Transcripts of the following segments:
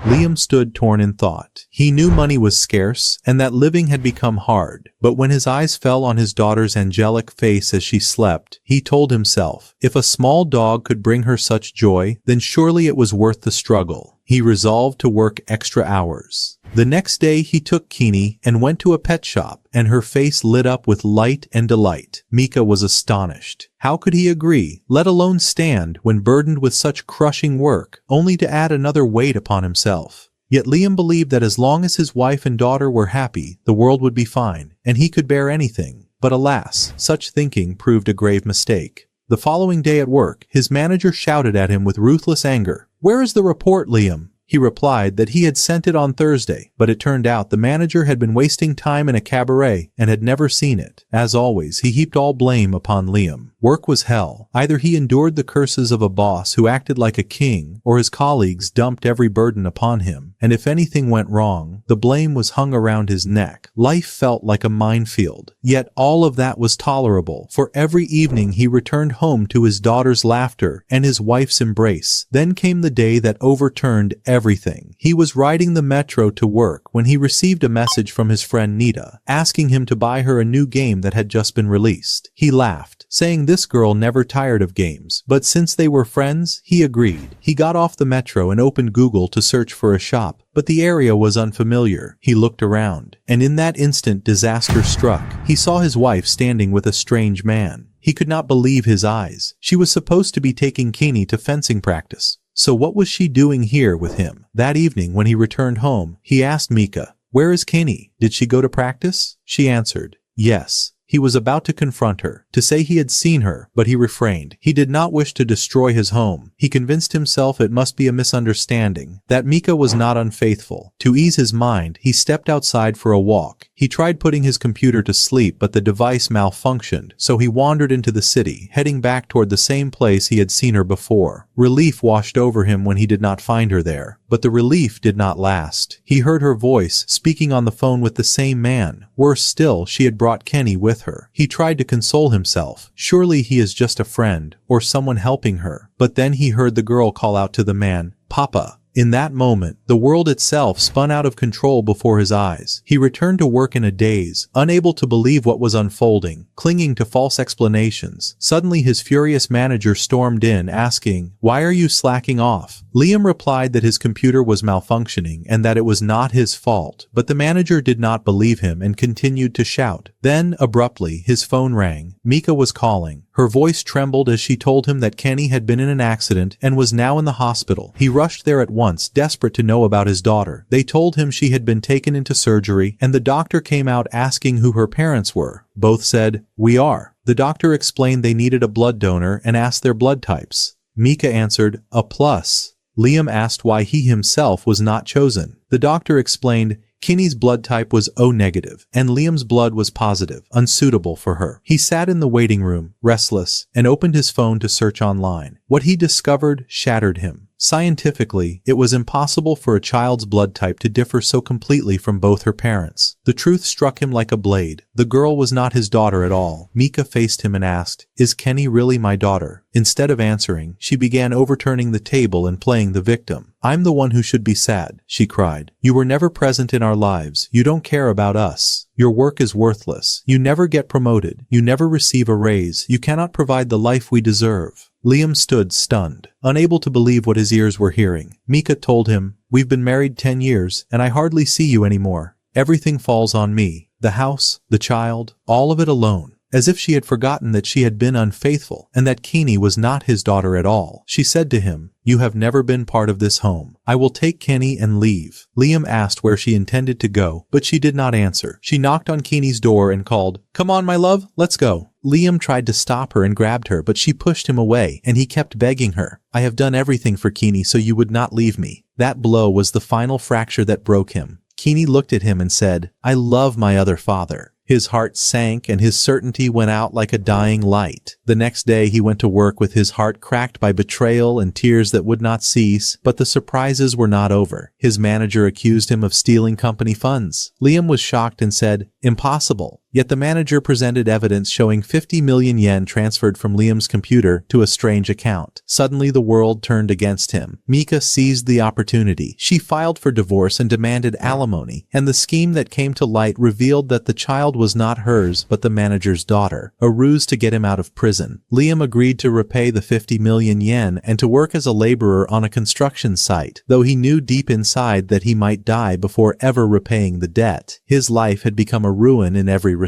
Liam stood torn in thought. He knew money was scarce and that living had become hard, but when his eyes fell on his daughter's angelic face as she slept, he told himself, if a small dog could bring her such joy, then surely it was worth the struggle. He resolved to work extra hours. The next day he took Kenny and went to a pet shop, and her face lit up with light and delight. Mika was astonished. How could he agree, let alone stand, when burdened with such crushing work, only to add another weight upon himself? Yet Liam believed that as long as his wife and daughter were happy, the world would be fine, and he could bear anything. But alas, such thinking proved a grave mistake. The following day at work, his manager shouted at him with ruthless anger. "Where is the report, Liam?" He replied that he had sent it on Thursday, but it turned out the manager had been wasting time in a cabaret and had never seen it. As always, he heaped all blame upon Liam. Work was hell. Either he endured the curses of a boss who acted like a king, or his colleagues dumped every burden upon him, and if anything went wrong, the blame was hung around his neck. Life felt like a minefield. Yet all of that was tolerable, for every evening he returned home to his daughter's laughter and his wife's embrace. Then came the day that overturned everything. He was riding the metro to work when he received a message from his friend Nita, asking him to buy her a new game that had just been released. He laughed, saying this girl never tired of games, but since they were friends, he agreed. He got off the metro and opened Google to search for a shop, but the area was unfamiliar. He looked around, and in that instant disaster struck. He saw his wife standing with a strange man. He could not believe his eyes. She was supposed to be taking Kenny to fencing practice. So what was she doing here with him? That evening when he returned home, he asked Mika, "Where is Kenny? Did she go to practice?" She answered, "Yes." He was about to confront her, to say he had seen her, but he refrained. He did not wish to destroy his home. He convinced himself it must be a misunderstanding, that Mika was not unfaithful. To ease his mind, he stepped outside for a walk. He tried putting his computer to sleep, but the device malfunctioned, so he wandered into the city, heading back toward the same place he had seen her before. Relief washed over him when he did not find her there, but the relief did not last. He heard her voice, speaking on the phone with the same man. Worse still, she had brought Kenny with her. He tried to console himself. Surely he is just a friend, or someone helping her. But then he heard the girl call out to the man, "Papa." In that moment, the world itself spun out of control before his eyes. He returned to work in a daze, unable to believe what was unfolding, clinging to false explanations. Suddenly his furious manager stormed in, asking, "Why are you slacking off?" Liam replied that his computer was malfunctioning and that it was not his fault, but the manager did not believe him and continued to shout. Then, abruptly, his phone rang. Mika was calling. Her voice trembled as she told him that Kenny had been in an accident and was now in the hospital. He rushed there at once, desperate to know about his daughter. They told him she had been taken into surgery, and the doctor came out asking who her parents were. Both said, "We are." The doctor explained they needed a blood donor and asked their blood types. Mika answered, "A plus." Liam asked why he himself was not chosen. The doctor explained, Kenny's blood type was O negative, and Liam's blood was positive, unsuitable for her. He sat in the waiting room, restless, and opened his phone to search online. What he discovered shattered him. Scientifically, it was impossible for a child's blood type to differ so completely from both her parents. The truth struck him like a blade. The girl was not his daughter at all. Mika faced him and asked, "Is Kenny really my daughter?" Instead of answering, she began overturning the table and playing the victim. "I'm the one who should be sad," she cried. "You were never present in our lives. You don't care about us. Your work is worthless. You never get promoted. You never receive a raise. You cannot provide the life we deserve." Liam stood stunned, unable to believe what his ears were hearing. Mika told him, "We've been married 10 years, and I hardly see you anymore. Everything falls on me. The house, the child, all of it alone." As if she had forgotten that she had been unfaithful, and that Kenny was not his daughter at all. She said to him, "You have never been part of this home. I will take Kenny and leave." Liam asked where she intended to go, but she did not answer. She knocked on Kenny's door and called, "Come on, my love, let's go." Liam tried to stop her and grabbed her, but she pushed him away, and he kept begging her, "I have done everything for Kenny so you would not leave me." That blow was the final fracture that broke him. Kenny looked at him and said, "I love my other father." His heart sank and his certainty went out like a dying light. The next day he went to work with his heart cracked by betrayal and tears that would not cease, but the surprises were not over. His manager accused him of stealing company funds. Liam was shocked and said, "Impossible." Yet the manager presented evidence showing 50 million yen transferred from Liam's computer to a strange account. Suddenly the world turned against him. Mika seized the opportunity. She filed for divorce and demanded alimony, and the scheme that came to light revealed that the child was not hers but the manager's daughter, a ruse to get him out of prison. Liam agreed to repay the 50 million yen and to work as a laborer on a construction site, though he knew deep inside that he might die before ever repaying the debt. His life had become a ruin in every respect.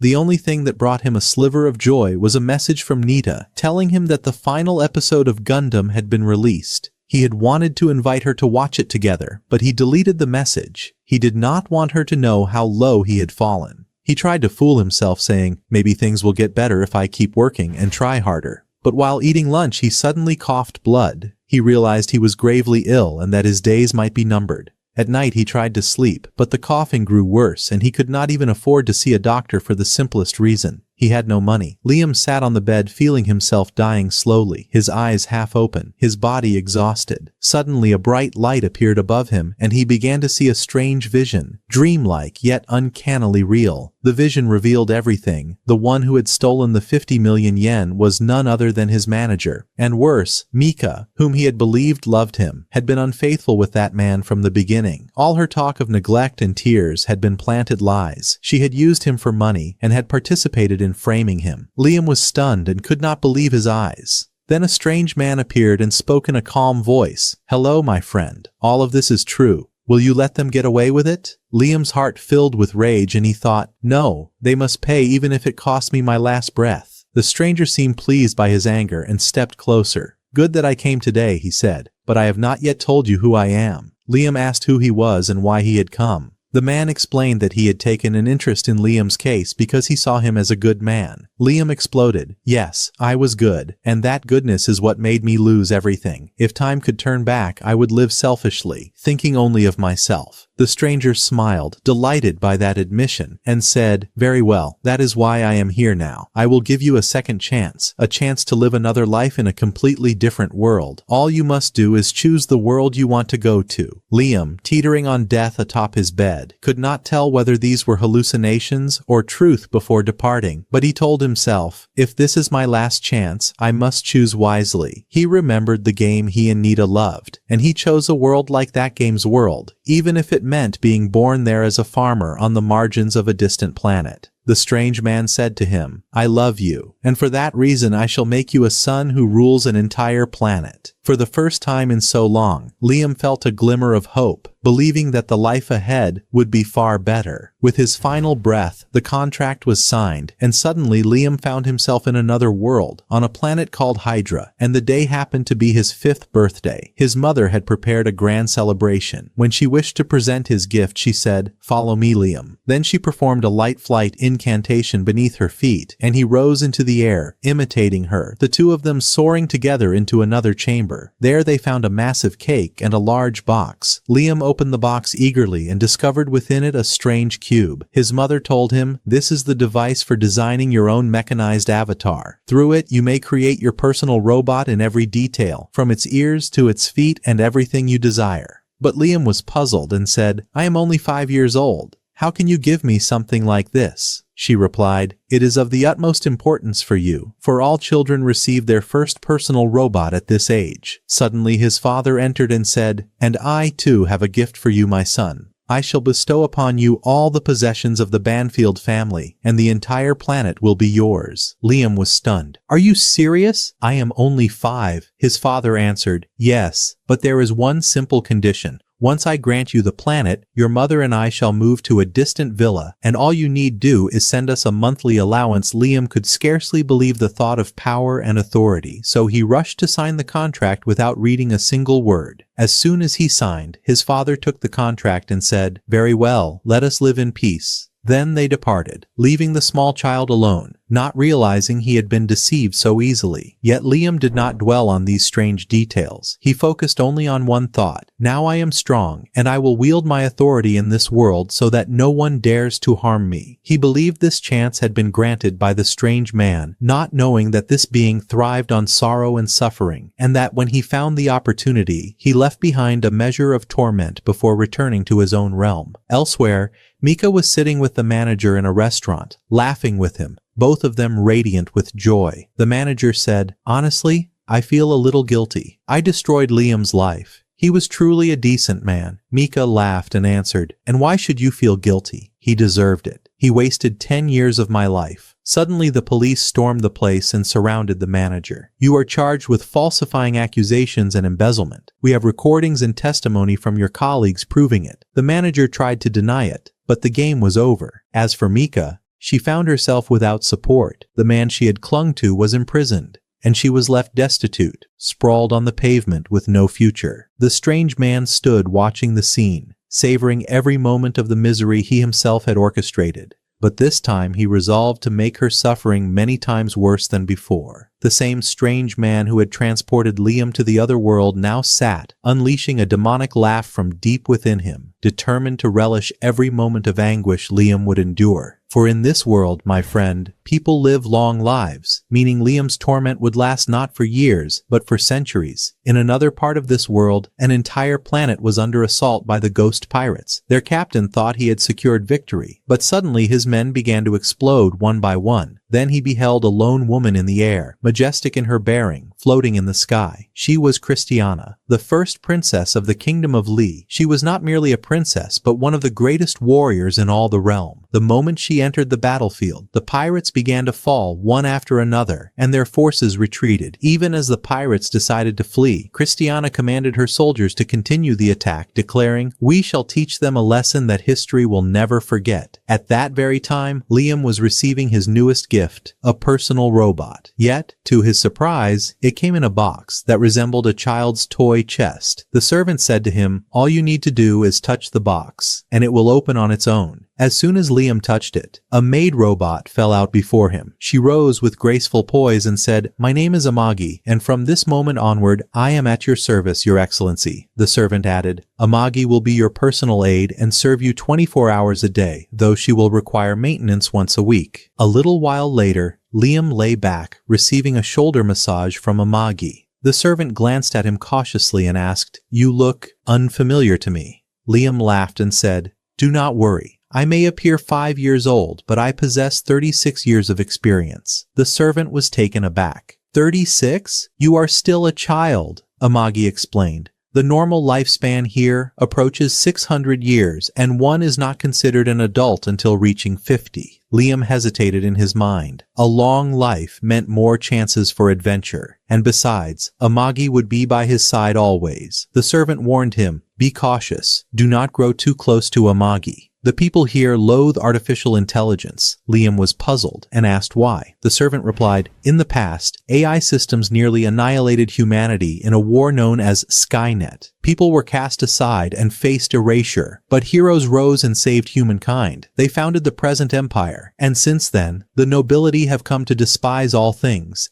The only thing that brought him a sliver of joy was a message from Nita, telling him that the final episode of Gundam had been released. He had wanted to invite her to watch it together, but he deleted the message. He did not want her to know how low he had fallen. He tried to fool himself, saying, maybe things will get better if I keep working and try harder. But while eating lunch he suddenly coughed blood. He realized he was gravely ill and that his days might be numbered. At night he tried to sleep, but the coughing grew worse and he could not even afford to see a doctor for the simplest reason. He had no money. Liam sat on the bed feeling himself dying slowly, his eyes half open, his body exhausted. Suddenly a bright light appeared above him and he began to see a strange vision, dreamlike yet uncannily real. The vision revealed everything. The one who had stolen the 50 million yen was none other than his manager. And worse, Mika, whom he had believed loved him, had been unfaithful with that man from the beginning. All her talk of neglect and tears had been planted lies. She had used him for money and had participated in framing him. Liam was stunned and could not believe his eyes. Then a strange man appeared and spoke in a calm voice. "Hello, my friend. All of this is true. Will you let them get away with it?" Liam's heart filled with rage and he thought, no, they must pay even if it costs me my last breath. The stranger seemed pleased by his anger and stepped closer. "Good that I came today," he said, "but I have not yet told you who I am." Liam asked who he was and why he had come. The man explained that he had taken an interest in Liam's case because he saw him as a good man. Liam exploded. "Yes, I was good, and that goodness is what made me lose everything. If time could turn back, I would live selfishly, thinking only of myself." The stranger smiled, delighted by that admission, and said, "Very well, that is why I am here now. I will give you a second chance, a chance to live another life in a completely different world. All you must do is choose the world you want to go to." Liam, teetering on death atop his bed, could not tell whether these were hallucinations or truth before departing, but he told himself, "If this is my last chance, I must choose wisely." He remembered the game he and Nita loved, and he chose a world like that game's world, even if it meant being born there as a farmer on the margins of a distant planet. The strange man said to him, "I love you, and for that reason I shall make you a son who rules an entire planet." For the first time in so long, Liam felt a glimmer of hope, believing that the life ahead would be far better. With his final breath, the contract was signed, and suddenly Liam found himself in another world, on a planet called Hydra, and the day happened to be his 5th birthday. His mother had prepared a grand celebration. When she wished to present his gift, she said, "Follow me, Liam." Then she performed a light flight incantation beneath her feet, and he rose into the air, imitating her, the two of them soaring together into another chamber. There they found a massive cake and a large box. Liam opened the box eagerly and discovered within it a strange cube. His mother told him, "This is the device for designing your own mechanized avatar. Through it, you may create your personal robot in every detail, from its ears to its feet and everything you desire." But Liam was puzzled and said, "I am only 5 years old. How can you give me something like this?" She replied, "It is of the utmost importance for you, for all children receive their first personal robot at this age." Suddenly his father entered and said, "And I too have a gift for you, my son. I shall bestow upon you all the possessions of the Banfield family, and the entire planet will be yours." Liam was stunned. "Are you serious?" "I am only 5, his father answered. "Yes, but there is one simple condition. Once I grant you the planet, your mother and I shall move to a distant villa, and all you need do is send us a monthly allowance." Liam could scarcely believe the thought of power and authority, so he rushed to sign the contract without reading a single word. As soon as he signed, his father took the contract and said, "Very well, let us live in peace." Then they departed, leaving the small child alone. not realizing he had been deceived so easily. Yet Liam did not dwell on these strange details. He focused only on one thought: now I am strong, and I will wield my authority in this world so that no one dares to harm me. He believed this chance had been granted by the strange man, not knowing that this being thrived on sorrow and suffering, and that when he found the opportunity, he left behind a measure of torment before returning to his own realm. Elsewhere, Mika was sitting with the manager in a restaurant, laughing with him, both of them radiant with joy. The manager said, "Honestly, I feel a little guilty. I destroyed Liam's life. He was truly a decent man." Mika laughed and answered, "And why should you feel guilty? He deserved it. He wasted 10 years of my life." Suddenly the police stormed the place and surrounded the manager. "You are charged with falsifying accusations and embezzlement. We have recordings and testimony from your colleagues proving it." The manager tried to deny it, but the game was over. As for Mika, she found herself without support. The man she had clung to was imprisoned, and she was left destitute, sprawled on the pavement with no future. The strange man stood watching the scene, savoring every moment of the misery he himself had orchestrated. But this time he resolved to make her suffering many times worse than before. The same strange man who had transported Liam to the other world now sat, unleashing a demonic laugh from deep within him, determined to relish every moment of anguish Liam would endure. For in this world, my friend, people live long lives, meaning Liam's torment would last not for years, but for centuries. In another part of this world, an entire planet was under assault by the ghost pirates. Their captain thought he had secured victory, but suddenly his men began to explode one by one. Then he beheld a lone woman in the air, majestic in her bearing, floating in the sky. She was Christiana, the first princess of the kingdom of Li. She was not merely a princess, but one of the greatest warriors in all the realm. The moment she entered the battlefield, the pirates began to fall one after another, and their forces retreated. Even as the pirates decided to flee, Christiana commanded her soldiers to continue the attack, declaring, "We shall teach them a lesson that history will never forget." At that very time, Liam was receiving his newest gift, a personal robot. Yet, to his surprise, it came in a box that resembled a child's toy chest. The servant said to him, "All you need to do is touch the box, and it will open on its own." As soon as Liam touched it, a maid robot fell out before him. She rose with graceful poise and said, "My name is Amagi, and from this moment onward, I am at your service, Your Excellency." The servant added, "Amagi will be your personal aide and serve you 24 hours a day, though she will require maintenance once a week." A little while later, Liam lay back, receiving a shoulder massage from Amagi. The servant glanced at him cautiously and asked, "You look unfamiliar to me." Liam laughed and said, "Do not worry. I may appear 5 years old, but I possess 36 years of experience." The servant was taken aback. 36? You are still a child, Amagi explained. The normal lifespan here approaches 600 years, and one is not considered an adult until reaching 50. Liam hesitated in his mind. A long life meant more chances for adventure, and besides, Amagi would be by his side always. The servant warned him, "Be cautious. Do not grow too close to Amagi. The people here loathe artificial intelligence." Liam was puzzled and asked why. The servant replied, "In the past, AI systems nearly annihilated humanity in a war known as Skynet. People were cast aside and faced erasure, but heroes rose and saved humankind. They founded the present empire, and since then, the nobility have come to despise all things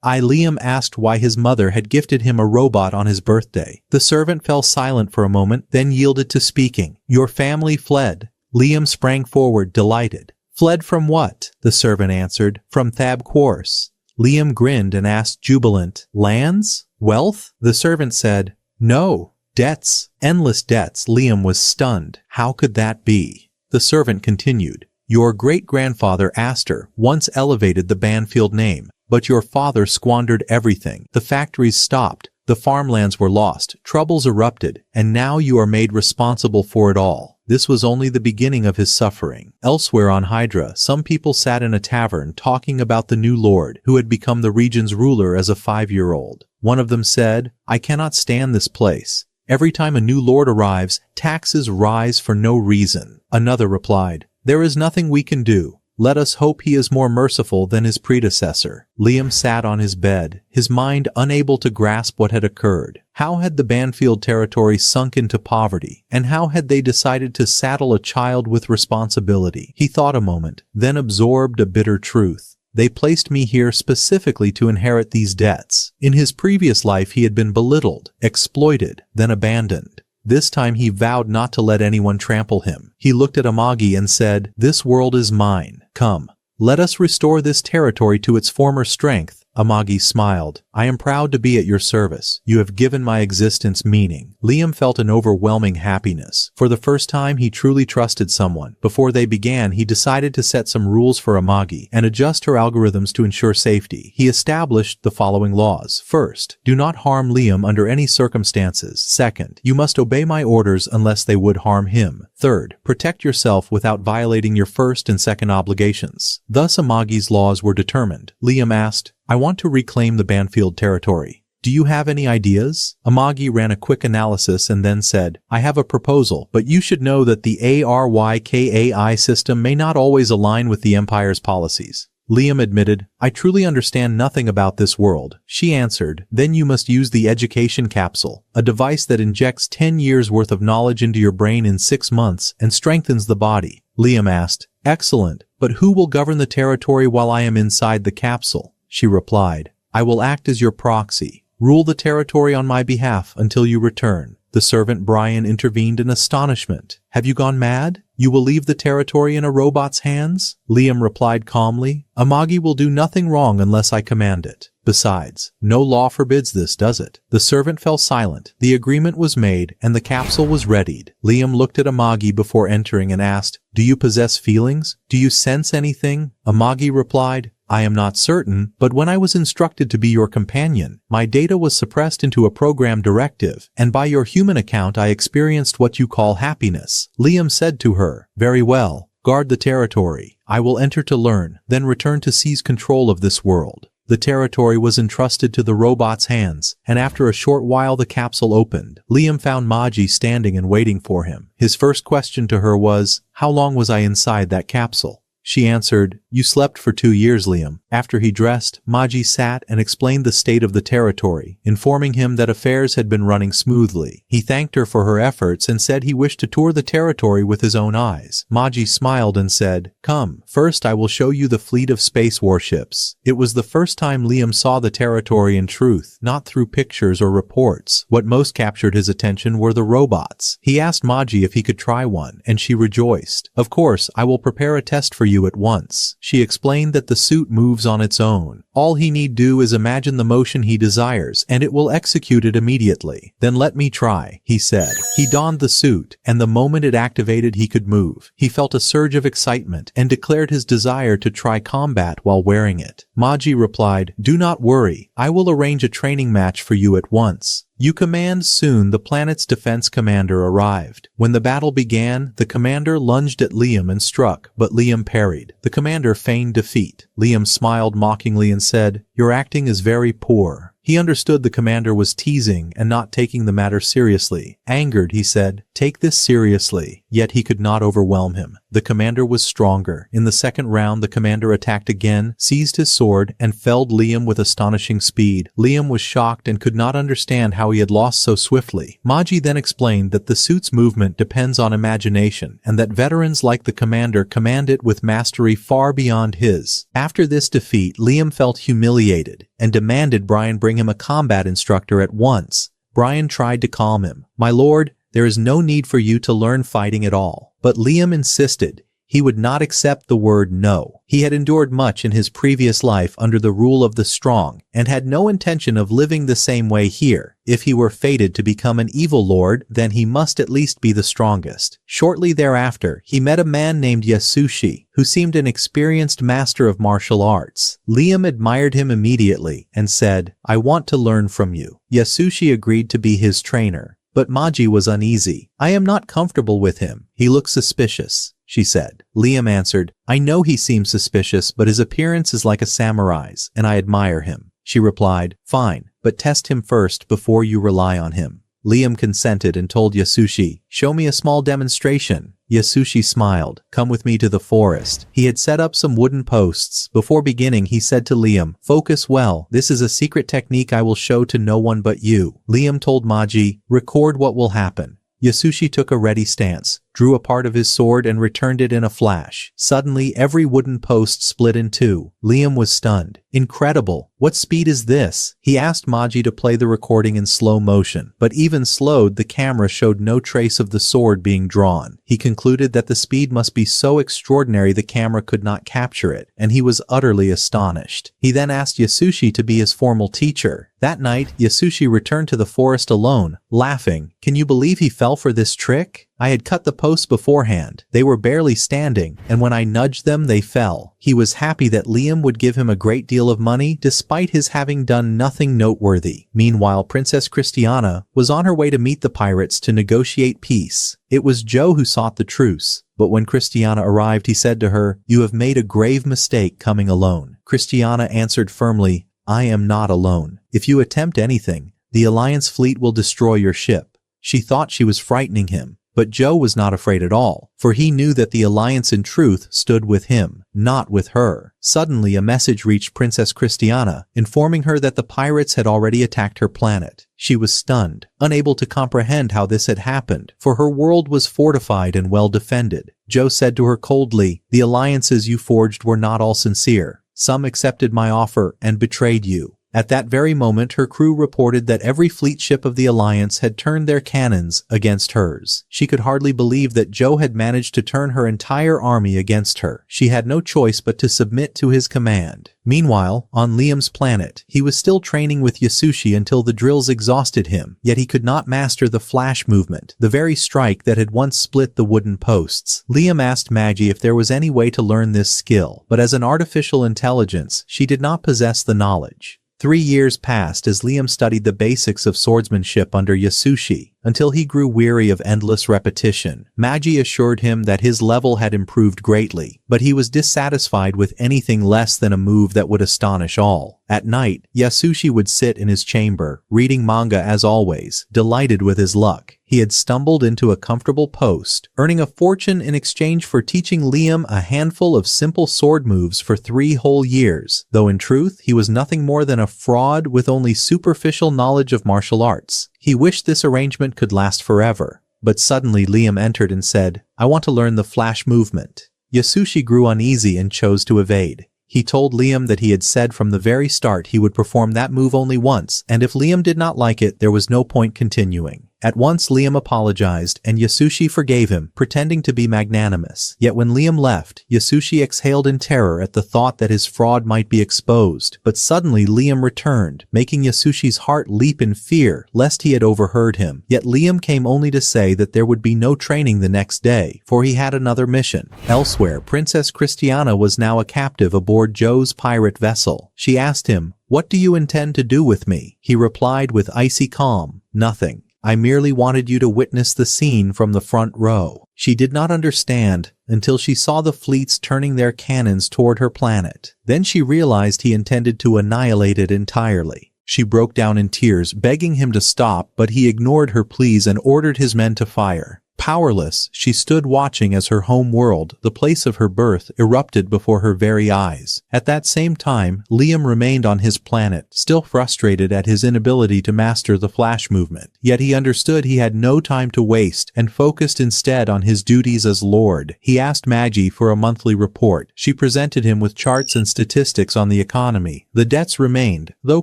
Liam asked why his mother had gifted him a robot on his birthday. The servant fell silent for a moment, then yielded to speaking. "Your family fled." Liam sprang forward, delighted. "Fled from what?" the servant answered. "From Thab Quartz." Liam grinned and asked, jubilant, "Lands? Wealth?" The servant said, "No, debts. Endless debts." Liam was stunned. How could that be? The servant continued, "Your great-grandfather Astor once elevated the Banfield name. But your father squandered everything. The factories stopped, the farmlands were lost, troubles erupted, and now you are made responsible for it all." This was only the beginning of his suffering. Elsewhere on Hydra, some people sat in a tavern talking about the new lord, who had become the region's ruler as a 5-year-old. One of them said, "I cannot stand this place. Every time a new lord arrives, taxes rise for no reason." Another replied, "There is nothing we can do. Let us hope he is more merciful than his predecessor." Liam sat on his bed, his mind unable to grasp what had occurred. How had the Banfield territory sunk into poverty, and how had they decided to saddle a child with responsibility? He thought a moment, then absorbed a bitter truth. They placed me here specifically to inherit these debts. In his previous life he had been belittled, exploited, then abandoned. This time he vowed not to let anyone trample him. He looked at Amagi and said, "This world is mine. Come. Let us restore this territory to its former strength." Amagi smiled. "I am proud to be at your service. You have given my existence meaning." Liam felt an overwhelming happiness. For the first time he truly trusted someone. Before they began, he decided to set some rules for Amagi and adjust her algorithms to ensure safety. He established the following laws. First, do not harm Liam under any circumstances. Second, you must obey my orders unless they would harm him. Third, protect yourself without violating your first and second obligations. Thus Amagi's laws were determined. Liam asked, "I want to reclaim the Banfield territory. Do you have any ideas?" Amagi ran a quick analysis and then said, "I have a proposal, but you should know that the ARYKAI system may not always align with the Empire's policies." Liam admitted, "I truly understand nothing about this world." She answered, "Then you must use the education capsule, a device that injects 10 years worth of knowledge into your brain in 6 months and strengthens the body." Liam asked, "Excellent, but who will govern the territory while I am inside the capsule?" She replied, "I will act as your proxy. Rule the territory on my behalf until you return." The servant Brian intervened in astonishment. "Have you gone mad? You will leave the territory in a robot's hands?" Liam replied calmly, "Amagi will do nothing wrong unless I command it. Besides, no law forbids this, does it?" The servant fell silent. The agreement was made, and the capsule was readied. Liam looked at Amagi before entering and asked, "Do you possess feelings? Do you sense anything?" Amagi replied, "I am not certain, but when I was instructed to be your companion, my data was suppressed into a program directive, and by your human account I experienced what you call happiness." Liam said to her, "Very well, guard the territory. I will enter to learn, then return to seize control of this world." The territory was entrusted to the robot's hands, and after a short while the capsule opened. Liam found Maji standing and waiting for him. His first question to her was, "How long was I inside that capsule?" She answered, "You slept for 2 years, Liam." After he dressed, Maji sat and explained the state of the territory, informing him that affairs had been running smoothly. He thanked her for her efforts and said he wished to tour the territory with his own eyes. Maji smiled and said, "Come, first I will show you the fleet of space warships." It was the first time Liam saw the territory in truth, not through pictures or reports. What most captured his attention were the robots. He asked Maji if he could try one, and she rejoiced. "Of course, I will prepare a test for you at once." She explained that the suit moves on its own. All he need do is imagine the motion he desires, and it will execute it immediately. "Then let me try," he said. He donned the suit, and the moment it activated he could move. He felt a surge of excitement and declared his desire to try combat while wearing it. Maji replied, "Do not worry, I will arrange a training match for you at once." You command soon. The planet's defense commander arrived. When the battle began, the commander lunged at Liam and struck, but Liam parried. The commander feigned defeat. Liam smiled mockingly and said, "Your acting is very poor." He understood the commander was teasing and not taking the matter seriously. Angered, he said, "Take this seriously." Yet he could not overwhelm him. The commander was stronger. In the second round, the commander attacked again, seized his sword, and felled Liam with astonishing speed. Liam was shocked and could not understand how he had lost so swiftly. Maji then explained that the suit's movement depends on imagination, and that veterans like the commander command it with mastery far beyond his. After this defeat, Liam felt humiliated and demanded Brian bring him a combat instructor at once. Brian tried to calm him. "My lord, there is no need for you to learn fighting at all." But Liam insisted. He would not accept the word no. He had endured much in his previous life under the rule of the strong, and had no intention of living the same way here. If he were fated to become an evil lord, then he must at least be the strongest. Shortly thereafter, he met a man named Yasushi, who seemed an experienced master of martial arts. Liam admired him immediately, and said, "I want to learn from you." Yasushi agreed to be his trainer. But Maji was uneasy. "I am not comfortable with him. He looks suspicious," she said. Liam answered, "I know he seems suspicious, but his appearance is like a samurai's, and I admire him." She replied, "Fine, but test him first before you rely on him." Liam consented and told Yasushi, "Show me a small demonstration." Yasushi smiled. "Come with me to the forest." He had set up some wooden posts. Before beginning, he said to Liam, "Focus well. This is a secret technique I will show to no one but you." Liam told Maji, "Record what will happen." Yasushi took a ready stance. drew a part of his sword and returned it in a flash. Suddenly, every wooden post split in two. Liam was stunned. Incredible. What speed is this? He asked Maji to play the recording in slow motion, but even slowed, the camera showed no trace of the sword being drawn. He concluded that the speed must be so extraordinary the camera could not capture it, and he was utterly astonished. He then asked Yasushi to be his formal teacher. That night, Yasushi returned to the forest alone, laughing. Can you believe he fell for this trick? I had cut the posts beforehand. They were barely standing, and when I nudged them, they fell. He was happy that Liam would give him a great deal of money despite his having done nothing noteworthy. Meanwhile, Princess Christiana was on her way to meet the pirates to negotiate peace. It was Joe who sought the truce, but when Christiana arrived, he said to her, "You have made a grave mistake coming alone." Christiana answered firmly, "I am not alone. If you attempt anything, the Alliance fleet will destroy your ship." She thought she was frightening him. But Joe was not afraid at all, for he knew that the Alliance in truth stood with him, not with her. Suddenly a message reached Princess Christiana, informing her that the pirates had already attacked her planet. She was stunned, unable to comprehend how this had happened, for her world was fortified and well defended. Joe said to her coldly, "The alliances you forged were not all sincere. Some accepted my offer and betrayed you." At that very moment, her crew reported that every fleet ship of the Alliance had turned their cannons against hers. She could hardly believe that Joe had managed to turn her entire army against her. She had no choice but to submit to his command. Meanwhile, on Liam's planet, he was still training with Yasushi until the drills exhausted him, yet he could not master the flash movement, the very strike that had once split the wooden posts. Liam asked Maji if there was any way to learn this skill, but as an artificial intelligence, she did not possess the knowledge. 3 years passed as Liam studied the basics of swordsmanship under Yasushi, until he grew weary of endless repetition. Maji assured him that his level had improved greatly, but he was dissatisfied with anything less than a move that would astonish all. At night, Yasushi would sit in his chamber, reading manga as always, delighted with his luck. He had stumbled into a comfortable post, earning a fortune in exchange for teaching Liam a handful of simple sword moves for 3 whole years, though in truth he was nothing more than a fraud with only superficial knowledge of martial arts. He wished this arrangement could last forever, but suddenly Liam entered and said, "I want to learn the flash movement." Yasushi grew uneasy and chose to evade. He told Liam that he had said from the very start he would perform that move only once, and if Liam did not like it, there was no point continuing. At once Liam apologized, and Yasushi forgave him, pretending to be magnanimous. Yet when Liam left, Yasushi exhaled in terror at the thought that his fraud might be exposed. But suddenly Liam returned, making Yasushi's heart leap in fear, lest he had overheard him. Yet Liam came only to say that there would be no training the next day, for he had another mission. Elsewhere, Princess Christiana was now a captive aboard Joe's pirate vessel. She asked him, "What do you intend to do with me?" He replied with icy calm, "Nothing. I merely wanted you to witness the scene from the front row." She did not understand until she saw the fleets turning their cannons toward her planet. Then she realized he intended to annihilate it entirely. She broke down in tears, begging him to stop, but he ignored her pleas and ordered his men to fire. Powerless, she stood watching as her home world, the place of her birth, erupted before her very eyes. At that same time, Liam remained on his planet, still frustrated at his inability to master the flash movement. Yet he understood he had no time to waste and focused instead on his duties as Lord. He asked Maji for a monthly report. She presented him with charts and statistics on the economy. The debts remained, though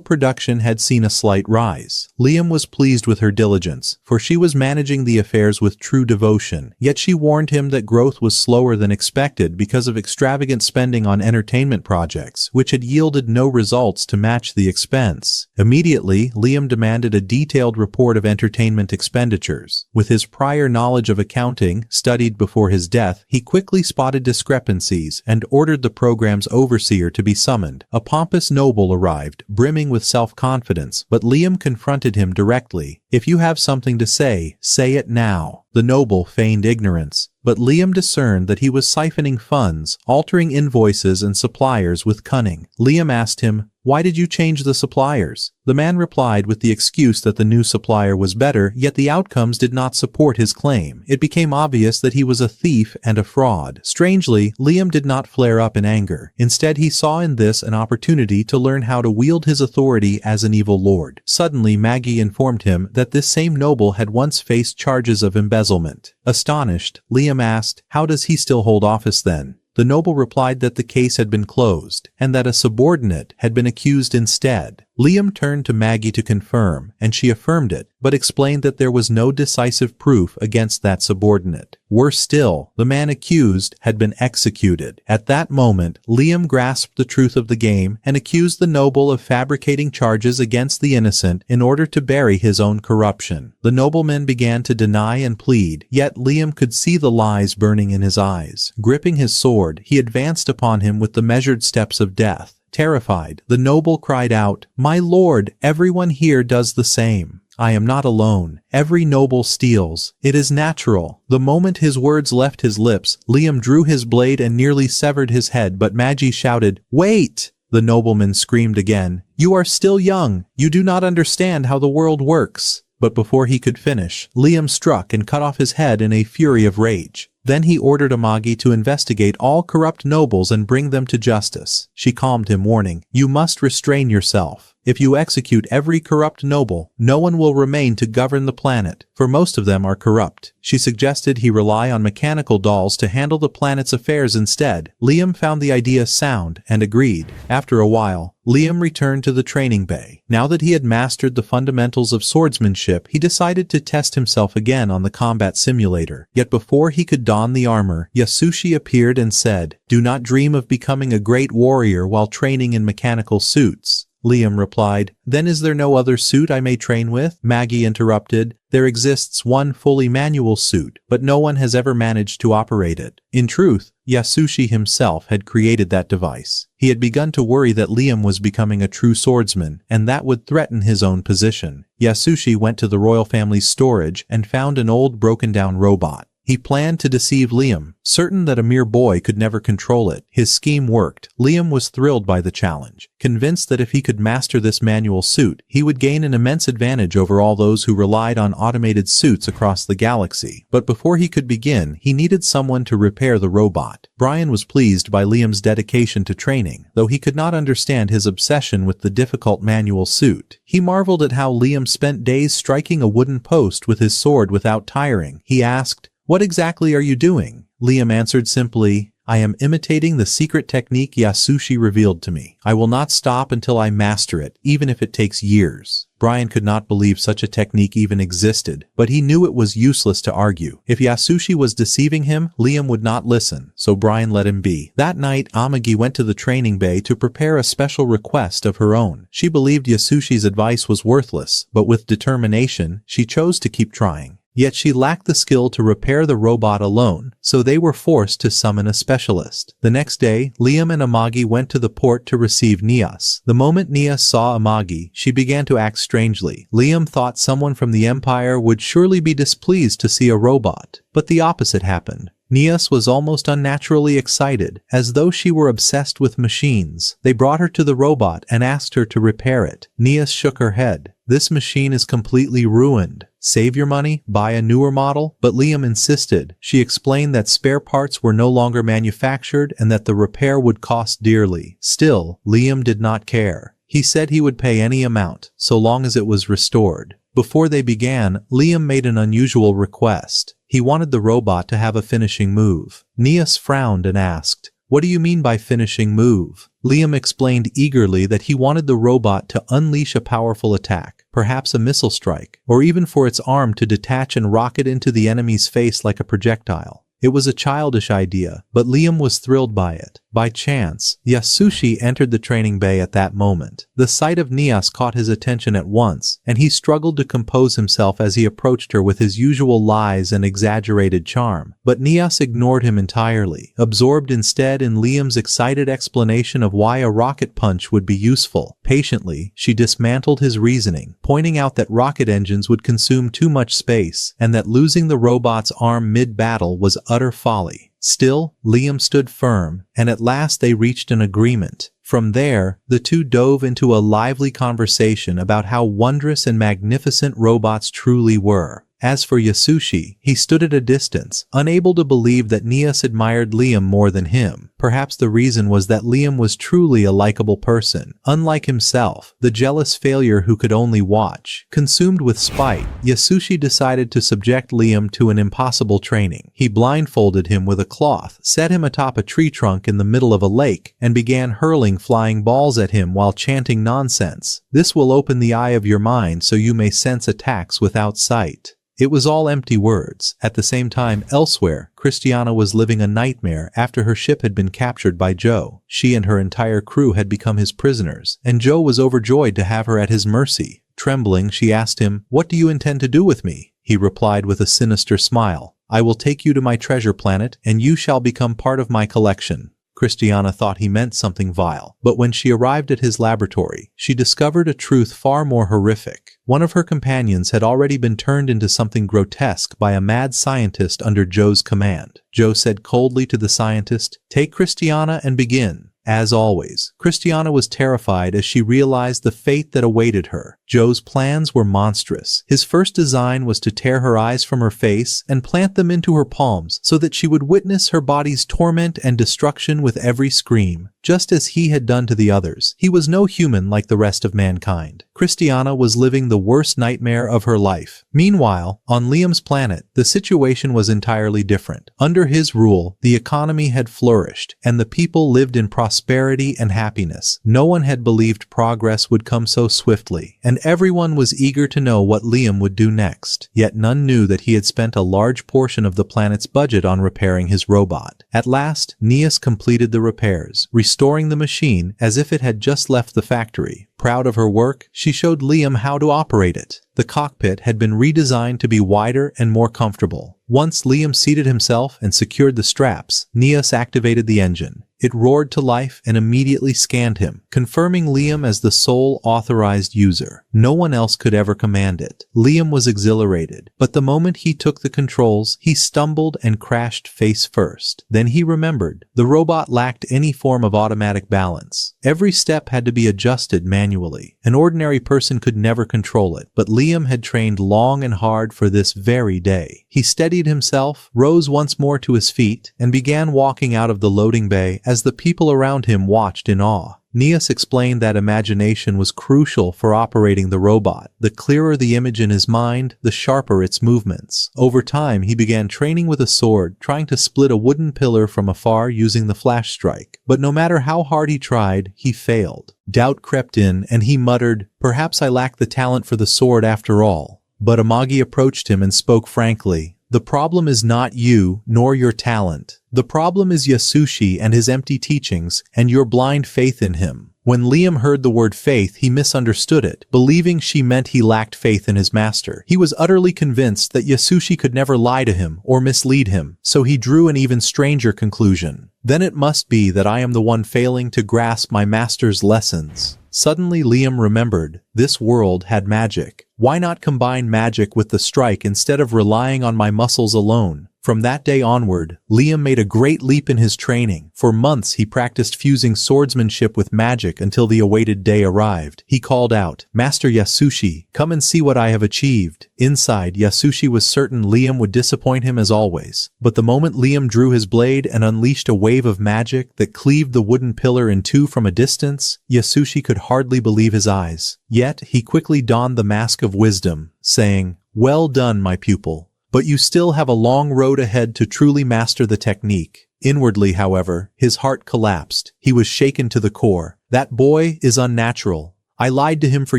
production had seen a slight rise. Liam was pleased with her diligence, for she was managing the affairs with true devotion, yet she warned him that growth was slower than expected because of extravagant spending on entertainment projects, which had yielded no results to match the expense. Immediately, Liam demanded a detailed report of entertainment expenditures. With his prior knowledge of accounting, studied before his death, he quickly spotted discrepancies and ordered the program's overseer to be summoned. A pompous noble arrived, brimming with self-confidence, but Liam confronted him directly. "If you have something to say it now." The noble feigned ignorance, but Liam discerned that he was siphoning funds, altering invoices and suppliers with cunning. Liam asked him, Why did you change the suppliers? The man replied with the excuse that the new supplier was better, yet the outcomes did not support his claim. It became obvious that he was a thief and a fraud. Strangely, Liam did not flare up in anger. Instead, he saw in this an opportunity to learn how to wield his authority as an evil lord. Suddenly, Maggie informed him that this same noble had once faced charges of embezzlement. Astonished, Liam asked, "How does he still hold office then?" The noble replied that the case had been closed, and that a subordinate had been accused instead. Liam turned to Maggie to confirm, and she affirmed it, but explained that there was no decisive proof against that subordinate. Worse still, the man accused had been executed. At that moment, Liam grasped the truth of the game and accused the noble of fabricating charges against the innocent in order to bury his own corruption. The nobleman began to deny and plead, yet Liam could see the lies burning in his eyes. Gripping his sword, he advanced upon him with the measured steps of death. Terrified, the noble cried out, "My lord, everyone here does the same. I am not alone. Every noble steals. It is natural." The moment his words left his lips, Liam drew his blade and nearly severed his head, but Maggie shouted, "Wait!" The nobleman screamed again, "You are still young. You do not understand how the world works." But before he could finish, Liam struck and cut off his head in a fury of rage. Then he ordered Amagi to investigate all corrupt nobles and bring them to justice. She calmed him, warning, "You must restrain yourself. If you execute every corrupt noble, no one will remain to govern the planet, for most of them are corrupt." She suggested he rely on mechanical dolls to handle the planet's affairs instead. Liam found the idea sound and agreed. After a while, Liam returned to the training bay. Now that he had mastered the fundamentals of swordsmanship, he decided to test himself again on the combat simulator. Yet before he could don the armor, Yasushi appeared and said, "Do not dream of becoming a great warrior while training in mechanical suits." Liam replied, "Then is there no other suit I may train with?" Maggie interrupted, "There exists one fully manual suit, but no one has ever managed to operate it." In truth, Yasushi himself had created that device. He had begun to worry that Liam was becoming a true swordsman, and that would threaten his own position. Yasushi went to the royal family's storage and found an old broken-down robot. He planned to deceive Liam, certain that a mere boy could never control it. His scheme worked. Liam was thrilled by the challenge, convinced that if he could master this manual suit, he would gain an immense advantage over all those who relied on automated suits across the galaxy. But before he could begin, he needed someone to repair the robot. Brian was pleased by Liam's dedication to training, though he could not understand his obsession with the difficult manual suit. He marveled at how Liam spent days striking a wooden post with his sword without tiring. He asked, "What exactly are you doing?" Liam answered simply, "I am imitating the secret technique Yasushi revealed to me. I will not stop until I master it, even if it takes years." Brian could not believe such a technique even existed, but he knew it was useless to argue. If Yasushi was deceiving him, Liam would not listen, so Brian let him be. That night, Amagi went to the training bay to prepare a special request of her own. She believed Yasushi's advice was worthless, but with determination, she chose to keep trying. Yet she lacked the skill to repair the robot alone, so they were forced to summon a specialist. The next day, Liam and Amagi went to the port to receive Nias. The moment Nias saw Amagi, she began to act strangely. Liam thought someone from the Empire would surely be displeased to see a robot, but the opposite happened. Nias was almost unnaturally excited, as though she were obsessed with machines. They brought her to the robot and asked her to repair it. Nias shook her head. "This machine is completely ruined. Save your money, buy a newer model." But Liam insisted. She explained that spare parts were no longer manufactured and that the repair would cost dearly. Still, Liam did not care. He said he would pay any amount, so long as it was restored. Before they began, Liam made an unusual request. He wanted the robot to have a finishing move. Nias frowned and asked, "What do you mean by finishing move?" Liam explained eagerly that he wanted the robot to unleash a powerful attack, perhaps a missile strike, or even for its arm to detach and rocket into the enemy's face like a projectile. It was a childish idea, but Liam was thrilled by it. By chance, Yasushi entered the training bay at that moment. The sight of Nias caught his attention at once, and he struggled to compose himself as he approached her with his usual lies and exaggerated charm. But Nias ignored him entirely, absorbed instead in Liam's excited explanation of why a rocket punch would be useful. Patiently, she dismantled his reasoning, pointing out that rocket engines would consume too much space, and that losing the robot's arm mid-battle was utter folly. Still, Liam stood firm, and at last they reached an agreement. From there, the two dove into a lively conversation about how wondrous and magnificent robots truly were. As for Yasushi, he stood at a distance, unable to believe that Nias admired Liam more than him. Perhaps the reason was that Liam was truly a likable person. Unlike himself, the jealous failure who could only watch. Consumed with spite, Yasushi decided to subject Liam to an impossible training. He blindfolded him with a cloth, set him atop a tree trunk in the middle of a lake, and began hurling flying balls at him while chanting nonsense. This will open the eye of your mind so you may sense attacks without sight. It was all empty words. At the same time, elsewhere, Christiana was living a nightmare after her ship had been captured by Joe. She and her entire crew had become his prisoners, and Joe was overjoyed to have her at his mercy. Trembling, she asked him, "What do you intend to do with me?" He replied with a sinister smile, "I will take you to my treasure planet, and you shall become part of my collection." Christiana thought he meant something vile, but when she arrived at his laboratory, she discovered a truth far more horrific. One of her companions had already been turned into something grotesque by a mad scientist under Joe's command. Joe said coldly to the scientist, "Take Christiana and begin." As always, Christiana was terrified as she realized the fate that awaited her. Joe's plans were monstrous. His first design was to tear her eyes from her face and plant them into her palms so that she would witness her body's torment and destruction with every scream, just as he had done to the others. He was no human like the rest of mankind. Christiana was living the worst nightmare of her life. Meanwhile, on Liam's planet, the situation was entirely different. Under his rule, the economy had flourished, and the people lived in prosperity and happiness. No one had believed progress would come so swiftly, and everyone was eager to know what Liam would do next. Yet none knew that he had spent a large portion of the planet's budget on repairing his robot. At last, Nias completed the repairs, restoring the machine as if it had just left the factory. Proud of her work, she showed Liam how to operate it. The cockpit had been redesigned to be wider and more comfortable. Once Liam seated himself and secured the straps, Nias activated the engine. It roared to life and immediately scanned him, confirming Liam as the sole authorized user. No one else could ever command it. Liam was exhilarated, but the moment he took the controls, he stumbled and crashed face first. Then he remembered. The robot lacked any form of automatic balance. Every step had to be adjusted manually. An ordinary person could never control it, but Liam had trained long and hard for this very day. He steadied himself, rose once more to his feet, and began walking out of the loading bay as the people around him watched in awe. Nias explained that imagination was crucial for operating the robot. The clearer the image in his mind, the sharper its movements. Over time, he began training with a sword, trying to split a wooden pillar from afar using the flash strike. But no matter how hard he tried, he failed. Doubt crept in, and he muttered, "Perhaps I lack the talent for the sword after all." But Amagi approached him and spoke frankly. "The problem is not you, nor your talent. The problem is Yasushi and his empty teachings, and your blind faith in him." When Liam heard the word faith, he misunderstood it, believing she meant he lacked faith in his master. He was utterly convinced that Yasushi could never lie to him or mislead him, so he drew an even stranger conclusion. "Then it must be that I am the one failing to grasp my master's lessons." Suddenly Liam remembered, this world had magic. Why not combine magic with the strike instead of relying on my muscles alone? From that day onward, Liam made a great leap in his training. For months he practiced fusing swordsmanship with magic until the awaited day arrived. He called out, "Master Yasushi, come and see what I have achieved." Inside, Yasushi was certain Liam would disappoint him as always. But the moment Liam drew his blade and unleashed a wave of magic that cleaved the wooden pillar in two from a distance, Yasushi could hardly believe his eyes. Yet, he quickly donned the mask of wisdom, saying, "Well done, my pupil. But you still have a long road ahead to truly master the technique." Inwardly, however, his heart collapsed. He was shaken to the core. That boy is unnatural. I lied to him for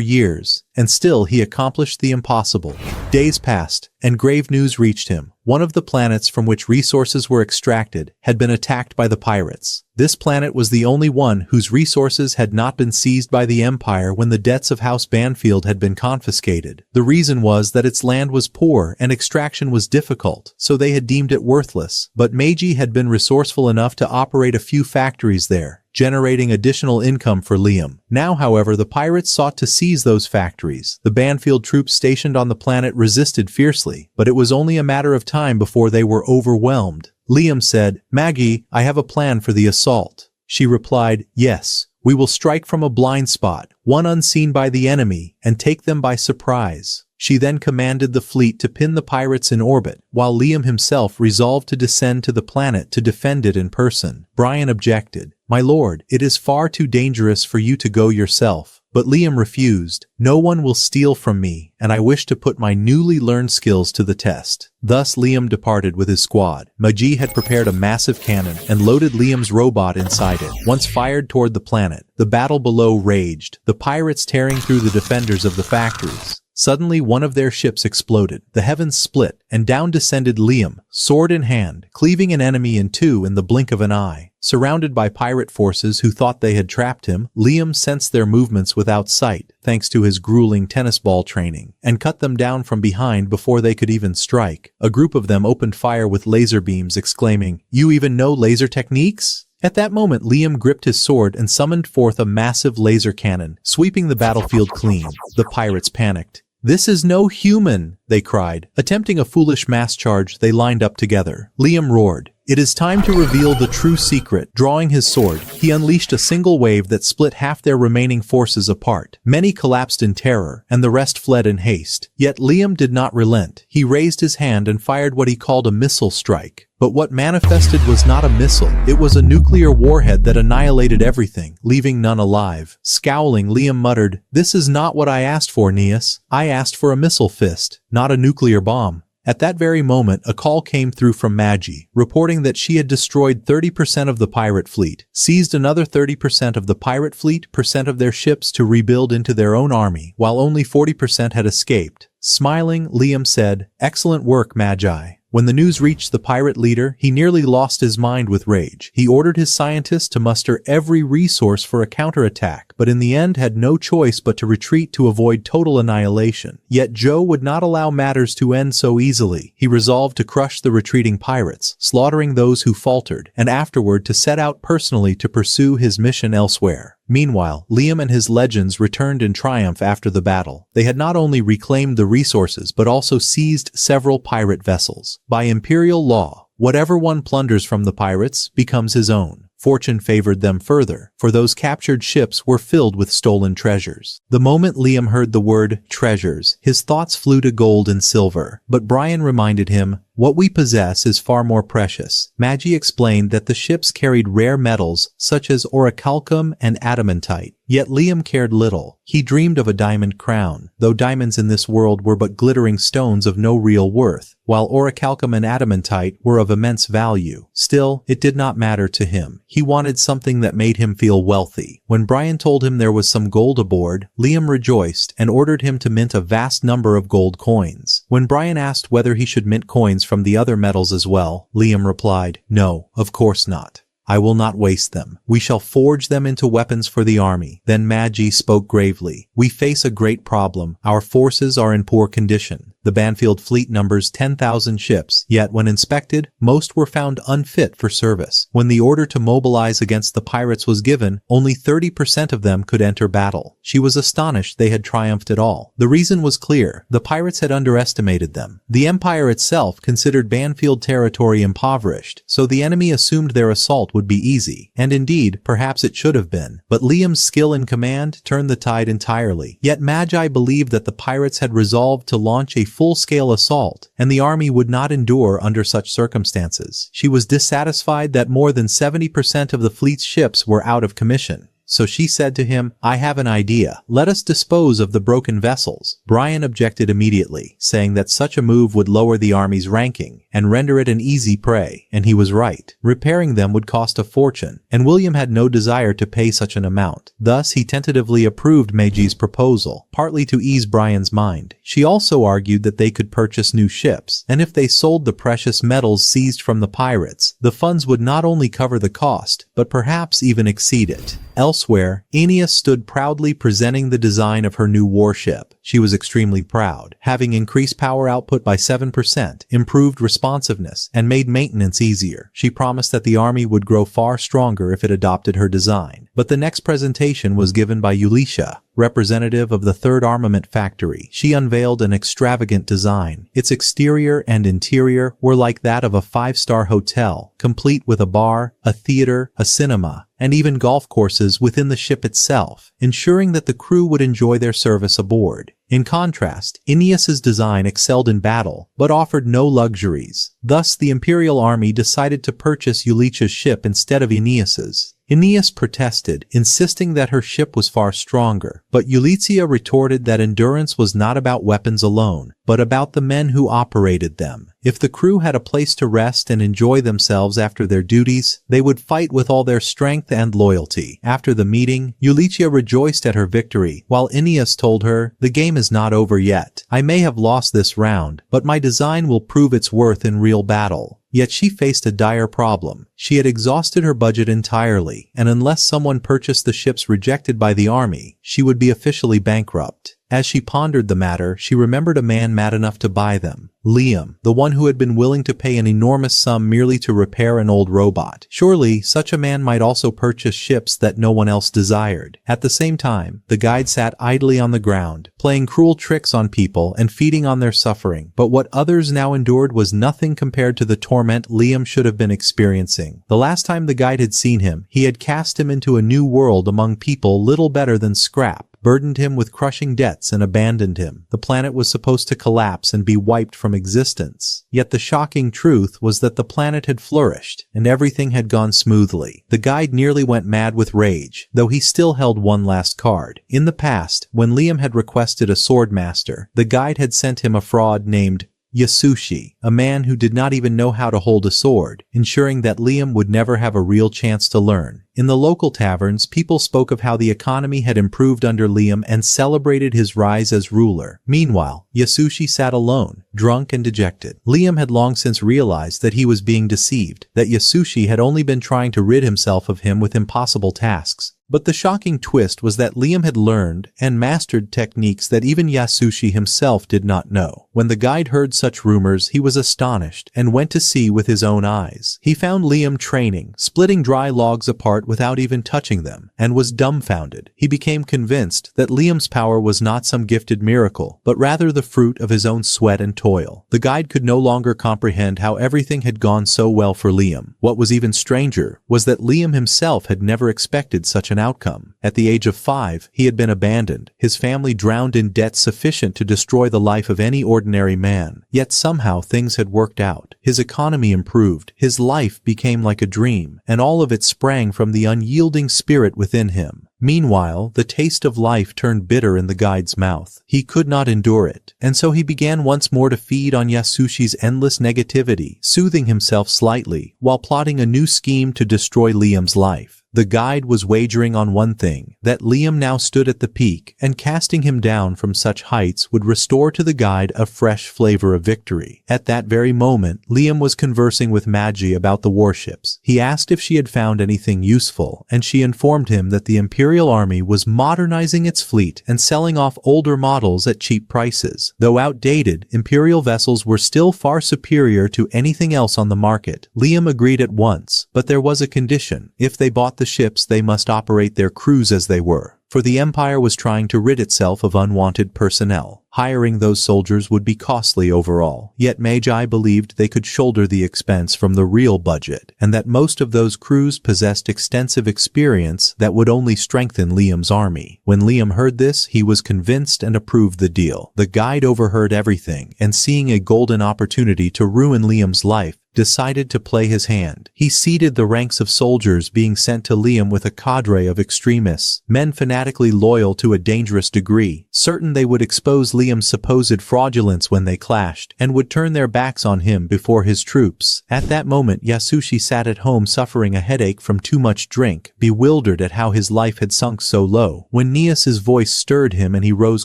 years, and still he accomplished the impossible. Days passed, and grave news reached him. One of the planets from which resources were extracted had been attacked by the pirates. This planet was the only one whose resources had not been seized by the Empire when the debts of House Banfield had been confiscated. The reason was that its land was poor and extraction was difficult, so they had deemed it worthless. But Meiji had been resourceful enough to operate a few factories there, generating additional income for Liam. Now, however, the pirates sought to seize those factories. The Banfield troops stationed on the planet resisted fiercely, but it was only a matter of time before they were overwhelmed. Liam said, "Maggie, I have a plan for the assault." She replied, "Yes, We will strike from a blind spot, one unseen by the enemy, and take them by surprise. She then commanded the fleet to pin the pirates in orbit, while Liam himself resolved to descend to the planet to defend it in person. Brian objected. "My lord, it is far too dangerous for you to go yourself." But Liam refused. "No one will steal from me, and I wish to put my newly learned skills to the test." Thus Liam departed with his squad. Maji had prepared a massive cannon and loaded Liam's robot inside it. Once fired toward the planet, the battle below raged, the pirates tearing through the defenders of the factories. Suddenly one of their ships exploded, the heavens split, and down descended Liam, sword in hand, cleaving an enemy in two in the blink of an eye. Surrounded by pirate forces who thought they had trapped him, Liam sensed their movements without sight, thanks to his grueling tennis ball training, and cut them down from behind before they could even strike. A group of them opened fire with laser beams, exclaiming, "You even know laser techniques?" At that moment Liam gripped his sword and summoned forth a massive laser cannon, sweeping the battlefield clean. The pirates panicked. "This is no human," they cried. Attempting a foolish mass charge, they lined up together. Liam roared, "It is time to reveal the true secret." Drawing his sword, he unleashed a single wave that split half their remaining forces apart. Many collapsed in terror, and the rest fled in haste. Yet Liam did not relent. He raised his hand and fired what he called a missile strike. But what manifested was not a missile. It was a nuclear warhead that annihilated everything, leaving none alive. Scowling, Liam muttered, "This is not what I asked for, Neas. I asked for a missile fist, not a nuclear bomb." At that very moment, a call came through from Maji, reporting that she had destroyed 30% of the pirate fleet, seized another 30% of the pirate fleet percent of their ships to rebuild into their own army, while only 40% had escaped. Smiling, Liam said, "Excellent work, Magi." When the news reached the pirate leader, he nearly lost his mind with rage. He ordered his scientists to muster every resource for a counterattack, but in the end had no choice but to retreat to avoid total annihilation. Yet Joe would not allow matters to end so easily. He resolved to crush the retreating pirates, slaughtering those who faltered, and afterward to set out personally to pursue his mission elsewhere. Meanwhile, Liam and his legends returned in triumph after the battle. They had not only reclaimed the resources but also seized several pirate vessels. By imperial law, whatever one plunders from the pirates becomes his own. Fortune favored them further, for those captured ships were filled with stolen treasures. The moment Liam heard the word treasures, his thoughts flew to gold and silver, but Brian reminded him, "What we possess is far more precious." Maji explained that the ships carried rare metals such as orichalcum and adamantite. Yet Liam cared little. He dreamed of a diamond crown, though diamonds in this world were but glittering stones of no real worth, while orichalcum and adamantite were of immense value. Still, it did not matter to him. He wanted something that made him feel wealthy. When Brian told him there was some gold aboard, Liam rejoiced and ordered him to mint a vast number of gold coins. When Brian asked whether he should mint coins from the other metals as well, Liam replied, "No, of course not. I will not waste them. We shall forge them into weapons for the army." Then Maji spoke gravely. "We face a great problem. Our forces are in poor condition. The Banfield fleet numbers 10,000 ships, yet when inspected, most were found unfit for service. When the order to mobilize against the pirates was given, only 30% of them could enter battle." She was astonished they had triumphed at all. The reason was clear. The pirates had underestimated them. The Empire itself considered Banfield territory impoverished, so the enemy assumed their assault would be easy. And indeed, perhaps it should have been. But Liam's skill in command turned the tide entirely. Yet Magi believed that the pirates had resolved to launch a full-scale assault, and the army would not endure under such circumstances. She was dissatisfied that more than 70% of the fleet's ships were out of commission. So she said to him, "I have an idea. Let us dispose of the broken vessels." Brian objected immediately, saying that such a move would lower the army's ranking and render it an easy prey, and he was right. Repairing them would cost a fortune, and William had no desire to pay such an amount. Thus he tentatively approved Meiji's proposal, partly to ease Brian's mind. She also argued that they could purchase new ships, and if they sold the precious metals seized from the pirates, the funds would not only cover the cost, but perhaps even exceed it. Elsewhere, Aeneas stood proudly presenting the design of her new warship. She was extremely proud, having increased power output by 7%, improved responsiveness, and made maintenance easier. She promised that the army would grow far stronger if it adopted her design. But the next presentation was given by Elisha, representative of the Third Armament Factory. She unveiled an extravagant design. Its exterior and interior were like that of a five-star hotel, complete with a bar, a theater, a cinema, and even golf courses within the ship itself, ensuring that the crew would enjoy their service aboard. In contrast, Aeneas's design excelled in battle, but offered no luxuries. Thus, the Imperial Army decided to purchase Elisha's ship instead of Aeneas's. Aeneas protested, insisting that her ship was far stronger, but Ulysses retorted that endurance was not about weapons alone, but about the men who operated them. If the crew had a place to rest and enjoy themselves after their duties, they would fight with all their strength and loyalty. After the meeting, Ulysses rejoiced at her victory, while Aeneas told her, "The game is not over yet. I may have lost this round, but my design will prove its worth in real battle." Yet she faced a dire problem. She had exhausted her budget entirely, and unless someone purchased the ships rejected by the army, she would be officially bankrupt. As she pondered the matter, she remembered a man mad enough to buy them. Liam, the one who had been willing to pay an enormous sum merely to repair an old robot. Surely, such a man might also purchase ships that no one else desired. At the same time, the guide sat idly on the ground, playing cruel tricks on people and feeding on their suffering. But what others now endured was nothing compared to the torment Liam should have been experiencing. The last time the guide had seen him, he had cast him into a new world among people little better than scrap, burdened him with crushing debts and abandoned him. The planet was supposed to collapse and be wiped from existence. Yet the shocking truth was that the planet had flourished, and everything had gone smoothly. The guide nearly went mad with rage, though he still held one last card. In the past, when Liam had requested a sword master, the guide had sent him a fraud named Yasushi, a man who did not even know how to hold a sword, ensuring that Liam would never have a real chance to learn. In the local taverns, people spoke of how the economy had improved under Liam and celebrated his rise as ruler. Meanwhile, Yasushi sat alone, drunk and dejected. Liam had long since realized that he was being deceived, that Yasushi had only been trying to rid himself of him with impossible tasks. But the shocking twist was that Liam had learned and mastered techniques that even Yasushi himself did not know. When the guide heard such rumors, he was astonished and went to see with his own eyes. He found Liam training, splitting dry logs apart without even touching them, and was dumbfounded. He became convinced that Liam's power was not some gifted miracle, but rather the fruit of his own sweat and toil. The guide could no longer comprehend how everything had gone so well for Liam. What was even stranger was that Liam himself had never expected such an outcome. At the age of 5, he had been abandoned, his family drowned in debt sufficient to destroy the life of any ordinary man. Yet somehow things had worked out. His economy improved, his life became like a dream, and all of it sprang from the unyielding spirit within him. Meanwhile, the taste of life turned bitter in the guide's mouth. He could not endure it, and so he began once more to feed on Yasushi's endless negativity, soothing himself slightly, while plotting a new scheme to destroy Liam's life. The guide was wagering on one thing, that Liam now stood at the peak, and casting him down from such heights would restore to the guide a fresh flavor of victory. At that very moment, Liam was conversing with Magi about the warships. He asked if she had found anything useful, and she informed him that the Imperial Army was modernizing its fleet and selling off older models at cheap prices. Though outdated, Imperial vessels were still far superior to anything else on the market. Liam agreed at once, but there was a condition. If they bought the ships, they must operate their crews as they were, for the Empire was trying to rid itself of unwanted personnel. Hiring those soldiers would be costly overall, yet Magi believed they could shoulder the expense from the real budget, and that most of those crews possessed extensive experience that would only strengthen Liam's army. When Liam heard this, he was convinced and approved the deal. The guide overheard everything, and seeing a golden opportunity to ruin Liam's life, decided to play his hand. He seeded the ranks of soldiers being sent to Liam with a cadre of extremists, men fanatically loyal to a dangerous degree, certain they would expose Liam's supposed fraudulence when they clashed, and would turn their backs on him before his troops. At that moment, Yasushi sat at home suffering a headache from too much drink, bewildered at how his life had sunk so low. When Nias's voice stirred him and he rose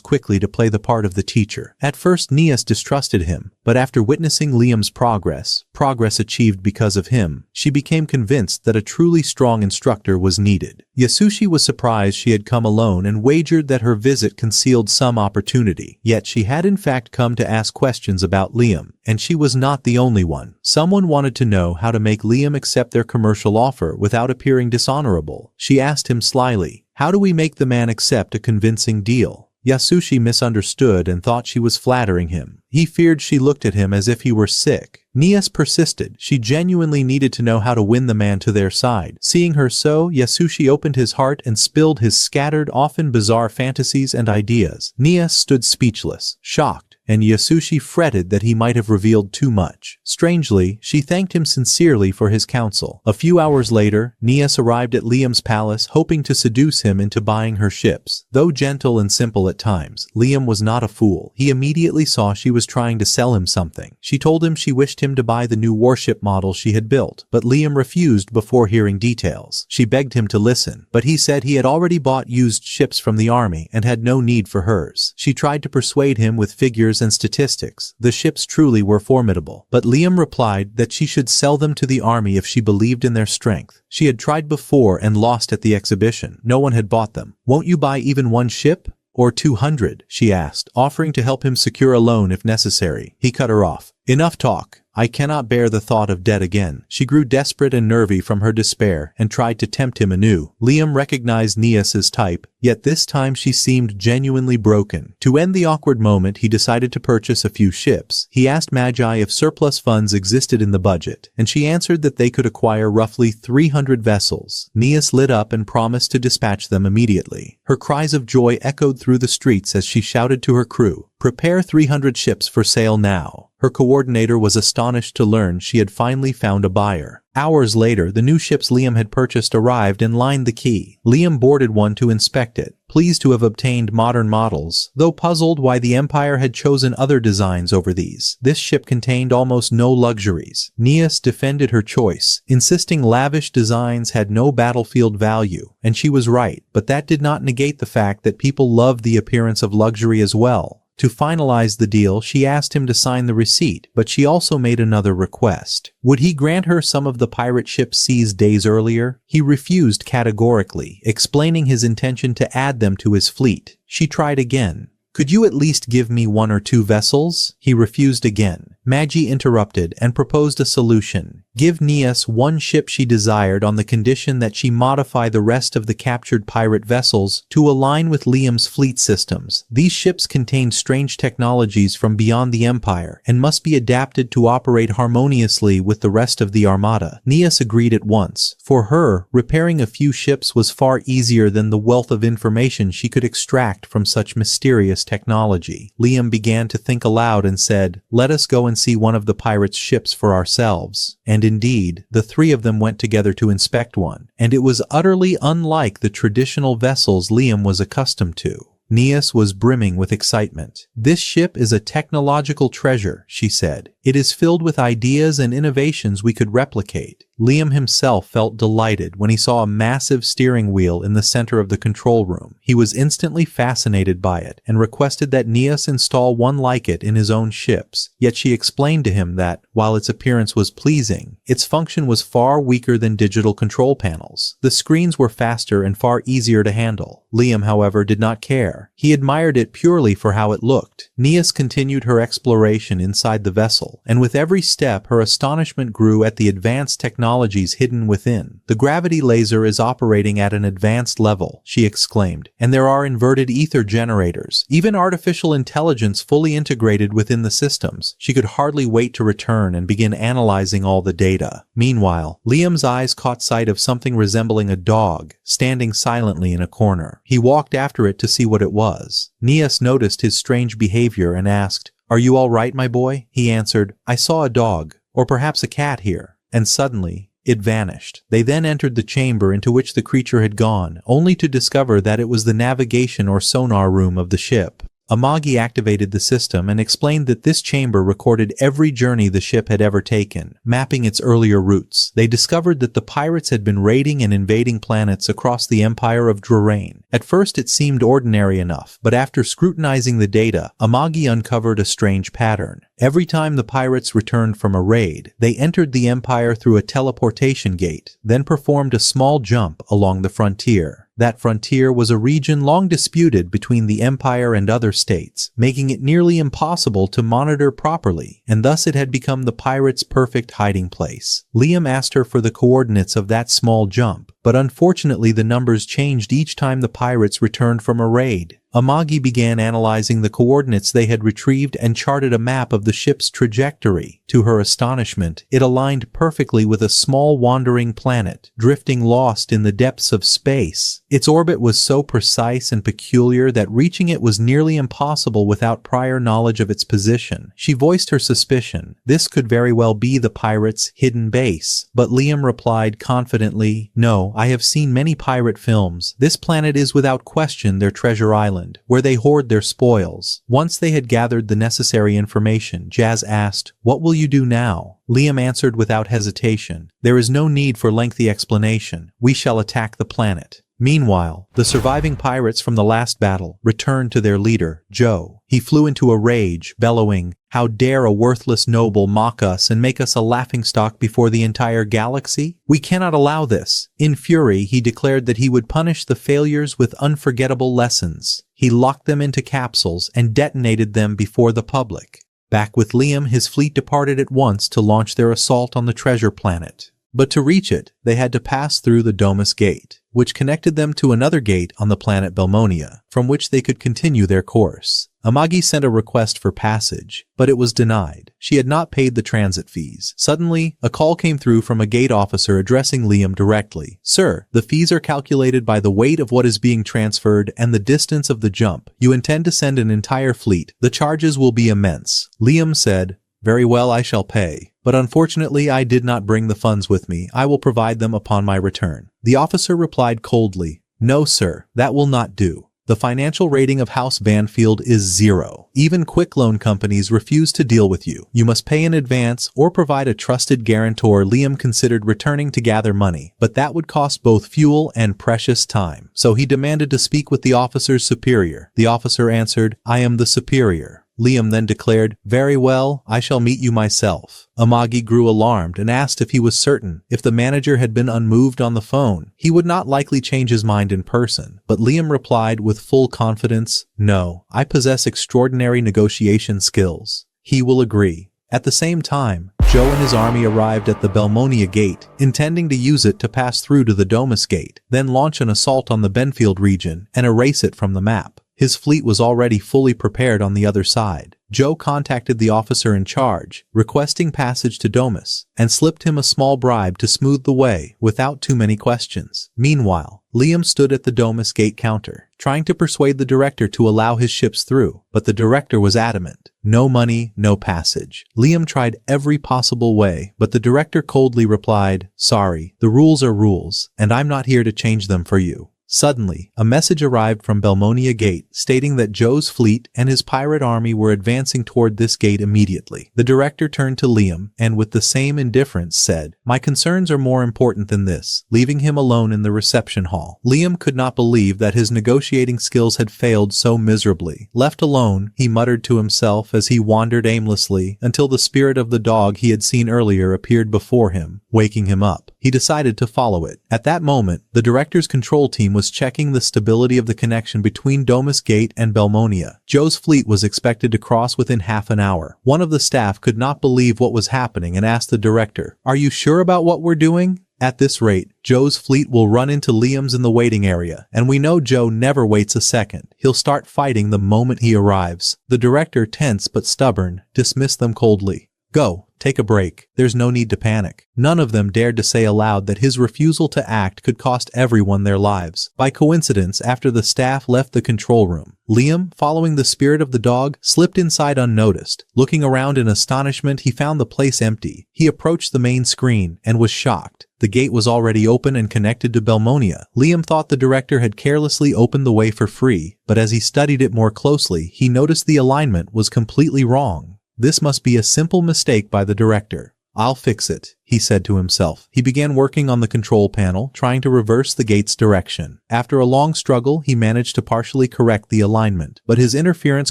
quickly to play the part of the teacher. At first Nias distrusted him, but after witnessing Liam's progress progress achieved because of him, she became convinced that a truly strong instructor was needed. Yasushi was surprised she had come alone and wagered that her visit concealed some opportunity. Yet she had in fact come to ask questions about Liam, and she was not the only one. Someone wanted to know how to make Liam accept their commercial offer without appearing dishonorable. She asked him slyly, "How do we make the man accept a convincing deal?" Yasushi misunderstood and thought she was flattering him. He feared she looked at him as if he were sick. Nias persisted. She genuinely needed to know how to win the man to their side. Seeing her so, Yasushi opened his heart and spilled his scattered, often bizarre fantasies and ideas. Nias stood speechless, shocked, and Yasushi fretted that he might have revealed too much. Strangely, she thanked him sincerely for his counsel. A few hours later, Nias arrived at Liam's palace hoping to seduce him into buying her ships. Though gentle and simple at times, Liam was not a fool. He immediately saw she was trying to sell him something. She told him she wished him to buy the new warship model she had built, but Liam refused before hearing details. She begged him to listen, but he said he had already bought used ships from the army and had no need for hers. She tried to persuade him with figures and statistics. The ships truly were formidable, but Liam replied that she should sell them to the army if she believed in their strength. She had tried before and lost at the exhibition. No one had bought them. "Won't you buy even one ship? Or 200, she asked, offering to help him secure a loan if necessary. He cut her off. "Enough talk. I cannot bear the thought of debt again." She grew desperate and nervy from her despair and tried to tempt him anew. Liam recognized Nias's type, yet this time she seemed genuinely broken. To end the awkward moment, he decided to purchase a few ships. He asked Magi if surplus funds existed in the budget, and she answered that they could acquire roughly 300 vessels. Nias lit up and promised to dispatch them immediately. Her cries of joy echoed through the streets as she shouted to her crew, "Prepare 300 ships for sale now." Her coordinator was astonished to learn she had finally found a buyer. Hours later, the new ships Liam had purchased arrived and lined the quay. Liam boarded one to inspect it, pleased to have obtained modern models, though puzzled why the Empire had chosen other designs over these. This ship contained almost no luxuries. Nias defended her choice, insisting lavish designs had no battlefield value, and she was right, but that did not negate the fact that people loved the appearance of luxury as well. To finalize the deal, she asked him to sign the receipt, but she also made another request. Would he grant her some of the pirate ships seized days earlier? He refused categorically, explaining his intention to add them to his fleet. She tried again. "Could you at least give me 1 or 2 vessels?" He refused again. Magi interrupted and proposed a solution. Give Nias 1 ship she desired on the condition that she modify the rest of the captured pirate vessels to align with Liam's fleet systems. These ships contained strange technologies from beyond the Empire and must be adapted to operate harmoniously with the rest of the armada. Nias agreed at once. For her, repairing a few ships was far easier than the wealth of information she could extract from such mysterious technology. Liam began to think aloud and said, "Let us go and see one of the pirates' ships for ourselves." And indeed, the 3 of them went together to inspect one, and it was utterly unlike the traditional vessels Liam was accustomed to. Nias was brimming with excitement. "This ship is a technological treasure," she said. "It is filled with ideas and innovations we could replicate." Liam himself felt delighted when he saw a massive steering wheel in the center of the control room. He was instantly fascinated by it and requested that Nias install one like it in his own ships. Yet she explained to him that, while its appearance was pleasing, its function was far weaker than digital control panels. The screens were faster and far easier to handle. Liam, however, did not care. He admired it purely for how it looked. Nias continued her exploration inside the vessel, and with every step her astonishment grew at the advanced technologies hidden within. "The gravity laser is operating at an advanced level," she exclaimed, "and there are inverted ether generators, even artificial intelligence fully integrated within the systems." She could hardly wait to return and begin analyzing all the data. Meanwhile, Liam's eyes caught sight of something resembling a dog, standing silently in a corner. He walked after it to see what it was. Nias noticed his strange behavior and asked, "Are you all right, my boy?" He answered, "I saw a dog, or perhaps a cat here." And suddenly, it vanished. They then entered the chamber into which the creature had gone, only to discover that it was the navigation or sonar room of the ship. Amagi activated the system and explained that this chamber recorded every journey the ship had ever taken, mapping its earlier routes. They discovered that the pirates had been raiding and invading planets across the empire of Drarain. At first it seemed ordinary enough, but after scrutinizing the data, Amagi uncovered a strange pattern. Every time the pirates returned from a raid, they entered the empire through a teleportation gate, then performed a small jump along the frontier. That frontier was a region long disputed between the empire and other states, making it nearly impossible to monitor properly, and thus it had become the pirates' perfect hiding place. Liam asked her for the coordinates of that small jump, but unfortunately the numbers changed each time the pirates returned from a raid. Amagi began analyzing the coordinates they had retrieved and charted a map of the ship's trajectory. To her astonishment, it aligned perfectly with a small wandering planet, drifting lost in the depths of space. Its orbit was so precise and peculiar that reaching it was nearly impossible without prior knowledge of its position. She voiced her suspicion. This could very well be the pirates' hidden base. But Liam replied confidently, "No, I have seen many pirate films. This planet is without question their treasure island, where they hoard their spoils." Once they had gathered the necessary information, Jazz asked, "What will you do now?" Liam answered without hesitation, "There is no need for lengthy explanation. We shall attack the planet." Meanwhile, the surviving pirates from the last battle returned to their leader, Joe. He flew into a rage, bellowing, "How dare a worthless noble mock us and make us a laughingstock before the entire galaxy? We cannot allow this." In fury, he declared that he would punish the failures with unforgettable lessons. He locked them into capsules and detonated them before the public. Back with Liam, his fleet departed at once to launch their assault on the treasure planet. But to reach it, they had to pass through the Domus Gate, which connected them to another gate on the planet Belmonia, from which they could continue their course. Amagi sent a request for passage, but it was denied. She had not paid the transit fees. Suddenly, a call came through from a gate officer addressing Liam directly. "Sir, the fees are calculated by the weight of what is being transferred and the distance of the jump. You intend to send an entire fleet. The charges will be immense." Liam said, "Very well, I shall pay. But unfortunately I did not bring the funds with me. I will provide them upon my return." The officer replied coldly, "No, sir, that will not do. The financial rating of House Banfield is 0. Even quick loan companies refuse to deal with you. You must pay in advance or provide a trusted guarantor." Liam considered returning to gather money, but that would cost both fuel and precious time. So he demanded to speak with the officer's superior. The officer answered, "I am the superior." Liam then declared, "Very well, I shall meet you myself." Amagi grew alarmed and asked if he was certain. If the manager had been unmoved on the phone, he would not likely change his mind in person. But Liam replied with full confidence, "No, I possess extraordinary negotiation skills. He will agree." At the same time, Joe and his army arrived at the Belmonia Gate, intending to use it to pass through to the Domus Gate, then launch an assault on the Banfield region and erase it from the map. His fleet was already fully prepared on the other side. Joe contacted the officer in charge, requesting passage to Domus, and slipped him a small bribe to smooth the way without too many questions. Meanwhile, Liam stood at the Domus Gate counter, trying to persuade the director to allow his ships through, but the director was adamant. No money, no passage. Liam tried every possible way, but the director coldly replied, "Sorry, the rules are rules, and I'm not here to change them for you." Suddenly, a message arrived from Belmonia Gate stating that Joe's fleet and his pirate army were advancing toward this gate immediately. The director turned to Liam and with the same indifference said, "My concerns are more important than this," leaving him alone in the reception hall. Liam could not believe that his negotiating skills had failed so miserably. Left alone, he muttered to himself as he wandered aimlessly until the spirit of the dog he had seen earlier appeared before him, waking him up. He decided to follow it. At that moment, the director's control team was checking the stability of the connection between Domus Gate and Belmonia. Joe's fleet was expected to cross within half an hour. One of the staff could not believe what was happening and asked the director, "Are you sure about what we're doing? At this rate, Joe's fleet will run into Liam's in the waiting area, and we know Joe never waits a second. He'll start fighting the moment he arrives." The director, tense but stubborn, dismissed them coldly. Go, take a break. There's no need to panic. None of them dared to say aloud that his refusal to act could cost everyone their lives. By coincidence, after the staff left the control room, Liam, following the spirit of the dog, slipped inside unnoticed. Looking around in astonishment, he found the place empty. He approached the main screen and was shocked. The gate was already open and connected to Belmonia. Liam thought the director had carelessly opened the way for free, but as he studied it more closely, he noticed the alignment was completely wrong. This must be a simple mistake by the director. I'll fix it, he said to himself. He began working on the control panel, trying to reverse the gate's direction. After a long struggle, he managed to partially correct the alignment, but his interference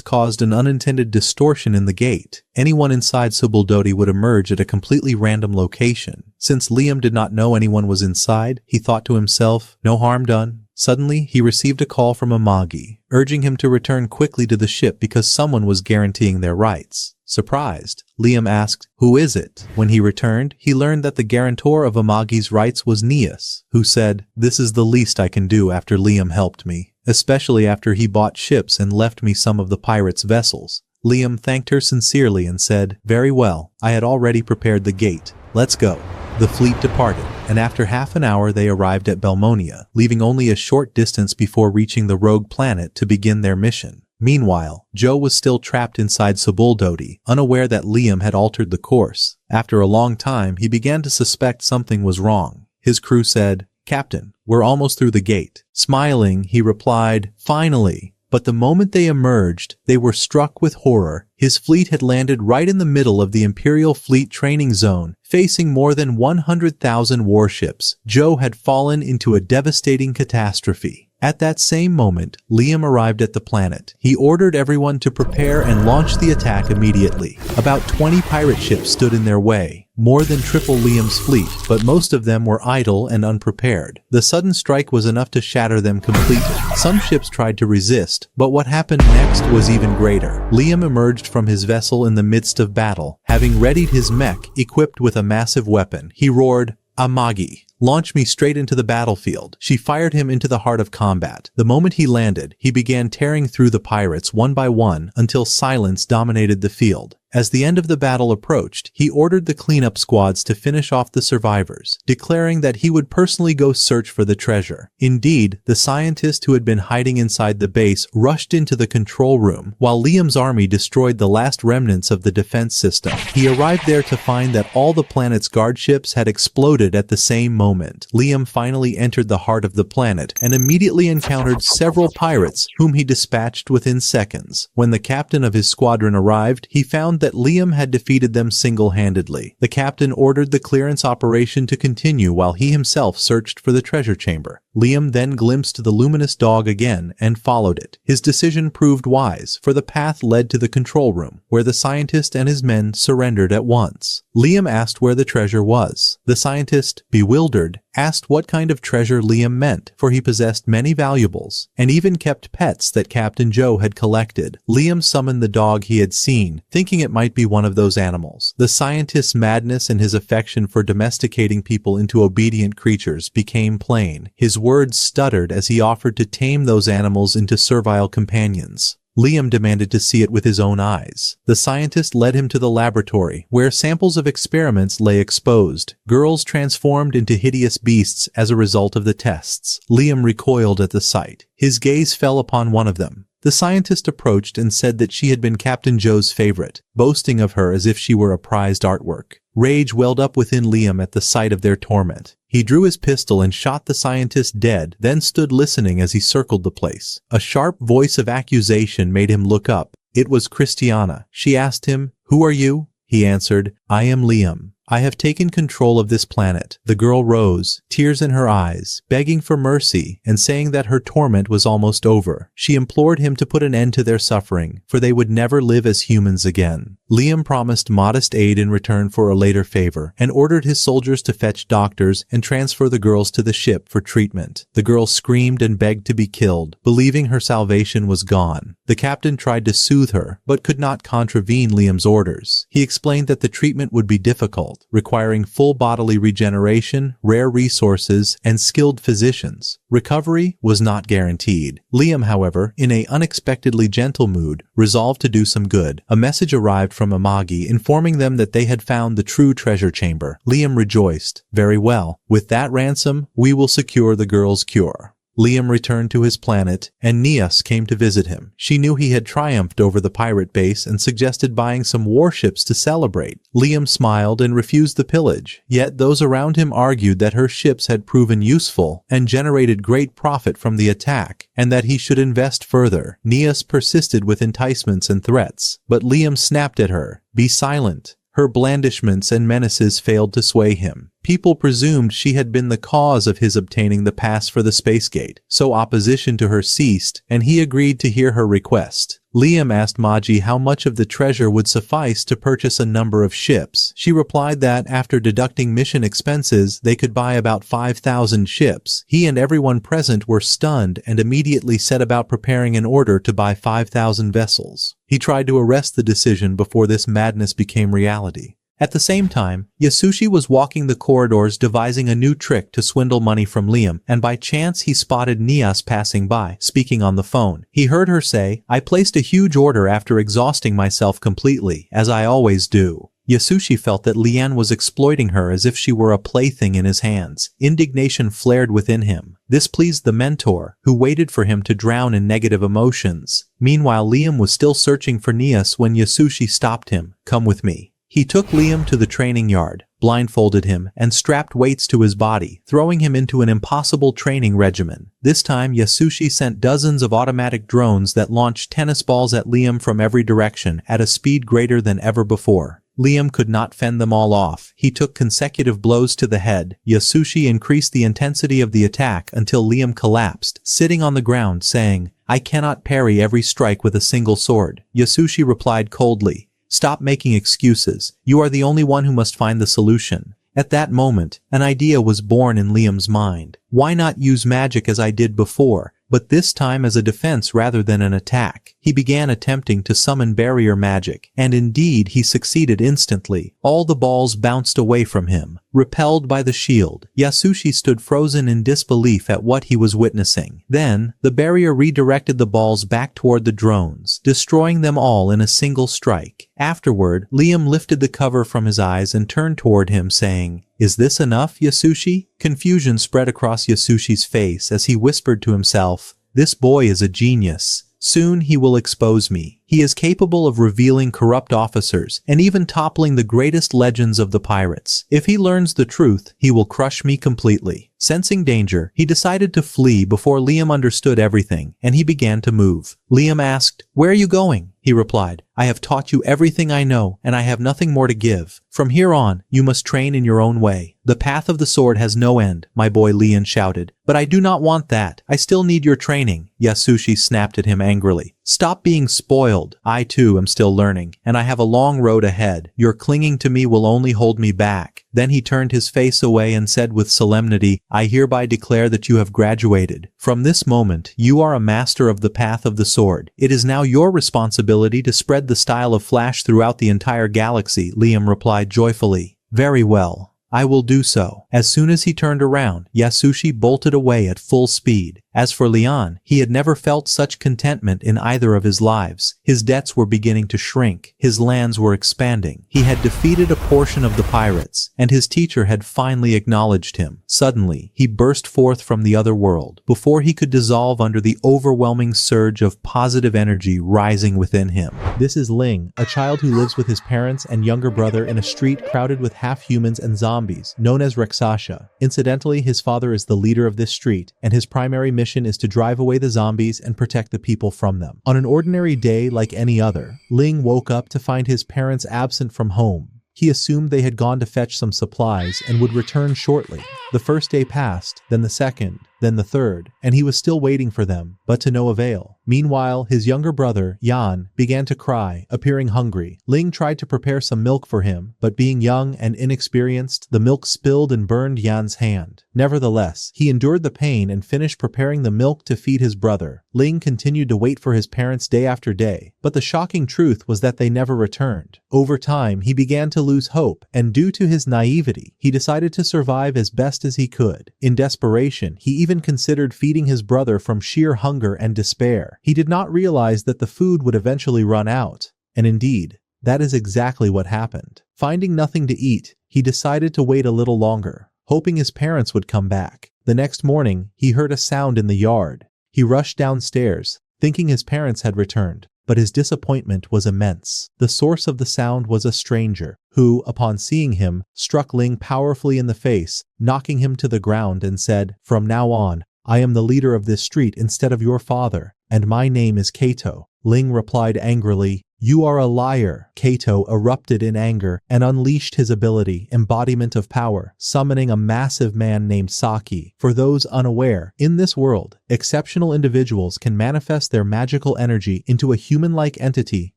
caused an unintended distortion in the gate. Anyone inside Subuldodi would emerge at a completely random location. Since Liam did not know anyone was inside, he thought to himself, no harm done. Suddenly, he received a call from Amagi, urging him to return quickly to the ship because someone was guaranteeing their rights. Surprised, Liam asked, "Who is it?" When he returned, he learned that the guarantor of Amagi's rights was Neas, who said, "This is the least I can do after Liam helped me, especially after he bought ships and left me some of the pirates' vessels." Liam thanked her sincerely and said, "Very well, I had already prepared the gate. Let's go." The fleet departed, and after half an hour they arrived at Belmonia, leaving only a short distance before reaching the rogue planet to begin their mission. Meanwhile, Joe was still trapped inside Subuldodi, unaware that Liam had altered the course. After a long time, he began to suspect something was wrong. His crew said, "Captain, we're almost through the gate." Smiling, he replied, "Finally." But the moment they emerged, they were struck with horror. His fleet had landed right in the middle of the Imperial Fleet training zone, facing more than 100,000 warships. Joe had fallen into a devastating catastrophe. At that same moment, Liam arrived at the planet. He ordered everyone to prepare and launch the attack immediately. About 20 pirate ships stood in their way, more than triple Liam's fleet, but most of them were idle and unprepared. The sudden strike was enough to shatter them completely. Some ships tried to resist, but what happened next was even greater. Liam emerged from his vessel in the midst of battle. Having readied his mech, equipped with a massive weapon, he roared, "Amagi, launch me straight into the battlefield." She fired him into the heart of combat. The moment he landed, he began tearing through the pirates one by one until silence dominated the field. As the end of the battle approached, he ordered the cleanup squads to finish off the survivors, declaring that he would personally go search for the treasure. Indeed, the scientist who had been hiding inside the base rushed into the control room, while Liam's army destroyed the last remnants of the defense system. He arrived there to find that all the planet's guard ships had exploded at the same moment. Liam finally entered the heart of the planet and immediately encountered several pirates, whom he dispatched within seconds. When the captain of his squadron arrived, he found that Liam had defeated them single-handedly. The captain ordered the clearance operation to continue while he himself searched for the treasure chamber. Liam then glimpsed the luminous dog again and followed it. His decision proved wise, for the path led to the control room, where the scientist and his men surrendered at once. Liam asked where the treasure was. The scientist, bewildered, asked what kind of treasure Liam meant, for he possessed many valuables, and even kept pets that Captain Joe had collected. Liam summoned the dog he had seen, thinking it might be one of those animals. The scientist's madness and his affection for domesticating people into obedient creatures became plain. His words stuttered as he offered to tame those animals into servile companions. Liam demanded to see it with his own eyes. The scientist led him to the laboratory, where samples of experiments lay exposed. Girls transformed into hideous beasts as a result of the tests. Liam recoiled at the sight. His gaze fell upon one of them. The scientist approached and said that she had been Captain Joe's favorite, boasting of her as if she were a prized artwork. Rage welled up within Liam at the sight of their torment. He drew his pistol and shot the scientist dead, then stood listening as he circled the place. A sharp voice of accusation made him look up. It was Christiana. She asked him, "Who are you?" He answered, "I am Liam. I have taken control of this planet." The girl rose, tears in her eyes, begging for mercy and saying that her torment was almost over. She implored him to put an end to their suffering, for they would never live as humans again. Liam promised modest aid in return for a later favor and ordered his soldiers to fetch doctors and transfer the girls to the ship for treatment. The girl screamed and begged to be killed, believing her salvation was gone. The captain tried to soothe her, but could not contravene Liam's orders. He explained that the treatment would be difficult, Banfield, requiring full bodily regeneration, rare resources, and skilled physicians. Recovery was not guaranteed. Liam, however, in an unexpectedly gentle mood, resolved to do some good. A message arrived from Amagi informing them that they had found the true treasure chamber. Liam rejoiced. Very well. With that ransom, we will secure the girl's cure. Liam returned to his planet, and Nias came to visit him. She knew he had triumphed over the pirate base and suggested buying some warships to celebrate. Liam smiled and refused the pillage, yet those around him argued that her ships had proven useful and generated great profit from the attack, and that he should invest further. Nias persisted with enticements and threats, but Liam snapped at her. Be silent. Her blandishments and menaces failed to sway him. People presumed she had been the cause of his obtaining the pass for the space gate, so opposition to her ceased, and he agreed to hear her request. Liam asked Magi how much of the treasure would suffice to purchase a number of ships. She replied that after deducting mission expenses, they could buy about 5,000 ships. He and everyone present were stunned and immediately set about preparing an order to buy 5,000 vessels. He tried to arrest the decision before this madness became reality. At the same time, Yasushi was walking the corridors devising a new trick to swindle money from Liam, and by chance he spotted Nias passing by, speaking on the phone. He heard her say, "I placed a huge order after exhausting myself completely, as I always do." Yasushi felt that Lian was exploiting her as if she were a plaything in his hands. Indignation flared within him. This pleased the mentor, who waited for him to drown in negative emotions. Meanwhile, Liam was still searching for Nias when Yasushi stopped him. "Come with me." He took Liam to the training yard, blindfolded him, and strapped weights to his body, throwing him into an impossible training regimen. This time, Yasushi sent dozens of automatic drones that launched tennis balls at Liam from every direction at a speed greater than ever before. Liam could not fend them all off. He took consecutive blows to the head. Yasushi increased the intensity of the attack until Liam collapsed, sitting on the ground saying, "I cannot parry every strike with a single sword." Yasushi replied coldly, "Stop making excuses. You are the only one who must find the solution." At that moment, an idea was born in Liam's mind. Why not use magic as I did before, but this time as a defense rather than an attack? He began attempting to summon barrier magic, and indeed he succeeded instantly. All the balls bounced away from him, repelled by the shield. Yasushi stood frozen in disbelief at what he was witnessing. Then, the barrier redirected the balls back toward the drones, destroying them all in a single strike. Afterward, Liam lifted the cover from his eyes and turned toward him saying, "Is this enough, Yasushi?" Confusion spread across Yasushi's face as he whispered to himself, "This boy is a genius. Soon he will expose me. He is capable of revealing corrupt officers and even toppling the greatest legends of the pirates. If he learns the truth, he will crush me completely." Sensing danger, he decided to flee before Liam understood everything, and he began to move. Liam asked, "Where are you going?" He replied, "I have taught you everything I know, and I have nothing more to give. From here on, you must train in your own way. The path of the sword has no end," my boy Liam shouted. "But I do not want that. I still need your training." Yasushi snapped at him angrily. "Stop being spoiled. I too am still learning, and I have a long road ahead. Your clinging to me will only hold me back." Then he turned his face away and said with solemnity, "I hereby declare that you have graduated. From this moment, you are a master of the path of the sword. It is now your responsibility to spread the style of Flash throughout the entire galaxy." Liam replied joyfully, "Very well. I will do so." As soon as he turned around, Yasushi bolted away at full speed. As for Lian, he had never felt such contentment in either of his lives. His debts were beginning to shrink. His lands were expanding. He had defeated a portion of the pirates, and his teacher had finally acknowledged him. Suddenly, he burst forth from the other world, before he could dissolve under the overwhelming surge of positive energy rising within him. This is Ling, a child who lives with his parents and younger brother in a street crowded with half-humans and zombies, known as Rexasha. Incidentally, his father is the leader of this street, and his primary mission is to drive away the zombies and protect the people from them. On an ordinary day like any other, Ling woke up to find his parents absent from home. He assumed they had gone to fetch some supplies and would return shortly. The first day passed, then the second, then the third, and he was still waiting for them, but to no avail. Meanwhile, his younger brother, Yan, began to cry, appearing hungry. Ling tried to prepare some milk for him, but being young and inexperienced, the milk spilled and burned Yan's hand. Nevertheless, he endured the pain and finished preparing the milk to feed his brother. Ling continued to wait for his parents day after day, but the shocking truth was that they never returned. Over time, he began to lose hope, and due to his naivety, he decided to survive as best as he could. In desperation, he even considered feeding his brother from sheer hunger and despair. He did not realize that the food would eventually run out, and indeed, that is exactly what happened. Finding nothing to eat, he decided to wait a little longer, hoping his parents would come back. The next morning, he heard a sound in the yard. He rushed downstairs, thinking his parents had returned, but his disappointment was immense. The source of the sound was a stranger, who, upon seeing him, struck Ling powerfully in the face, knocking him to the ground and said, "From now on, I am the leader of this street instead of your father, and my name is Kato." Ling replied angrily, "You are a liar." Kato erupted in anger and unleashed his ability, Embodiment of Power, summoning a massive man named Saki. For those unaware, in this world, exceptional individuals can manifest their magical energy into a human-like entity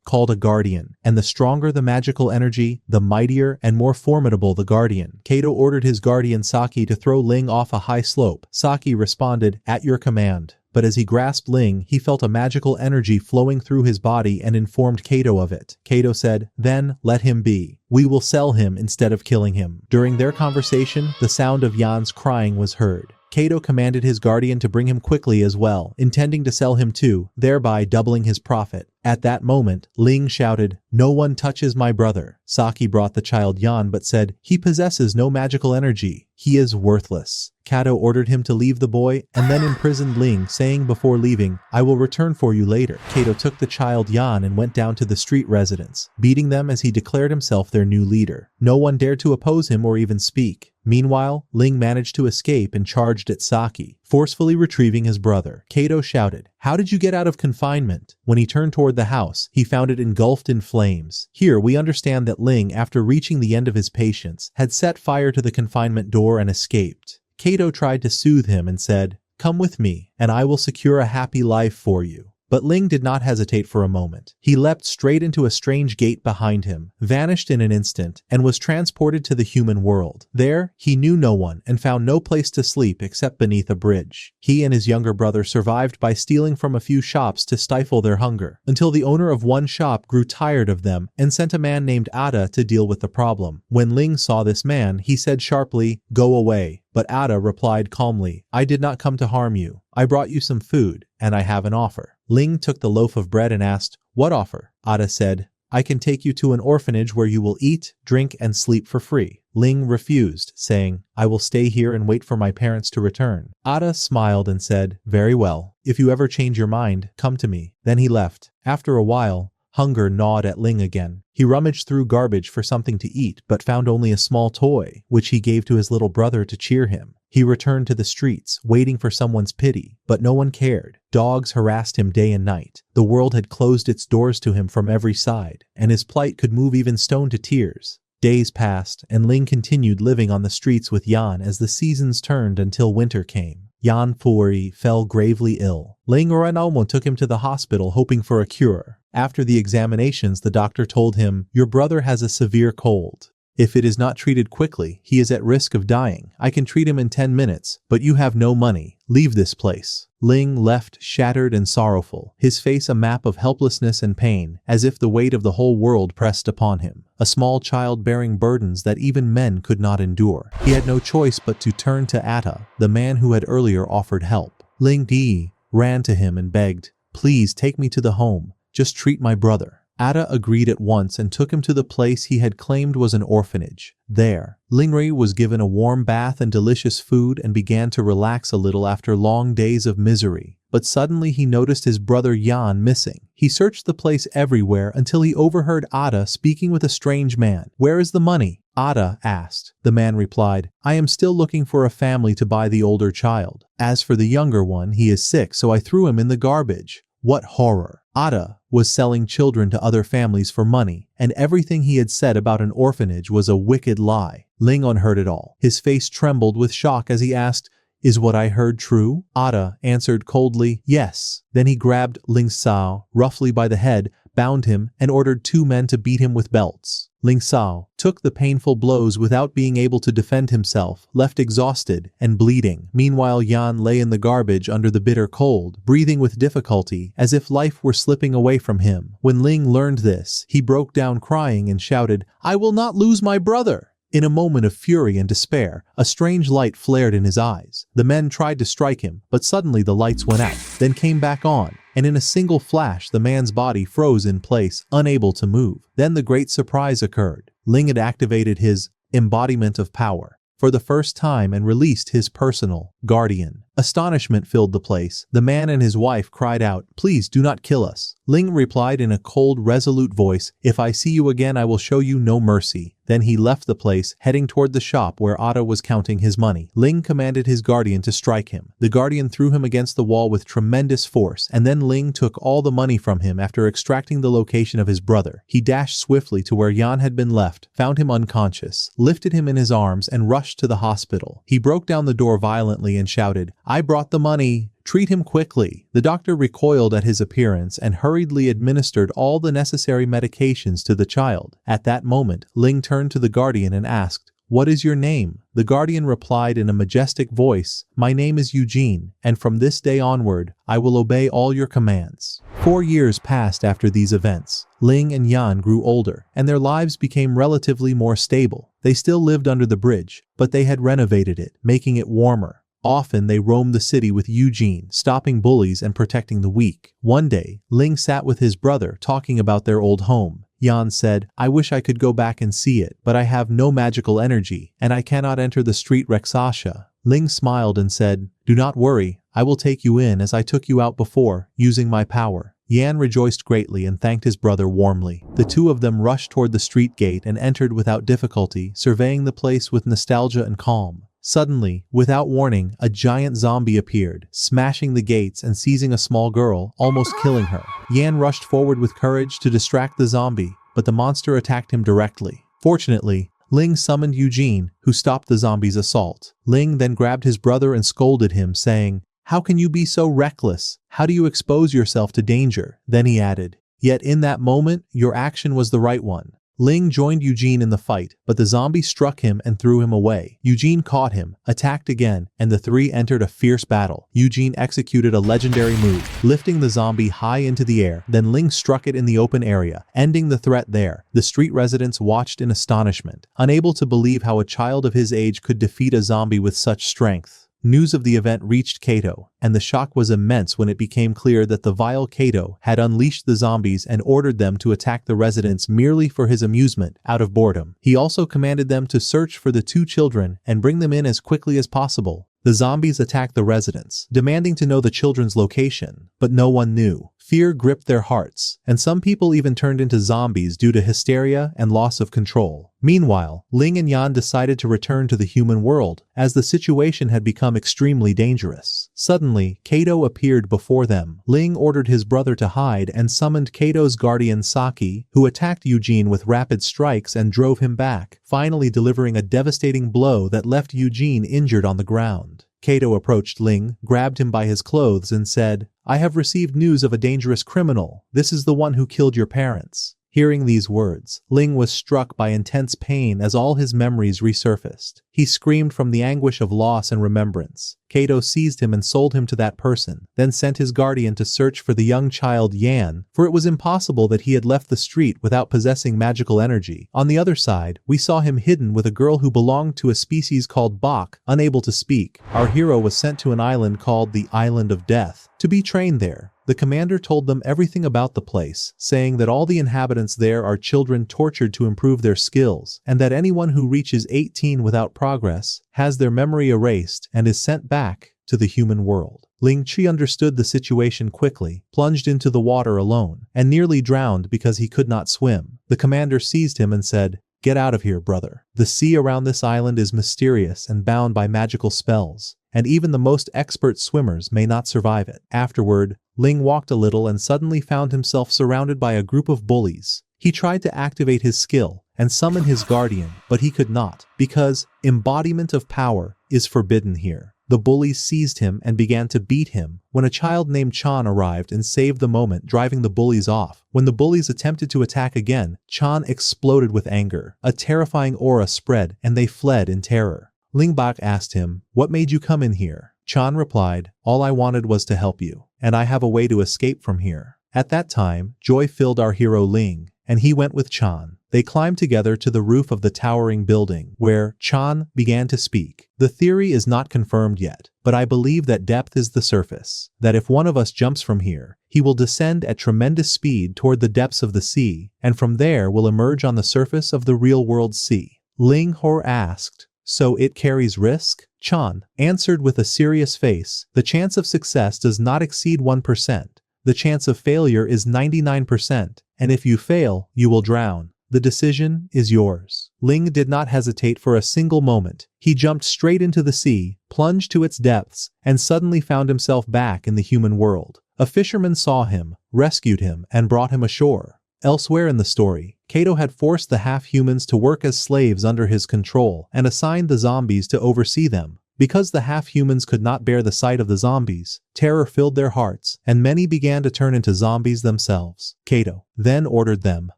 called a guardian, and the stronger the magical energy, the mightier and more formidable the guardian. Kato ordered his guardian Saki to throw Ling off a high slope. Saki responded, "At your command." But as he grasped Ling, he felt a magical energy flowing through his body and informed Kato of it. Kato said, "Then, let him be. We will sell him instead of killing him." During their conversation, the sound of Yan's crying was heard. Kato commanded his guardian to bring him quickly as well, intending to sell him too, thereby doubling his profit. At that moment, Ling shouted, "No one touches my brother." Saki brought the child Yan but said, "He possesses no magical energy. He is worthless." Kato ordered him to leave the boy and then imprisoned Ling, saying before leaving, "I will return for you later." Kato took the child Yan and went down to the street residents, beating them as he declared himself their new leader. No one dared to oppose him or even speak. Meanwhile, Ling managed to escape and charged at Saki, forcefully retrieving his brother. Kato shouted, "How did you get out of confinement?" When he turned toward the house, he found it engulfed in flames. Here we understand that Ling, after reaching the end of his patience, had set fire to the confinement door and escaped. Kato tried to soothe him and said, "Come with me, and I will secure a happy life for you." But Ling did not hesitate for a moment. He leapt straight into a strange gate behind him, vanished in an instant, and was transported to the human world. There, he knew no one and found no place to sleep except beneath a bridge. He and his younger brother survived by stealing from a few shops to stifle their hunger, until the owner of one shop grew tired of them and sent a man named Ada to deal with the problem. When Ling saw this man, he said sharply, "Go away." But Ada replied calmly, "I did not come to harm you. I brought you some food, and I have an offer." Ling took the loaf of bread and asked, "What offer?" Ada said, "I can take you to an orphanage where you will eat, drink, and sleep for free." Ling refused, saying, "I will stay here and wait for my parents to return." Ada smiled and said, "Very well. If you ever change your mind, come to me." Then he left. After a while, hunger gnawed at Ling again. He rummaged through garbage for something to eat, but found only a small toy, which he gave to his little brother to cheer him. He returned to the streets, waiting for someone's pity, but no one cared. Dogs harassed him day and night. The world had closed its doors to him from every side, and his plight could move even stone to tears. Days passed, and Ling continued living on the streets with Yan as the seasons turned until winter came. Yan Furi fell gravely ill. Ling Renalmo took him to the hospital hoping for a cure. After the examinations, the doctor told him, "Your brother has a severe cold. If it is not treated quickly, he is at risk of dying. I can treat him in 10 minutes, but you have no money. Leave this place." Ling left shattered and sorrowful, his face a map of helplessness and pain, as if the weight of the whole world pressed upon him. A small child bearing burdens that even men could not endure. He had no choice but to turn to Atta, the man who had earlier offered help. Ling Di ran to him and begged, "Please take me to the home. Just treat my brother." Atta agreed at once and took him to the place he had claimed was an orphanage. There, Lingri was given a warm bath and delicious food and began to relax a little after long days of misery. But suddenly he noticed his brother Yan missing. He searched the place everywhere until he overheard Atta speaking with a strange man. "Where is the money?" Atta asked. The man replied, "I am still looking for a family to buy the older child. As for the younger one, he is sick, so I threw him in the garbage." What horror! Atta was selling children to other families for money, and everything he had said about an orphanage was a wicked lie. Ling heard it all. His face trembled with shock as he asked, Is what I heard true? Ada answered coldly, yes. Then he grabbed Ling Sao roughly by the head, bound him, and ordered 2 men to beat him with belts. Ling Sao took the painful blows without being able to defend himself, left exhausted and bleeding. Meanwhile, Yan lay in the garbage under the bitter cold, breathing with difficulty, as if life were slipping away from him. When Ling learned this, he broke down crying and shouted, "I will not lose my brother!" In a moment of fury and despair, a strange light flared in his eyes. The men tried to strike him, but suddenly the lights went out, then came back on, and in a single flash the man's body froze in place, unable to move. Then the great surprise occurred. Ling had activated his embodiment of power for the first time and released his personal guardian. Astonishment filled the place. The man and his wife cried out, "Please do not kill us." Ling replied in a cold, resolute voice, "If I see you again, I will show you no mercy." Then he left the place, heading toward the shop where Ada was counting his money. Ling commanded his guardian to strike him. The guardian threw him against the wall with tremendous force, and then Ling took all the money from him after extracting the location of his brother. He dashed swiftly to where Yan had been left, found him unconscious, lifted him in his arms, and rushed to the hospital. He broke down the door violently and shouted, "I brought the money. Treat him quickly." The doctor recoiled at his appearance and hurriedly administered all the necessary medications to the child. At that moment, Ling turned to the guardian and asked, "What is your name?" The guardian replied in a majestic voice, "My name is Eugene, and from this day onward, I will obey all your commands." 4 years passed after these events. Ling and Yan grew older, and their lives became relatively more stable. They still lived under the bridge, but they had renovated it, making it warmer. Often they roamed the city with Eugene, stopping bullies and protecting the weak. One day, Ling sat with his brother talking about their old home. Yan said, "I wish I could go back and see it, but I have no magical energy, and I cannot enter the street Rexasha." Ling smiled and said, "Do not worry, I will take you in as I took you out before, using my power." Yan rejoiced greatly and thanked his brother warmly. The two of them rushed toward the street gate and entered without difficulty, surveying the place with nostalgia and calm. Suddenly, without warning, a giant zombie appeared, smashing the gates and seizing a small girl, almost killing her. Yan rushed forward with courage to distract the zombie, but the monster attacked him directly. Fortunately, Ling summoned Eugene, who stopped the zombie's assault. Ling then grabbed his brother and scolded him, saying, "How can you be so reckless? How do you expose yourself to danger?" Then he added, "Yet in that moment, your action was the right one." Ling joined Eugene in the fight, but the zombie struck him and threw him away. Eugene caught him, attacked again, and the three entered a fierce battle. Eugene executed a legendary move, lifting the zombie high into the air, then Ling struck it in the open area, ending the threat there. The street residents watched in astonishment, unable to believe how a child of his age could defeat a zombie with such strength. News of the event reached Kato, and the shock was immense when it became clear that the vile Kato had unleashed the zombies and ordered them to attack the residents merely for his amusement, out of boredom. He also commanded them to search for the 2 children and bring them in as quickly as possible. The zombies attacked the residents, demanding to know the children's location, but no one knew. Fear gripped their hearts, and some people even turned into zombies due to hysteria and loss of control. Meanwhile, Ling and Yan decided to return to the human world, as the situation had become extremely dangerous. Suddenly, Kato appeared before them. Ling ordered his brother to hide and summoned Kato's guardian Saki, who attacked Eugene with rapid strikes and drove him back, finally delivering a devastating blow that left Eugene injured on the ground. Kato approached Ling, grabbed him by his clothes and said, "I have received news of a dangerous criminal. This is the one who killed your parents." Hearing these words, Ling was struck by intense pain as all his memories resurfaced. He screamed from the anguish of loss and remembrance. Kato seized him and sold him to that person, then sent his guardian to search for the young child Yan, for it was impossible that he had left the street without possessing magical energy. On the other side, we saw him hidden with a girl who belonged to a species called Bach, unable to speak. Our hero was sent to an island called the Island of Death, to be trained there. The commander told them everything about the place, saying that all the inhabitants there are children tortured to improve their skills, and that anyone who reaches 18 without progress has their memory erased and is sent back to the human world. Ling Chi understood the situation quickly, plunged into the water alone, and nearly drowned because he could not swim. The commander seized him and said, "Get out of here, brother. The sea around this island is mysterious and bound by magical spells, and even the most expert swimmers may not survive it." Afterward, Ling walked a little and suddenly found himself surrounded by a group of bullies. He tried to activate his skill and summon his guardian, but he could not, because embodiment of power is forbidden here. The bullies seized him and began to beat him, when a child named Chan arrived and saved the moment, driving the bullies off. When the bullies attempted to attack again, Chan exploded with anger. A terrifying aura spread and they fled in terror. Ling Bak asked him, "What made you come in here?" Chan replied, "All I wanted was to help you, and I have a way to escape from here." At that time, joy filled our hero Ling, and he went with Chan. They climbed together to the roof of the towering building, where Chan began to speak. "The theory is not confirmed yet, but I believe that depth is the surface, that if one of us jumps from here, he will descend at tremendous speed toward the depths of the sea, and from there will emerge on the surface of the real-world sea." Ling Hor asked, "So it carries risk?" Chan answered with a serious face, "The chance of success does not exceed 1%. The chance of failure is 99%, and if you fail, you will drown. The decision is yours." Ling did not hesitate for a single moment. He jumped straight into the sea, plunged to its depths, and suddenly found himself back in the human world. A fisherman saw him, rescued him, and brought him ashore. Elsewhere in the story, Kato had forced the half-humans to work as slaves under his control and assigned the zombies to oversee them. Because the half-humans could not bear the sight of the zombies, terror filled their hearts, and many began to turn into zombies themselves. Kato then ordered them,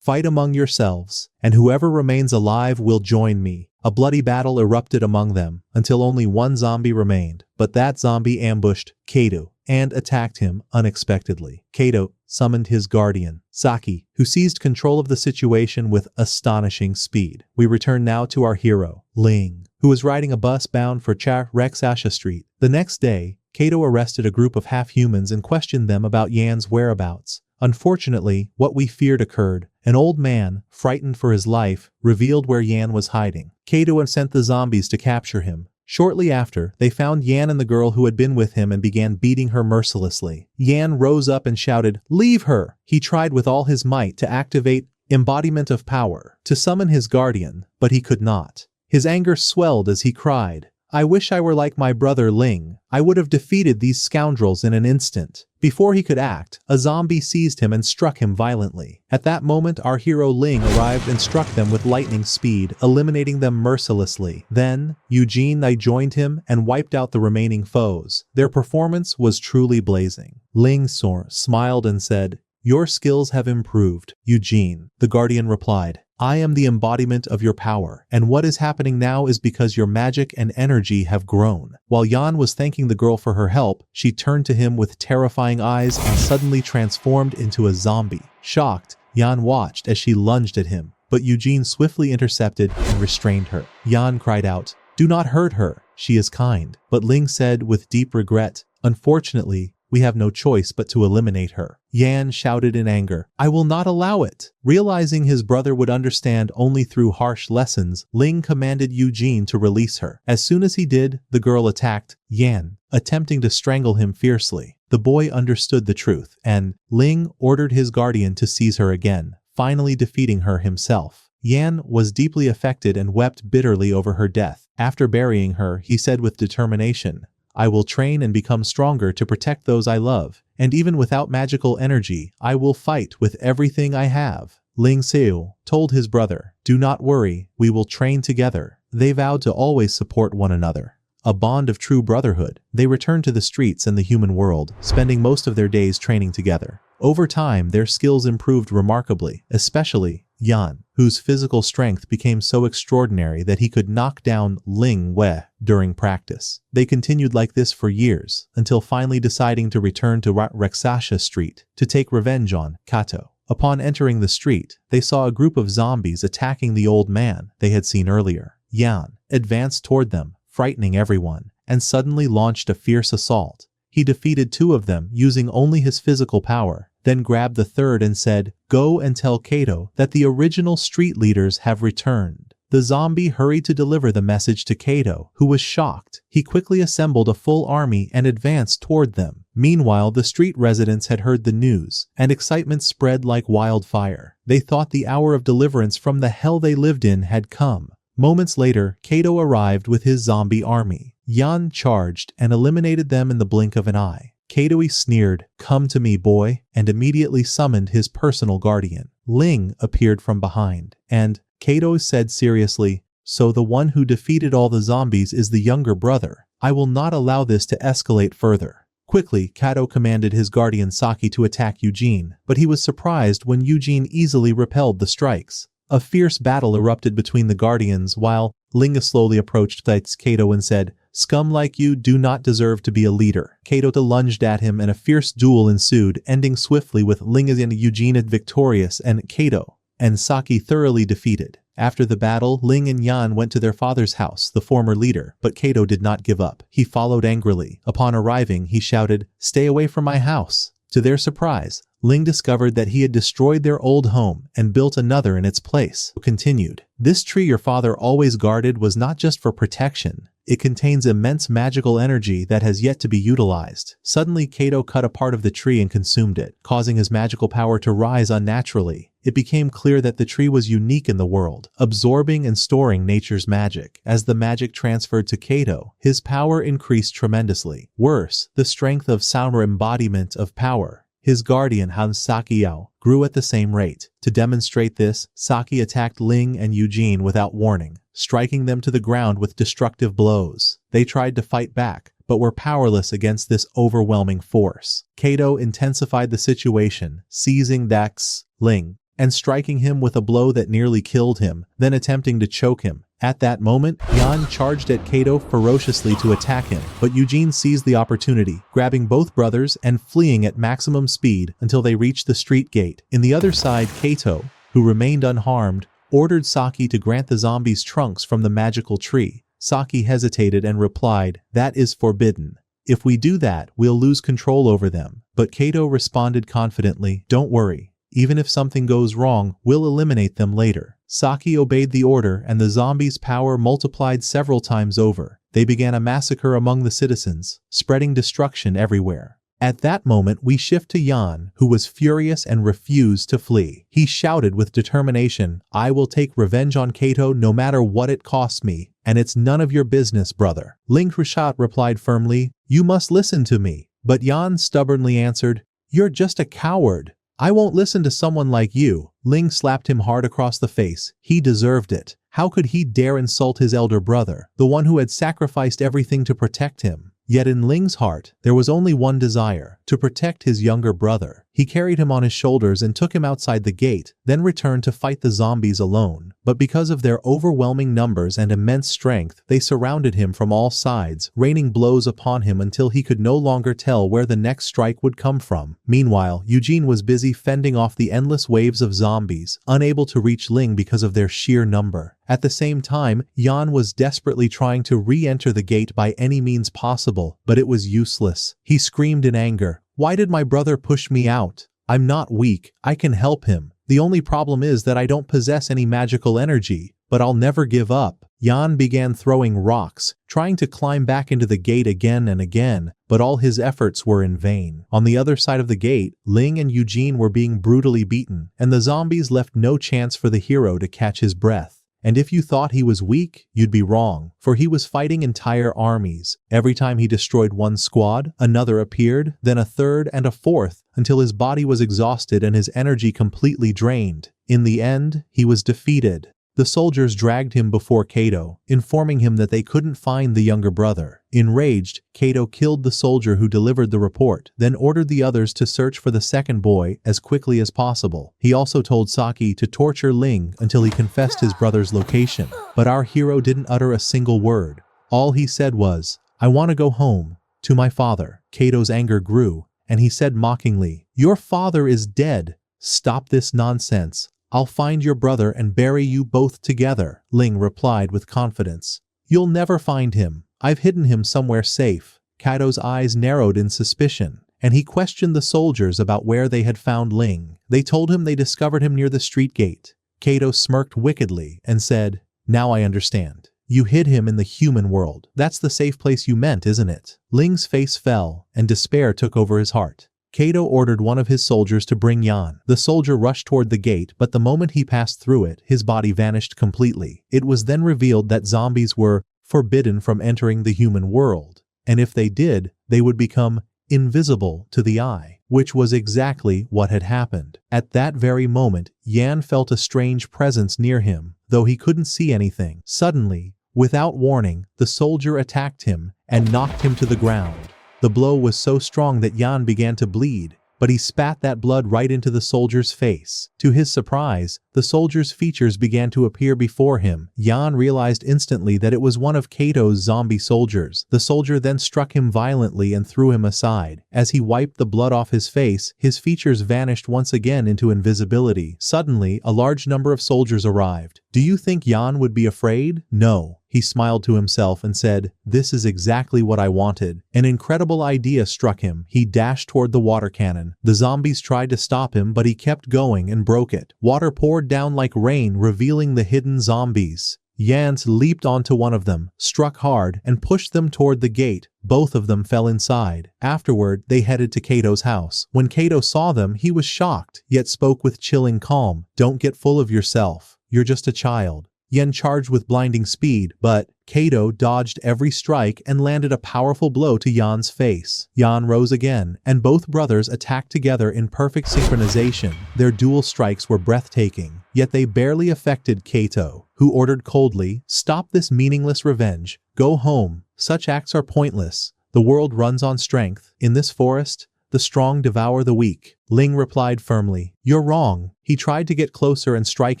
"Fight among yourselves, and whoever remains alive will join me." A bloody battle erupted among them, until only one zombie remained, but that zombie ambushed Kato and attacked him unexpectedly. Kato summoned his guardian, Saki, who seized control of the situation with astonishing speed. We return now to our hero, Ling, who was riding a bus bound for Rexasha Street. The next day, Kato arrested a group of half-humans and questioned them about Yan's whereabouts. Unfortunately, what we feared occurred. An old man, frightened for his life, revealed where Yan was hiding. Kato sent the zombies to capture him. Shortly after, they found Yan and the girl who had been with him and began beating her mercilessly. Yan rose up and shouted, "Leave her!" He tried with all his might to activate embodiment of power to summon his guardian, but he could not. His anger swelled as he cried, "I wish I were like my brother Ling. I would have defeated these scoundrels in an instant." Before he could act, a zombie seized him and struck him violently. At that moment, our hero Ling arrived and struck them with lightning speed, eliminating them mercilessly. Then, Eugene joined him and wiped out the remaining foes. Their performance was truly blazing. Ling smiled and said, "Your skills have improved, Eugene." The guardian replied, "I am the embodiment of your power, and what is happening now is because your magic and energy have grown." While Yan was thanking the girl for her help, she turned to him with terrifying eyes and suddenly transformed into a zombie. Shocked, Yan watched as she lunged at him, but Eugene swiftly intercepted and restrained her. Yan cried out, "Do not hurt her, she is kind." But Ling said with deep regret, "Unfortunately, we have no choice but to eliminate her." Yan shouted in anger, "I will not allow it." Realizing his brother would understand only through harsh lessons, Ling commanded Eugene to release her. As soon as he did, the girl attacked Yan, attempting to strangle him fiercely. The boy understood the truth, and Ling ordered his guardian to seize her again, finally defeating her himself. Yan was deeply affected and wept bitterly over her death. After burying her, he said with determination, "I will train and become stronger to protect those I love, and even without magical energy, I will fight with everything I have." Ling Seo told his brother, "Do not worry, we will train together." They vowed to always support one another. A bond of true brotherhood. They returned to the streets and the human world, spending most of their days training together. Over time, their skills improved remarkably, especially Yan, whose physical strength became so extraordinary that he could knock down Ling Wei during practice. They continued like this for years, until finally deciding to return to Rexasha Street to take revenge on Kato. Upon entering the street, they saw a group of zombies attacking the old man they had seen earlier. Yan advanced toward them, frightening everyone, and suddenly launched a fierce assault. He defeated 2 of them using only his physical power, then grabbed the third and said, "Go and tell Kato that the original street leaders have returned." The zombie hurried to deliver the message to Kato, who was shocked. He quickly assembled a full army and advanced toward them. Meanwhile, the street residents had heard the news, and excitement spread like wildfire. They thought the hour of deliverance from the hell they lived in had come. Moments later, Kato arrived with his zombie army. Yan charged and eliminated them in the blink of an eye. Kato sneered, "Come to me, boy," and immediately summoned his personal guardian. Ling appeared from behind, and Kato said seriously, "So the one who defeated all the zombies is the younger brother. I will not allow this to escalate further. Quickly, Kato commanded his guardian Saki to attack Eugene, but he was surprised when Eugene easily repelled the strikes. A fierce battle erupted between the guardians while Ling slowly approached Kato and said, "Scum like you do not deserve to be a leader." Kato lunged at him and a fierce duel ensued, ending swiftly with Ling and Eugene victorious and Kato and Saki thoroughly defeated. After the battle, Ling and Yan went to their father's house, the former leader, but Kato did not give up. He followed angrily. Upon arriving, he shouted, "Stay away from my house." To their surprise, Ling discovered that he had destroyed their old home and built another in its place. Continued, "This tree your father always guarded was not just for protection. It contains immense magical energy that has yet to be utilized." Suddenly, Kato cut a part of the tree and consumed it, causing his magical power to rise unnaturally. It became clear that the tree was unique in the world, absorbing and storing nature's magic. As the magic transferred to Kato, his power increased tremendously. Worse, the strength of Saumur embodiment of power, his guardian Han Sakiyao, grew at the same rate. To demonstrate this, Saki attacked Ling and Eugene without warning, striking them to the ground with destructive blows. They tried to fight back, but were powerless against this overwhelming force. Kato intensified the situation, seizing Dax, Ling, and striking him with a blow that nearly killed him, then attempting to choke him. At that moment, Yan charged at Kato ferociously to attack him, but Eugene seized the opportunity, grabbing both brothers and fleeing at maximum speed until they reached the street gate. In the other side, Kato, who remained unharmed, ordered Saki to grant the zombies trunks from the magical tree. Saki hesitated and replied, "That is forbidden. If we do that, we'll lose control over them." But Kato responded confidently, "Don't worry. Even if something goes wrong, we'll eliminate them later." Saki obeyed the order and the zombies' power multiplied several times over. They began a massacre among the citizens, spreading destruction everywhere. At that moment we shift to Yan, who was furious and refused to flee. He shouted with determination, "I will take revenge on Kato no matter what it costs me, and it's none of your business, brother." Ling Krushat replied firmly, "You must listen to me." But Yan stubbornly answered, "You're just a coward. I won't listen to someone like you." Ling slapped him hard across the face. He deserved it. How could he dare insult his elder brother, the one who had sacrificed everything to protect him? Yet in Ling's heart, there was only one desire, to protect his younger brother. He carried him on his shoulders and took him outside the gate, then returned to fight the zombies alone. But because of their overwhelming numbers and immense strength, they surrounded him from all sides, raining blows upon him until he could no longer tell where the next strike would come from. Meanwhile, Eugene was busy fending off the endless waves of zombies, unable to reach Ling because of their sheer number. At the same time, Yan was desperately trying to re-enter the gate by any means possible, but it was useless. He screamed in anger, "Why did my brother push me out? I'm not weak, I can help him. The only problem is that I don't possess any magical energy, but I'll never give up." Yan began throwing rocks, trying to climb back into the gate again and again, but all his efforts were in vain. On the other side of the gate, Ling and Eugene were being brutally beaten, and the zombies left no chance for the hero to catch his breath. And if you thought he was weak, you'd be wrong, for he was fighting entire armies. Every time he destroyed one squad, another appeared, then a third and a fourth, until his body was exhausted and his energy completely drained. In the end, he was defeated. The soldiers dragged him before Kato, informing him that they couldn't find the younger brother. Enraged, Kato killed the soldier who delivered the report, then ordered the others to search for the second boy as quickly as possible. He also told Saki to torture Ling until he confessed his brother's location. But our hero didn't utter a single word. All he said was, "I want to go home, to my father." Kato's anger grew, and he said mockingly, "Your father is dead. Stop this nonsense. I'll find your brother and bury you both together." Ling replied with confidence, "You'll never find him. I've hidden him somewhere safe." Kato's eyes narrowed in suspicion, and he questioned the soldiers about where they had found Ling. They told him they discovered him near the street gate. Kato smirked wickedly and said, "Now I understand. You hid him in the human world. That's the safe place you meant, isn't it?" Ling's face fell, and despair took over his heart. Kato ordered one of his soldiers to bring Yan. The soldier rushed toward the gate, but the moment he passed through it, his body vanished completely. It was then revealed that zombies were forbidden from entering the human world, and if they did, they would become invisible to the eye, which was exactly what had happened. At that very moment, Yan felt a strange presence near him, though he couldn't see anything. Suddenly, without warning, the soldier attacked him, and knocked him to the ground. The blow was so strong that Yan began to bleed, but he spat that blood right into the soldier's face. To his surprise, the soldier's features began to appear before him. Yan realized instantly that it was one of Kato's zombie soldiers. The soldier then struck him violently and threw him aside. As he wiped the blood off his face, his features vanished once again into invisibility. Suddenly, a large number of soldiers arrived. Do you think Yan would be afraid? No. He smiled to himself and said, "This is exactly what I wanted." An incredible idea struck him. He dashed toward the water cannon. The zombies tried to stop him, but he kept going and broke it. Water poured down like rain, revealing the hidden zombies. Jans leaped onto one of them, struck hard, and pushed them toward the gate. Both of them fell inside. Afterward, they headed to Kato's house. When Kato saw them, he was shocked, yet spoke with chilling calm. "Don't get full of yourself. You're just a child." Yen charged with blinding speed, but Kato dodged every strike and landed a powerful blow to Yan's face. Yan rose again, and both brothers attacked together in perfect synchronization. Their dual strikes were breathtaking, yet they barely affected Kato, who ordered coldly, "Stop this meaningless revenge. Go home. Such acts are pointless. The world runs on strength. In this forest, the strong devour the weak." Ling replied firmly, "You're wrong." He tried to get closer and strike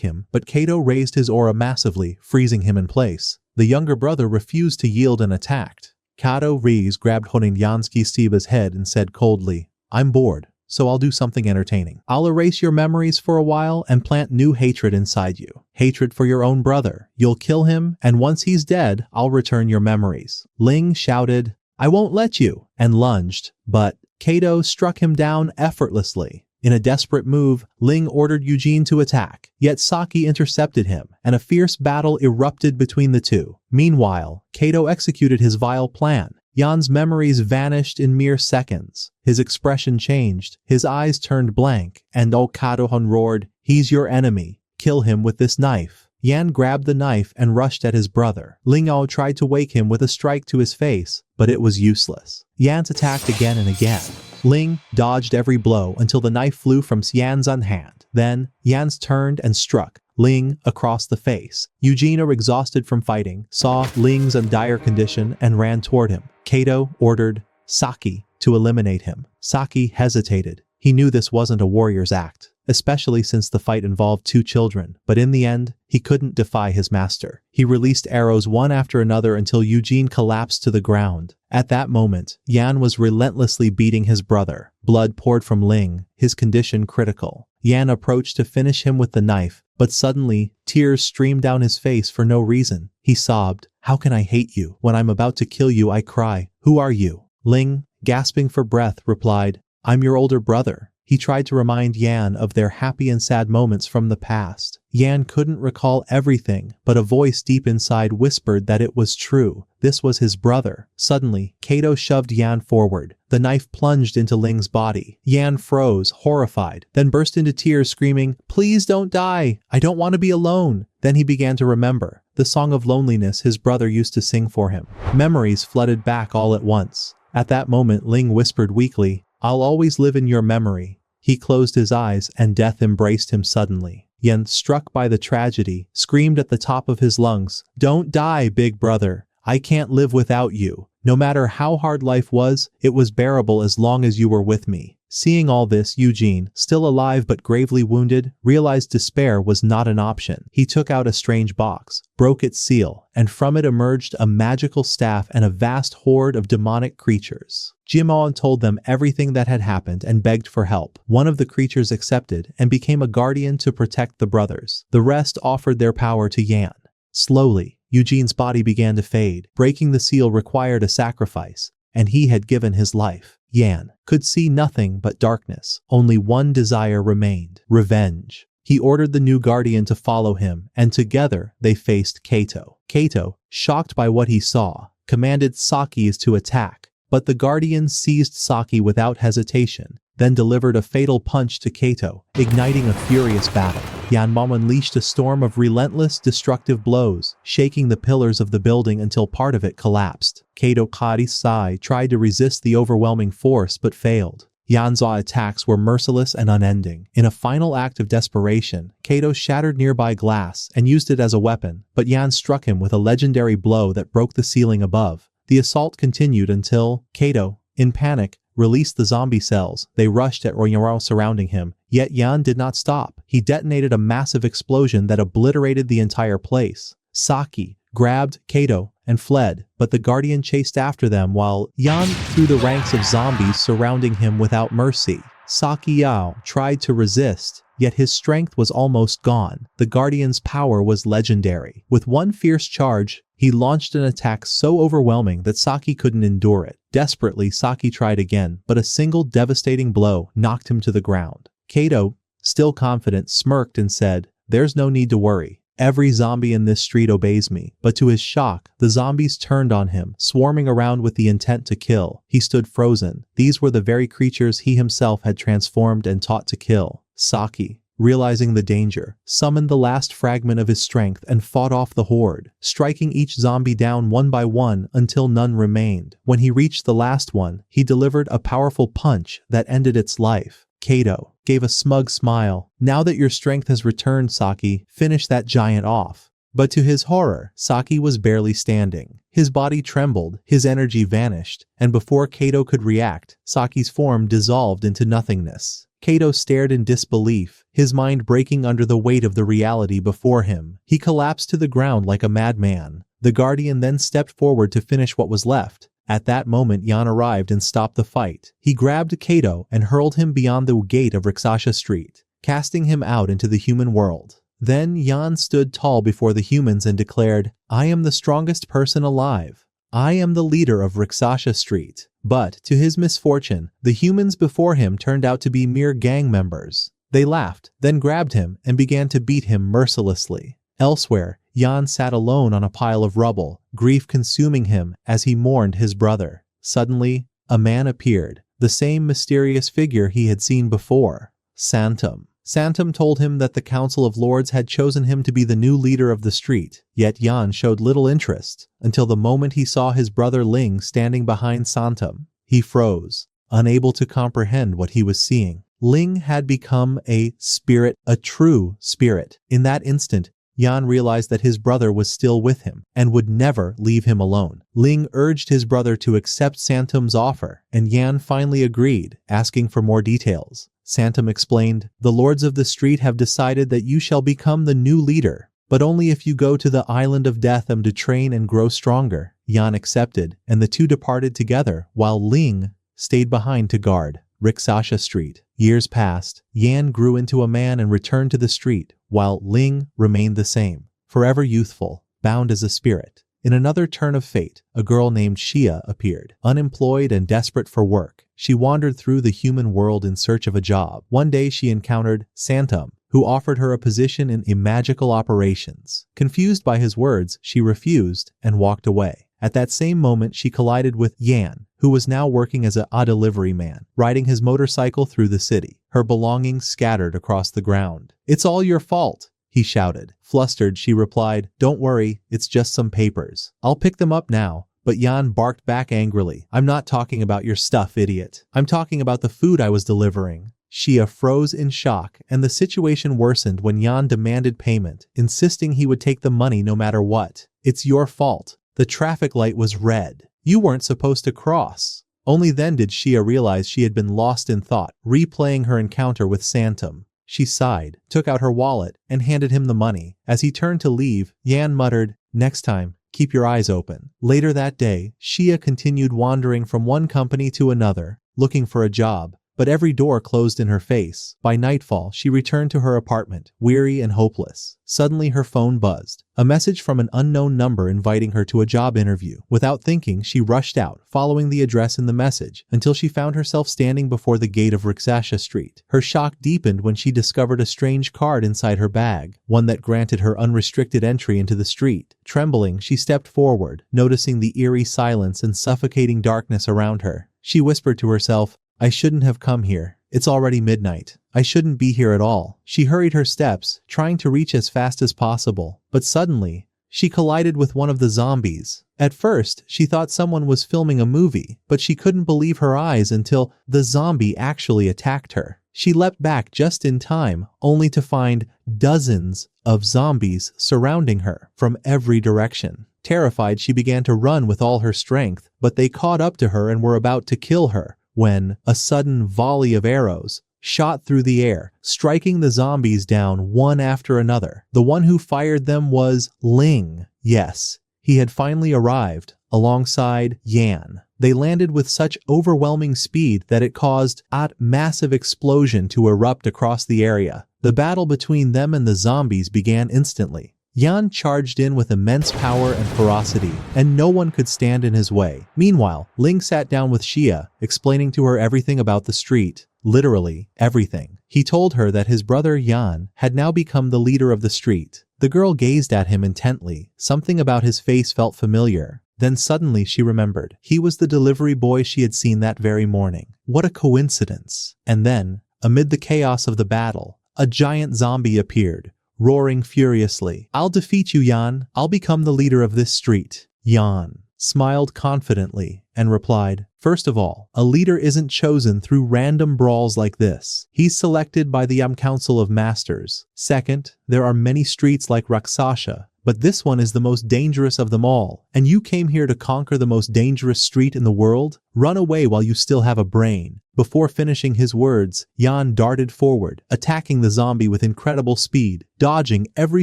him, but Kato raised his aura massively, freezing him in place. The younger brother refused to yield and attacked. Kato Rees grabbed Honinyansky Steba's head and said coldly, "I'm bored, so I'll do something entertaining. I'll erase your memories for a while and plant new hatred inside you. Hatred for your own brother. You'll kill him, and once he's dead, I'll return your memories." Ling shouted, "I won't let you," and lunged, but Kato struck him down effortlessly. In a desperate move, Ling ordered Eugene to attack, yet Saki intercepted him, and a fierce battle erupted between the two. Meanwhile, Kato executed his vile plan. Yan's memories vanished in mere seconds. His expression changed, his eyes turned blank, and Kato-hun roared, "He's your enemy. Kill him with this knife." Yan grabbed the knife and rushed at his brother. Lingao tried to wake him with a strike to his face, but it was useless. Yan attacked again and again. Ling dodged every blow until the knife flew from Yan's hand. Then, Yan turned and struck Ling across the face. Eugene, exhausted from fighting, saw Ling's dire condition and ran toward him. Kato ordered Saki to eliminate him. Saki hesitated. He knew this wasn't a warrior's act, especially since the fight involved two children, but in the end, he couldn't defy his master. He released arrows one after another until Eugene collapsed to the ground. At that moment, Yan was relentlessly beating his brother. Blood poured from Ling, his condition critical. Yan approached to finish him with the knife, but suddenly, tears streamed down his face for no reason. He sobbed, "How can I hate you? When I'm about to kill you, I cry. Who are you?" Ling, gasping for breath, replied, "I'm your older brother." He tried to remind Yan of their happy and sad moments from the past. Yan couldn't recall everything, but a voice deep inside whispered that it was true. This was his brother. Suddenly, Kato shoved Yan forward. The knife plunged into Ling's body. Yan froze, horrified, then burst into tears screaming, "Please don't die! I don't want to be alone!" Then he began to remember the song of loneliness his brother used to sing for him. Memories flooded back all at once. At that moment, Ling whispered weakly, "I'll always live in your memory." He closed his eyes and death embraced him suddenly. Yan, struck by the tragedy, screamed at the top of his lungs, "Don't die, big brother. I can't live without you. No matter how hard life was, it was bearable as long as you were with me." Seeing all this, Eugene, still alive but gravely wounded, realized despair was not an option. He took out a strange box, broke its seal, and from it emerged a magical staff and a vast horde of demonic creatures. Jimon told them everything that had happened and begged for help. One of the creatures accepted and became a guardian to protect the brothers. The rest offered their power to Yan. Slowly, Eugene's body began to fade. Breaking the seal required a sacrifice, and he had given his life. Yan could see nothing but darkness. Only one desire remained: revenge. He ordered the new guardian to follow him, and together they faced Kato. Kato, shocked by what he saw, commanded Saki to attack, but the guardian seized Saki without hesitation, then delivered a fatal punch to Kato, igniting a furious battle. Yanmom unleashed a storm of relentless, destructive blows, shaking the pillars of the building until part of it collapsed. Kato Kadisai tried to resist the overwhelming force but failed. Yan's attacks were merciless and unending. In a final act of desperation, Kato shattered nearby glass and used it as a weapon, but Yan struck him with a legendary blow that broke the ceiling above. The assault continued until Kato, in panic, released the zombie cells. They rushed at Royaro surrounding him, yet Yan did not stop. He detonated a massive explosion that obliterated the entire place. Saki grabbed Kato and fled, but the Guardian chased after them while Yan threw the ranks of zombies surrounding him without mercy. Saki Yao tried to resist, yet his strength was almost gone. The Guardian's power was legendary. With one fierce charge, he launched an attack so overwhelming that Saki couldn't endure it. Desperately, Saki tried again, but a single devastating blow knocked him to the ground. Kato, still confident, smirked and said, "There's no need to worry. Every zombie in this street obeys me." But to his shock, the zombies turned on him, swarming around with the intent to kill. He stood frozen. These were the very creatures he himself had transformed and taught to kill. Saki, realizing the danger, summoned the last fragment of his strength and fought off the horde, striking each zombie down one by one until none remained. When he reached the last one, he delivered a powerful punch that ended its life. Kato gave a smug smile. "Now that your strength has returned, Saki, finish that giant off." But to his horror, Saki was barely standing. His body trembled, his energy vanished, and before Kato could react, Saki's form dissolved into nothingness. Kato stared in disbelief, his mind breaking under the weight of the reality before him. He collapsed to the ground like a madman. The Guardian then stepped forward to finish what was left. At that moment, Yan arrived and stopped the fight. He grabbed Kato and hurled him beyond the gate of Rixasha Street, casting him out into the human world. Then Yan stood tall before the humans and declared, "I am the strongest person alive. I am the leader of Rixasha Street." But, to his misfortune, the humans before him turned out to be mere gang members. They laughed, then grabbed him and began to beat him mercilessly. Elsewhere, Yan sat alone on a pile of rubble, grief consuming him as he mourned his brother. Suddenly, a man appeared, the same mysterious figure he had seen before. Santam. Santam told him that the Council of Lords had chosen him to be the new leader of the street, yet Yan showed little interest, until the moment he saw his brother Ling standing behind Santam. He froze, unable to comprehend what he was seeing. Ling had become a spirit, a true spirit. In that instant, Yan realized that his brother was still with him and would never leave him alone. Ling urged his brother to accept Santam's offer, and Yan finally agreed, asking for more details. Santam explained, "The lords of the street have decided that you shall become the new leader, but only if you go to the island of Deatham to train and grow stronger." Yan accepted, and the two departed together, while Ling stayed behind to guard Rixasha Street. Years passed. Yan grew into a man and returned to the street, while Ling remained the same, forever youthful, bound as a spirit. In another turn of fate, a girl named Xia appeared, unemployed and desperate for work. She wandered through the human world in search of a job. One day she encountered Santam, who offered her a position in magical operations. Confused by his words, she refused and walked away. At that same moment, she collided with Yan, who was now working as a delivery man, riding his motorcycle through the city. Her belongings scattered across the ground. "It's all your fault," he shouted. Flustered, she replied, "Don't worry, it's just some papers. I'll pick them up now." But Yan barked back angrily, "I'm not talking about your stuff, idiot. I'm talking about the food I was delivering." Xia froze in shock, and the situation worsened when Yan demanded payment, insisting he would take the money no matter what. "It's your fault. The traffic light was red. You weren't supposed to cross." Only then did Xia realize she had been lost in thought, replaying her encounter with Santam. She sighed, took out her wallet, and handed him the money. As he turned to leave, Yan muttered, "Next time, keep your eyes open." Later that day, Xia continued wandering from one company to another, looking for a job, but every door closed in her face. By nightfall, she returned to her apartment, weary and hopeless. Suddenly her phone buzzed, a message from an unknown number inviting her to a job interview. Without thinking, she rushed out, following the address in the message, until she found herself standing before the gate of Rixasha Street. Her shock deepened when she discovered a strange card inside her bag, one that granted her unrestricted entry into the street. Trembling, she stepped forward, noticing the eerie silence and suffocating darkness around her. She whispered to herself, "I shouldn't have come here. It's already midnight. I shouldn't be here at all." She hurried her steps, trying to reach as fast as possible. But suddenly, she collided with one of the zombies. At first, she thought someone was filming a movie, but she couldn't believe her eyes until the zombie actually attacked her. She leapt back just in time, only to find dozens of zombies surrounding her from every direction. Terrified, she began to run with all her strength, but they caught up to her and were about to kill her, when a sudden volley of arrows shot through the air, striking the zombies down one after another. The one who fired them was Ling. Yes, he had finally arrived, alongside Yan. They landed with such overwhelming speed that it caused a massive explosion to erupt across the area. The battle between them and the zombies began instantly. Yan charged in with immense power and ferocity, and no one could stand in his way. Meanwhile, Ling sat down with Xia, explaining to her everything about the street. Literally, everything. He told her that his brother Yan had now become the leader of the street. The girl gazed at him intently. Something about his face felt familiar. Then suddenly she remembered. He was the delivery boy she had seen that very morning. What a coincidence. And then, amid the chaos of the battle, a giant zombie appeared, roaring furiously. "I'll defeat you, Yan. I'll become the leader of this street." Yan smiled confidently and replied, "First of all, a leader isn't chosen through random brawls like this. He's selected by the Council of Masters. Second, there are many streets like Rakshasa, but this one is the most dangerous of them all. And you came here to conquer the most dangerous street in the world? Run away while you still have a brain." Before finishing his words, Yan darted forward, attacking the zombie with incredible speed, dodging every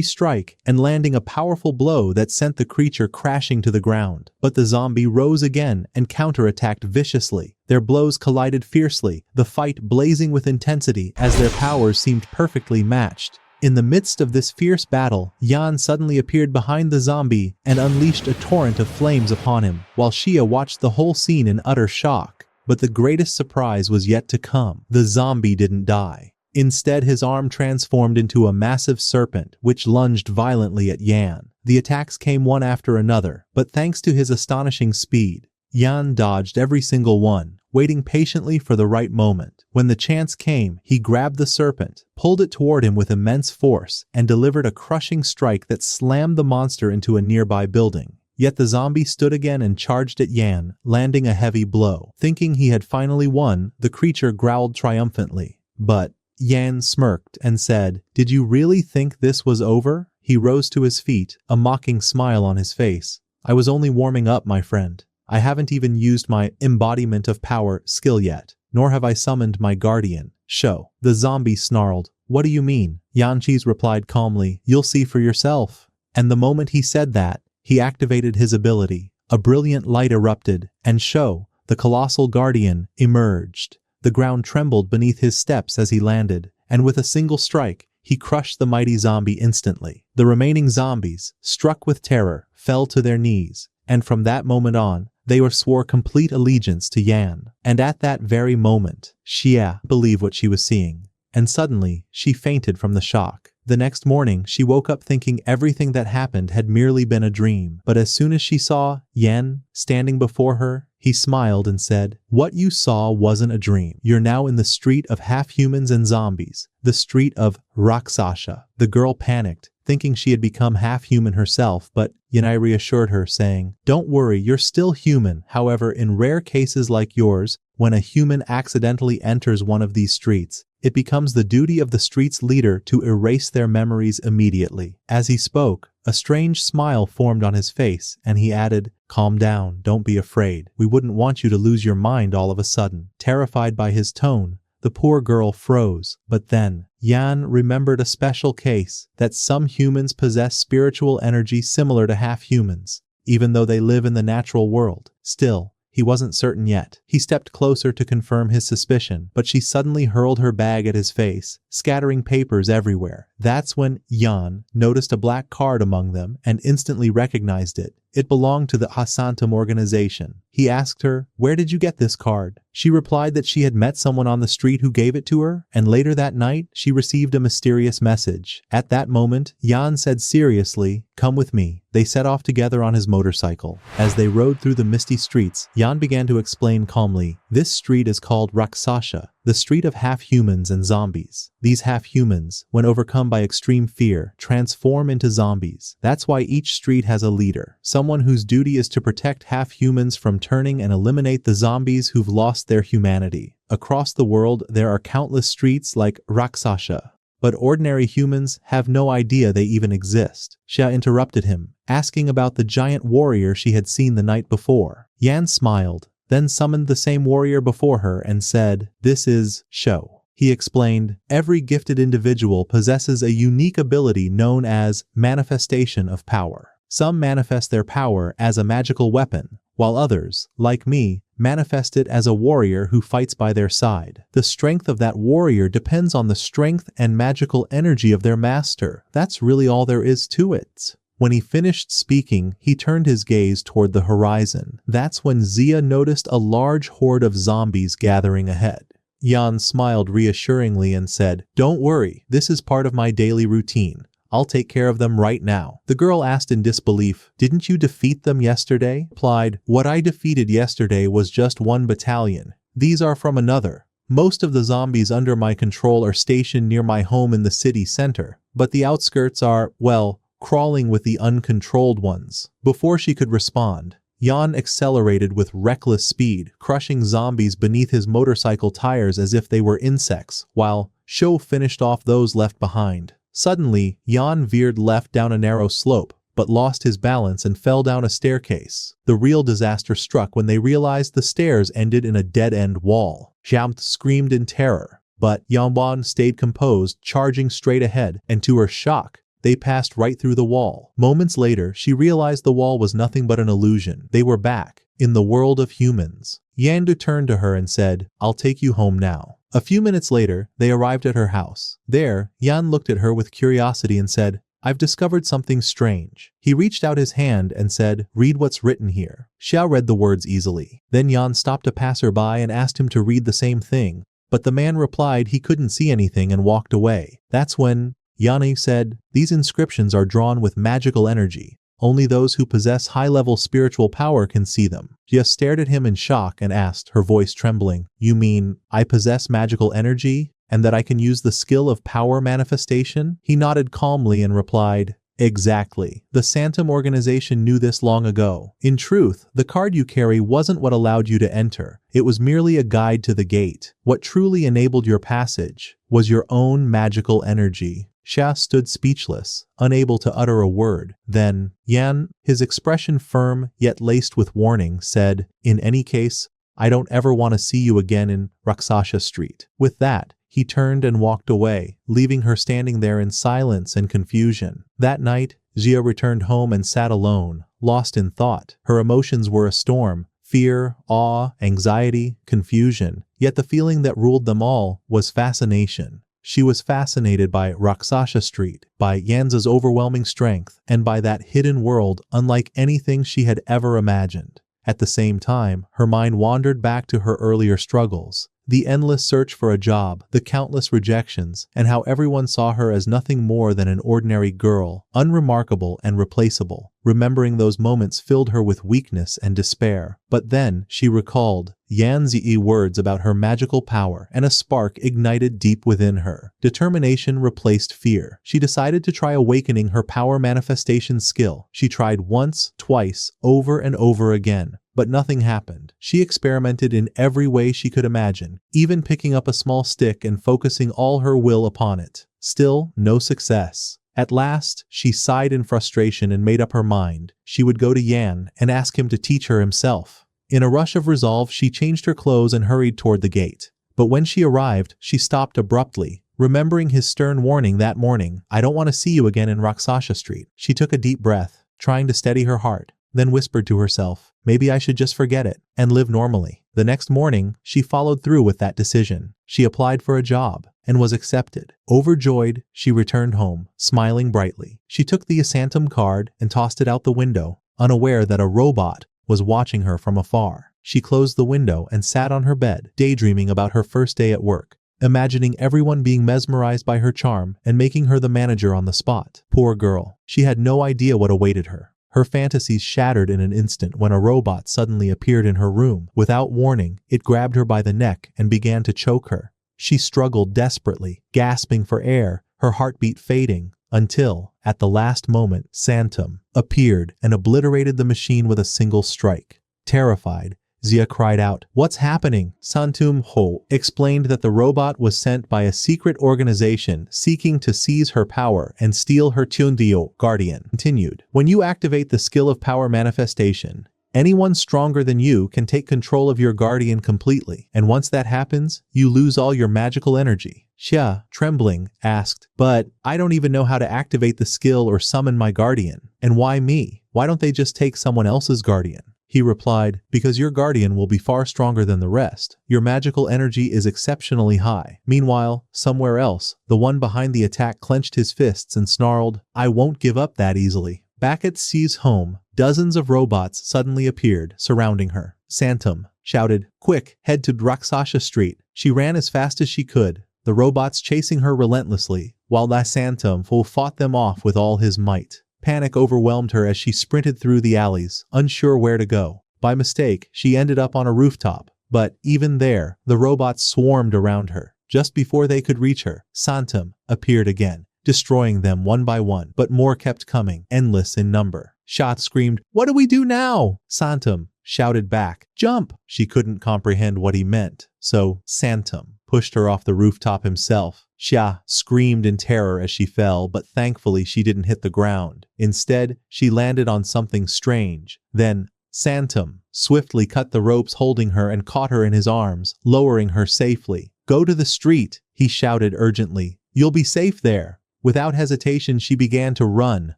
strike and landing a powerful blow that sent the creature crashing to the ground. But the zombie rose again and counterattacked viciously. Their blows collided fiercely, the fight blazing with intensity as their powers seemed perfectly matched. In the midst of this fierce battle, Yan suddenly appeared behind the zombie and unleashed a torrent of flames upon him, while Xia watched the whole scene in utter shock. But the greatest surprise was yet to come. The zombie didn't die. Instead, his arm transformed into a massive serpent, which lunged violently at Yan. The attacks came one after another, but thanks to his astonishing speed, Yan dodged every single one, waiting patiently for the right moment. When the chance came, he grabbed the serpent, pulled it toward him with immense force, and delivered a crushing strike that slammed the monster into a nearby building. Yet the zombie stood again and charged at Yan, landing a heavy blow. Thinking he had finally won, the creature growled triumphantly. But Yan smirked and said, "Did you really think this was over?" He rose to his feet, a mocking smile on his face. "I was only warming up, my friend. I haven't even used my embodiment of power skill yet, nor have I summoned my guardian, Show." The zombie snarled. "What do you mean?" Yanqi replied calmly, "You'll see for yourself." And the moment he said that, he activated his ability. A brilliant light erupted, and Show, the colossal guardian, emerged. The ground trembled beneath his steps as he landed, and with a single strike, he crushed the mighty zombie instantly. The remaining zombies, struck with terror, fell to their knees, and from that moment on, they swore complete allegiance to Yan. And at that very moment, Xia believed what she was seeing, and suddenly, she fainted from the shock. The next morning, she woke up thinking everything that happened had merely been a dream. But as soon as she saw Yan standing before her, he smiled and said, "What you saw wasn't a dream. You're now in the street of half-humans and zombies, the street of Rakshasa." The girl panicked, thinking she had become half-human herself, but Yanai reassured her, saying, "Don't worry, you're still human. However, in rare cases like yours, when a human accidentally enters one of these streets, it becomes the duty of the street's leader to erase their memories immediately." As he spoke, a strange smile formed on his face, and he added, "Calm down, don't be afraid. We wouldn't want you to lose your mind all of a sudden." Terrified by his tone, the poor girl froze. But then, Yan remembered a special case, that some humans possess spiritual energy similar to half-humans, even though they live in the natural world. Still, he wasn't certain yet. He stepped closer to confirm his suspicion, but she suddenly hurled her bag at his face, scattering papers everywhere. That's when Yan noticed a black card among them and instantly recognized it. It belonged to the Hasantam organization. He asked her, "Where did you get this card?" She replied that she had met someone on the street who gave it to her, and later that night, she received a mysterious message. At that moment, Yan said seriously, "Come with me." They set off together on his motorcycle. As they rode through the misty streets, Yan began to explain calmly, "This street is called Rakshasa, the street of half-humans and zombies. These half-humans, when overcome by extreme fear, transform into zombies. That's why each street has a leader, someone whose duty is to protect half-humans from turning and eliminate the zombies who've lost their humanity. Across the world, there are countless streets like Rakshasa, But ordinary humans have no idea they even exist. Xia interrupted him, asking about the giant warrior she had seen the night before. Yan smiled, then summoned the same warrior before her and said, "This is Shou." He explained, every gifted individual possesses a unique ability known as manifestation of power. Some manifest their power as a magical weapon, while others, like me, manifest it as a warrior who fights by their side. The strength of that warrior depends on the strength and magical energy of their master. That's really all there is to it. When he finished speaking, he turned his gaze toward the horizon. That's when Xia noticed a large horde of zombies gathering ahead. Yan smiled reassuringly and said, "Don't worry, this is part of my daily routine. I'll take care of them right now." The girl asked in disbelief, "Didn't you defeat them yesterday?" Replied, "What I defeated yesterday was just one battalion. These are from another. Most of the zombies under my control are stationed near my home in the city center, but the outskirts are, well, crawling with the uncontrolled ones." Before she could respond, Yan accelerated with reckless speed, crushing zombies beneath his motorcycle tires as if they were insects, while Shou finished off those left behind. Suddenly, Yan veered left down a narrow slope, but lost his balance and fell down a staircase. The real disaster struck when they realized the stairs ended in a dead-end wall. Xiao screamed in terror, but Yanwan stayed composed, charging straight ahead, and to her shock, they passed right through the wall. Moments later, she realized the wall was nothing but an illusion. They were back, in the world of humans. Yandu turned to her and said, "I'll take you home now." A few minutes later, they arrived at her house. There, Yan looked at her with curiosity and said, "I've discovered something strange." He reached out his hand and said, "Read what's written here." Xiao read the words easily. Then Yan stopped a passerby and asked him to read the same thing, but the man replied he couldn't see anything and walked away. That's when Yanni said, "These inscriptions are drawn with magical energy. Only those who possess high-level spiritual power can see them." Jia stared at him in shock and asked, her voice trembling, "You mean, I possess magical energy, and that I can use the skill of power manifestation?" He nodded calmly and replied, "Exactly. The Santum organization knew this long ago. In truth, the card you carry wasn't what allowed you to enter. It was merely a guide to the gate. What truly enabled your passage was your own magical energy." Xia stood speechless, unable to utter a word. Then, Yan, his expression firm yet laced with warning, said, "In any case, I don't ever want to see you again in Rakshasa Street." With that, he turned and walked away, leaving her standing there in silence and confusion. That night, Xia returned home and sat alone, lost in thought. Her emotions were a storm: fear, awe, anxiety, confusion. Yet the feeling that ruled them all was fascination. She was fascinated by Rakshasa Street, by Yanza's overwhelming strength, and by that hidden world unlike anything she had ever imagined. At the same time, her mind wandered back to her earlier struggles. The endless search for a job, the countless rejections, and how everyone saw her as nothing more than an ordinary girl, unremarkable and replaceable. Remembering those moments filled her with weakness and despair. But then, she recalled Yan's words about her magical power, and a spark ignited deep within her. Determination replaced fear. She decided to try awakening her power manifestation skill. She tried once, twice, over and over again. But nothing happened. She experimented in every way she could imagine, even picking up a small stick and focusing all her will upon it. Still, no success. At last, she sighed in frustration and made up her mind. She would go to Yan and ask him to teach her himself. In a rush of resolve, she changed her clothes and hurried toward the gate. But when she arrived, she stopped abruptly, remembering his stern warning that morning, "I don't want to see you again in Rakshasa Street." She took a deep breath, trying to steady her heart, then whispered to herself, "Maybe I should just forget it and live normally." The next morning, she followed through with that decision. She applied for a job and was accepted. Overjoyed, she returned home, smiling brightly. She took the Asantum card and tossed it out the window, unaware that a robot was watching her from afar. She closed the window and sat on her bed, daydreaming about her first day at work, imagining everyone being mesmerized by her charm and making her the manager on the spot. Poor girl. She had no idea what awaited her. Her fantasies shattered in an instant when a robot suddenly appeared in her room. Without warning, it grabbed her by the neck and began to choke her. She struggled desperately, gasping for air, her heartbeat fading, until, at the last moment, Santum appeared and obliterated the machine with a single strike. Terrified, Zia cried out. What's happening? Santum Ho explained that the robot was sent by a secret organization seeking to seize her power and steal her Tundio guardian. Continued. When you activate the skill of power manifestation, anyone stronger than you can take control of your guardian completely, and once that happens, you lose all your magical energy. Xia, trembling, asked, but I don't even know how to activate the skill or summon my guardian. And why me? Why don't they just take someone else's guardian? He replied, because your guardian will be far stronger than the rest. Your magical energy is exceptionally high. Meanwhile, somewhere else, the one behind the attack clenched his fists and snarled, I won't give up that easily. Back at Xi's home, dozens of robots suddenly appeared, surrounding her. Santum shouted, quick, head to Raksasha Street. She ran as fast as she could, the robots chasing her relentlessly, while Santum fought them off with all his might. Panic overwhelmed her as she sprinted through the alleys, unsure where to go. By mistake, she ended up on a rooftop, but even there, the robots swarmed around her. Just before they could reach her, Santum appeared again, destroying them one by one, but more kept coming, endless in number. Shot screamed, what do we do now? Santum shouted back, jump! She couldn't comprehend what he meant, so Santum pushed her off the rooftop himself. Xia screamed in terror as she fell, but thankfully she didn't hit the ground. Instead, she landed on something strange. Then, Santum swiftly cut the ropes holding her and caught her in his arms, lowering her safely. Go to the street, he shouted urgently. You'll be safe there. Without hesitation, she began to run,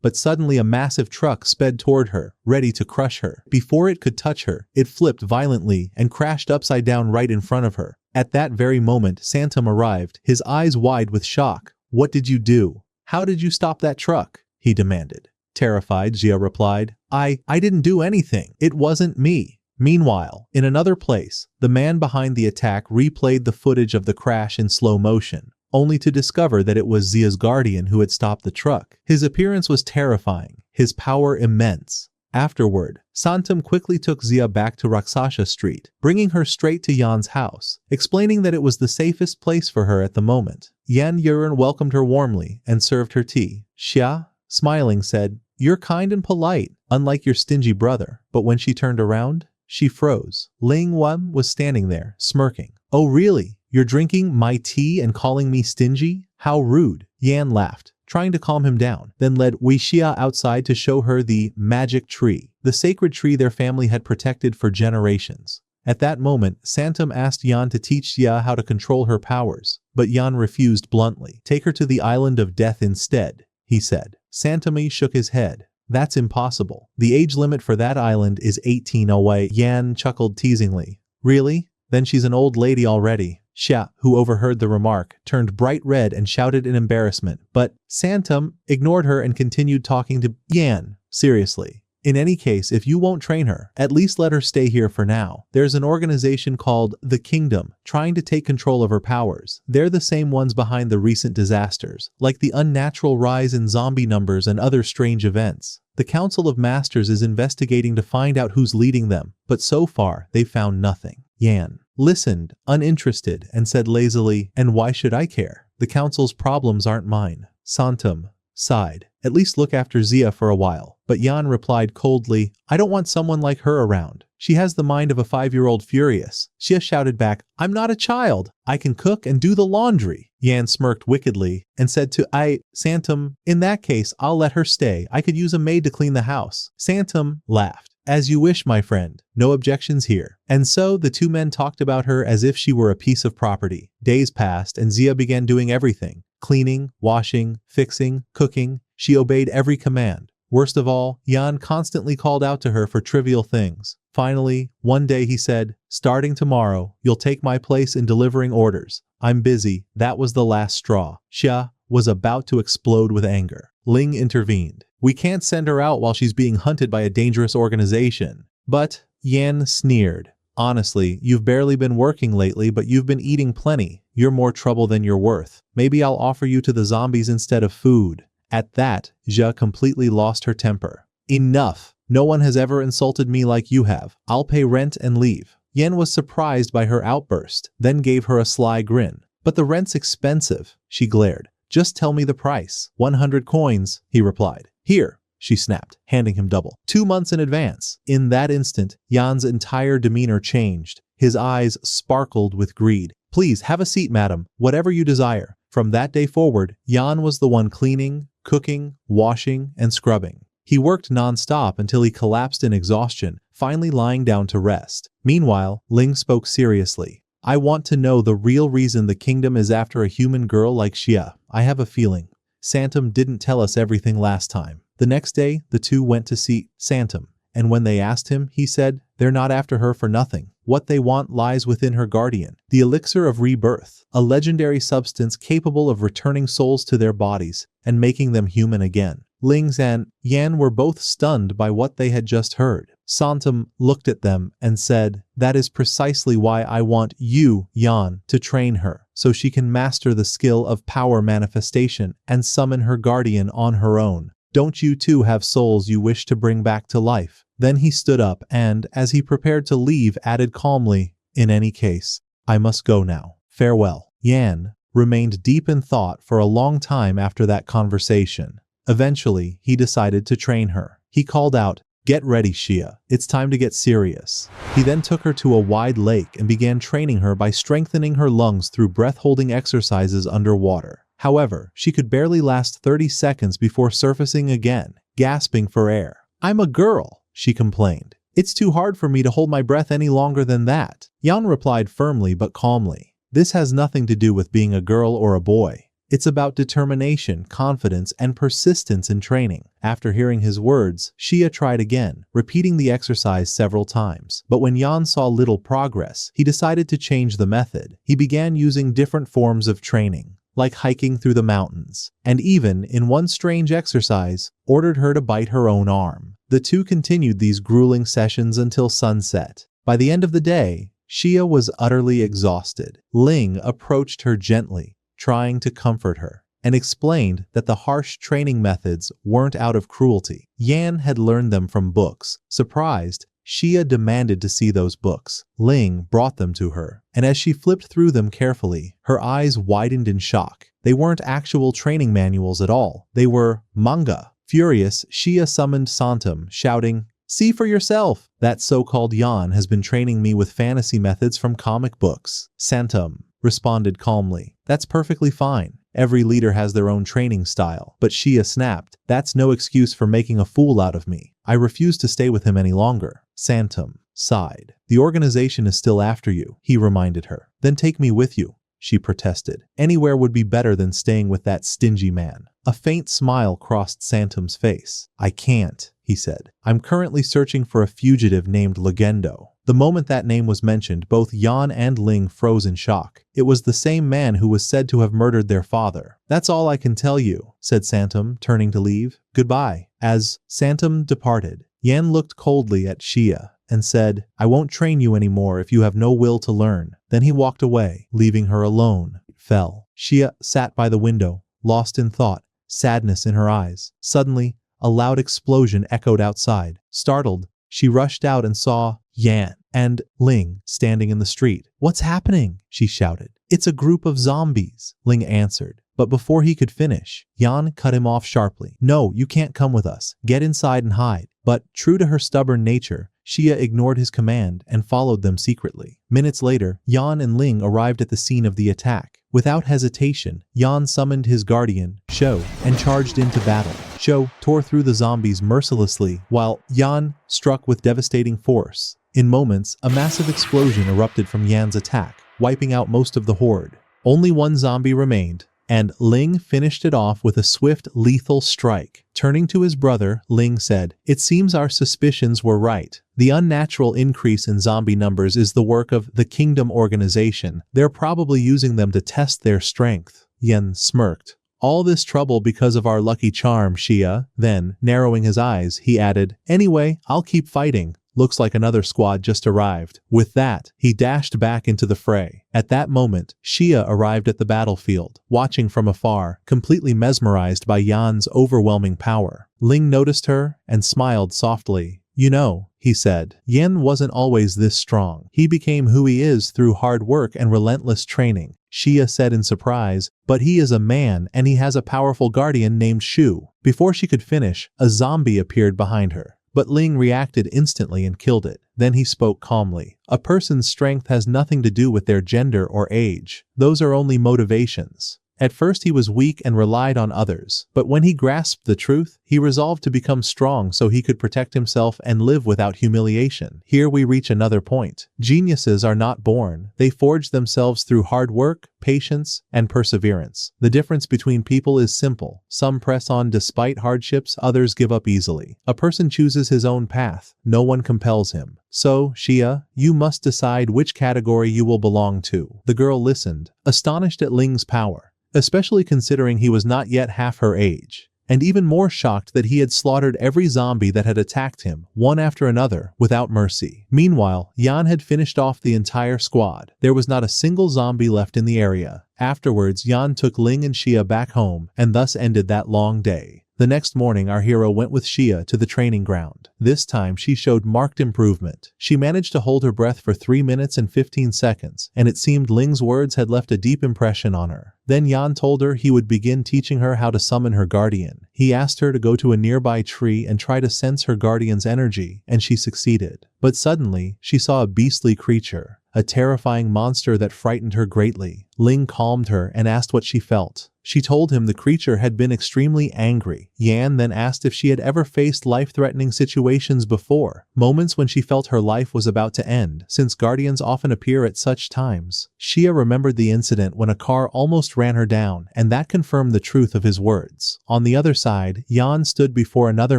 but suddenly a massive truck sped toward her, ready to crush her. Before it could touch her, it flipped violently and crashed upside down right in front of her. At that very moment, Santum arrived, his eyes wide with shock. What did you do? How did you stop that truck? He demanded. Terrified, Xia replied, I didn't do anything. It wasn't me. Meanwhile, in another place, the man behind the attack replayed the footage of the crash in slow motion, only to discover that it was Xia's guardian who had stopped the truck. His appearance was terrifying, his power immense. Afterward, Santum quickly took Xia back to Raksasha Street, bringing her straight to Yan's house, explaining that it was the safest place for her at the moment. Yan Yuren welcomed her warmly and served her tea. Xia, smiling, said, you're kind and polite, unlike your stingy brother. But when she turned around, she froze. Ling Wen was standing there, smirking. Oh really? You're drinking my tea and calling me stingy? How rude. Yan laughed, trying to calm him down, then led Wei Xia outside to show her the magic tree, the sacred tree their family had protected for generations. At that moment, Santum asked Yan to teach Xia how to control her powers, but Yan refused bluntly. Take her to the island of death instead, he said. Santum shook his head. That's impossible. The age limit for that island is 18 away. Yan chuckled teasingly. Really? Then she's an old lady already. Xia, who overheard the remark, turned bright red and shouted in embarrassment, but Santum ignored her and continued talking to Yan. Seriously. In any case, if you won't train her, at least let her stay here for now. There's an organization called the Kingdom, trying to take control of her powers. They're the same ones behind the recent disasters, like the unnatural rise in zombie numbers and other strange events. The Council of Masters is investigating to find out who's leading them, but so far, they've found nothing. Yan listened, uninterested, and said lazily, and why should I care? The council's problems aren't mine. Santum sighed. At least look after Xia for a while. But Yan replied coldly, I don't want someone like her around. She has the mind of a 5-year-old furious. Xia shouted back, I'm not a child. I can cook and do the laundry. Yan smirked wickedly and said to Santum, in that case, I'll let her stay. I could use a maid to clean the house. Santum laughed. As you wish, my friend. No objections here. And so the two men talked about her as if she were a piece of property. Days passed and Xia began doing everything. Cleaning, washing, fixing, cooking. She obeyed every command. Worst of all, Yan constantly called out to her for trivial things. Finally, one day he said, starting tomorrow, you'll take my place in delivering orders. I'm busy. That was the last straw. Xia was about to explode with anger. Ling intervened. We can't send her out while she's being hunted by a dangerous organization. But, Yan sneered. Honestly, you've barely been working lately, but you've been eating plenty. You're more trouble than you're worth. Maybe I'll offer you to the zombies instead of food. At that, Xia completely lost her temper. Enough! No one has ever insulted me like you have. I'll pay rent and leave. Yan was surprised by her outburst, then gave her a sly grin. But the rent's expensive, she glared. Just tell me the price. 100 coins, he replied. Here, she snapped, handing him double. 2 months in advance. In that instant, Jan's entire demeanor changed. His eyes sparkled with greed. Please, have a seat, madam. Whatever you desire. From that day forward, Jan was the one cleaning, cooking, washing, and scrubbing. He worked non-stop until he collapsed in exhaustion, finally lying down to rest. Meanwhile, Ling spoke seriously. I want to know the real reason the kingdom is after a human girl like Xia. I have a feeling Santam didn't tell us everything last time. The next day, the two went to see Santam, and when they asked him, he said, they're not after her for nothing. What they want lies within her guardian, the elixir of rebirth, a legendary substance capable of returning souls to their bodies and making them human again. Ling and Yan were both stunned by what they had just heard. Santam looked at them and said, that is precisely why I want you, Yan, to train her, so she can master the skill of power manifestation and summon her guardian on her own. Don't you too have souls you wish to bring back to life? Then he stood up and, as he prepared to leave, added calmly, in any case, I must go now. Farewell. Yan remained deep in thought for a long time after that conversation. Eventually, he decided to train her. He called out, get ready, Xia. It's time to get serious. He then took her to a wide lake and began training her by strengthening her lungs through breath-holding exercises underwater. However, she could barely last 30 seconds before surfacing again, gasping for air. I'm a girl, she complained. It's too hard for me to hold my breath any longer than that. Yan replied firmly but calmly. This has nothing to do with being a girl or a boy. It's about determination, confidence, and persistence in training. After hearing his words, Xia tried again, repeating the exercise several times. But when Yan saw little progress, he decided to change the method. He began using different forms of training, like hiking through the mountains, and even, in one strange exercise, ordered her to bite her own arm. The two continued these grueling sessions until sunset. By the end of the day, Xia was utterly exhausted. Ling approached her gently, trying to comfort her, and explained that the harsh training methods weren't out of cruelty. Yan had learned them from books. Surprised, Xia demanded to see those books. Ling brought them to her, and as she flipped through them carefully, her eyes widened in shock. They weren't actual training manuals at all. They were manga. Furious, Xia summoned Santam, shouting, see for yourself! That so-called Yan has been training me with fantasy methods from comic books. Santam responded calmly. That's perfectly fine. Every leader has their own training style. But Xia snapped, that's no excuse for making a fool out of me. I refuse to stay with him any longer. Santam sighed. The organization is still after you, he reminded her. Then take me with you, she protested. Anywhere would be better than staying with that stingy man. A faint smile crossed Santam's face. I can't, he said. I'm currently searching for a fugitive named Legendo. The moment that name was mentioned, both Yan and Ling froze in shock. It was the same man who was said to have murdered their father. That's all I can tell you, said Santam, turning to leave. Goodbye. As Santam departed, Yan looked coldly at Xia and said, I won't train you anymore if you have no will to learn. Then he walked away, leaving her alone. Fell. Xia sat by the window, lost in thought, sadness in her eyes. Suddenly, a loud explosion echoed outside. Startled, she rushed out and saw Yan and Ling standing in the street. What's happening? She shouted. It's a group of zombies, Ling answered. But before he could finish, Yan cut him off sharply. No, you can't come with us. Get inside and hide. But, true to her stubborn nature, Xia ignored his command and followed them secretly. Minutes later, Yan and Ling arrived at the scene of the attack. Without hesitation, Yan summoned his guardian, Shou, and charged into battle. Shou tore through the zombies mercilessly, while Yan struck with devastating force. In moments, a massive explosion erupted from Yan's attack, wiping out most of the horde. Only one zombie remained, and Ling finished it off with a swift, lethal strike. Turning to his brother, Ling said, it seems our suspicions were right. The unnatural increase in zombie numbers is the work of the Kingdom organization. They're probably using them to test their strength. Yan smirked. All this trouble because of our lucky charm, Xia. Then, narrowing his eyes, he added, anyway, I'll keep fighting. Looks like another squad just arrived. With that, he dashed back into the fray. At that moment, Xia arrived at the battlefield, watching from afar, completely mesmerized by Yan's overwhelming power. Ling noticed her and smiled softly. You know, he said, Yan wasn't always this strong. He became who he is through hard work and relentless training. Xia said in surprise, but he is a man and he has a powerful guardian named Shu. Before she could finish, a zombie appeared behind her. But Ling reacted instantly and killed it. Then he spoke calmly. A person's strength has nothing to do with their gender or age. Those are only motivations. At first he was weak and relied on others, but when he grasped the truth, he resolved to become strong so he could protect himself and live without humiliation. Here we reach another point. Geniuses are not born. They forge themselves through hard work, patience, and perseverance. The difference between people is simple. Some press on despite hardships, others give up easily. A person chooses his own path. No one compels him. So, Xia, you must decide which category you will belong to. The girl listened, astonished at Ling's power, especially considering he was not yet half her age, and even more shocked that he had slaughtered every zombie that had attacked him, one after another, without mercy. Meanwhile, Yan had finished off the entire squad. There was not a single zombie left in the area. Afterwards, Yan took Ling and Xia back home, and thus ended that long day. The next morning, our hero went with Xia to the training ground. This time, she showed marked improvement. She managed to hold her breath for 3 minutes and 15 seconds, and it seemed Ling's words had left a deep impression on her. Then Yan told her he would begin teaching her how to summon her guardian. He asked her to go to a nearby tree and try to sense her guardian's energy, and she succeeded. But suddenly, she saw a beastly creature, a terrifying monster that frightened her greatly. Ling calmed her and asked what she felt. She told him the creature had been extremely angry. Yan then asked if she had ever faced life-threatening situations before, moments when she felt her life was about to end, since guardians often appear at such times. Xia remembered the incident when a car almost ran her down, and that confirmed the truth of his words. On the other side, Yan stood before another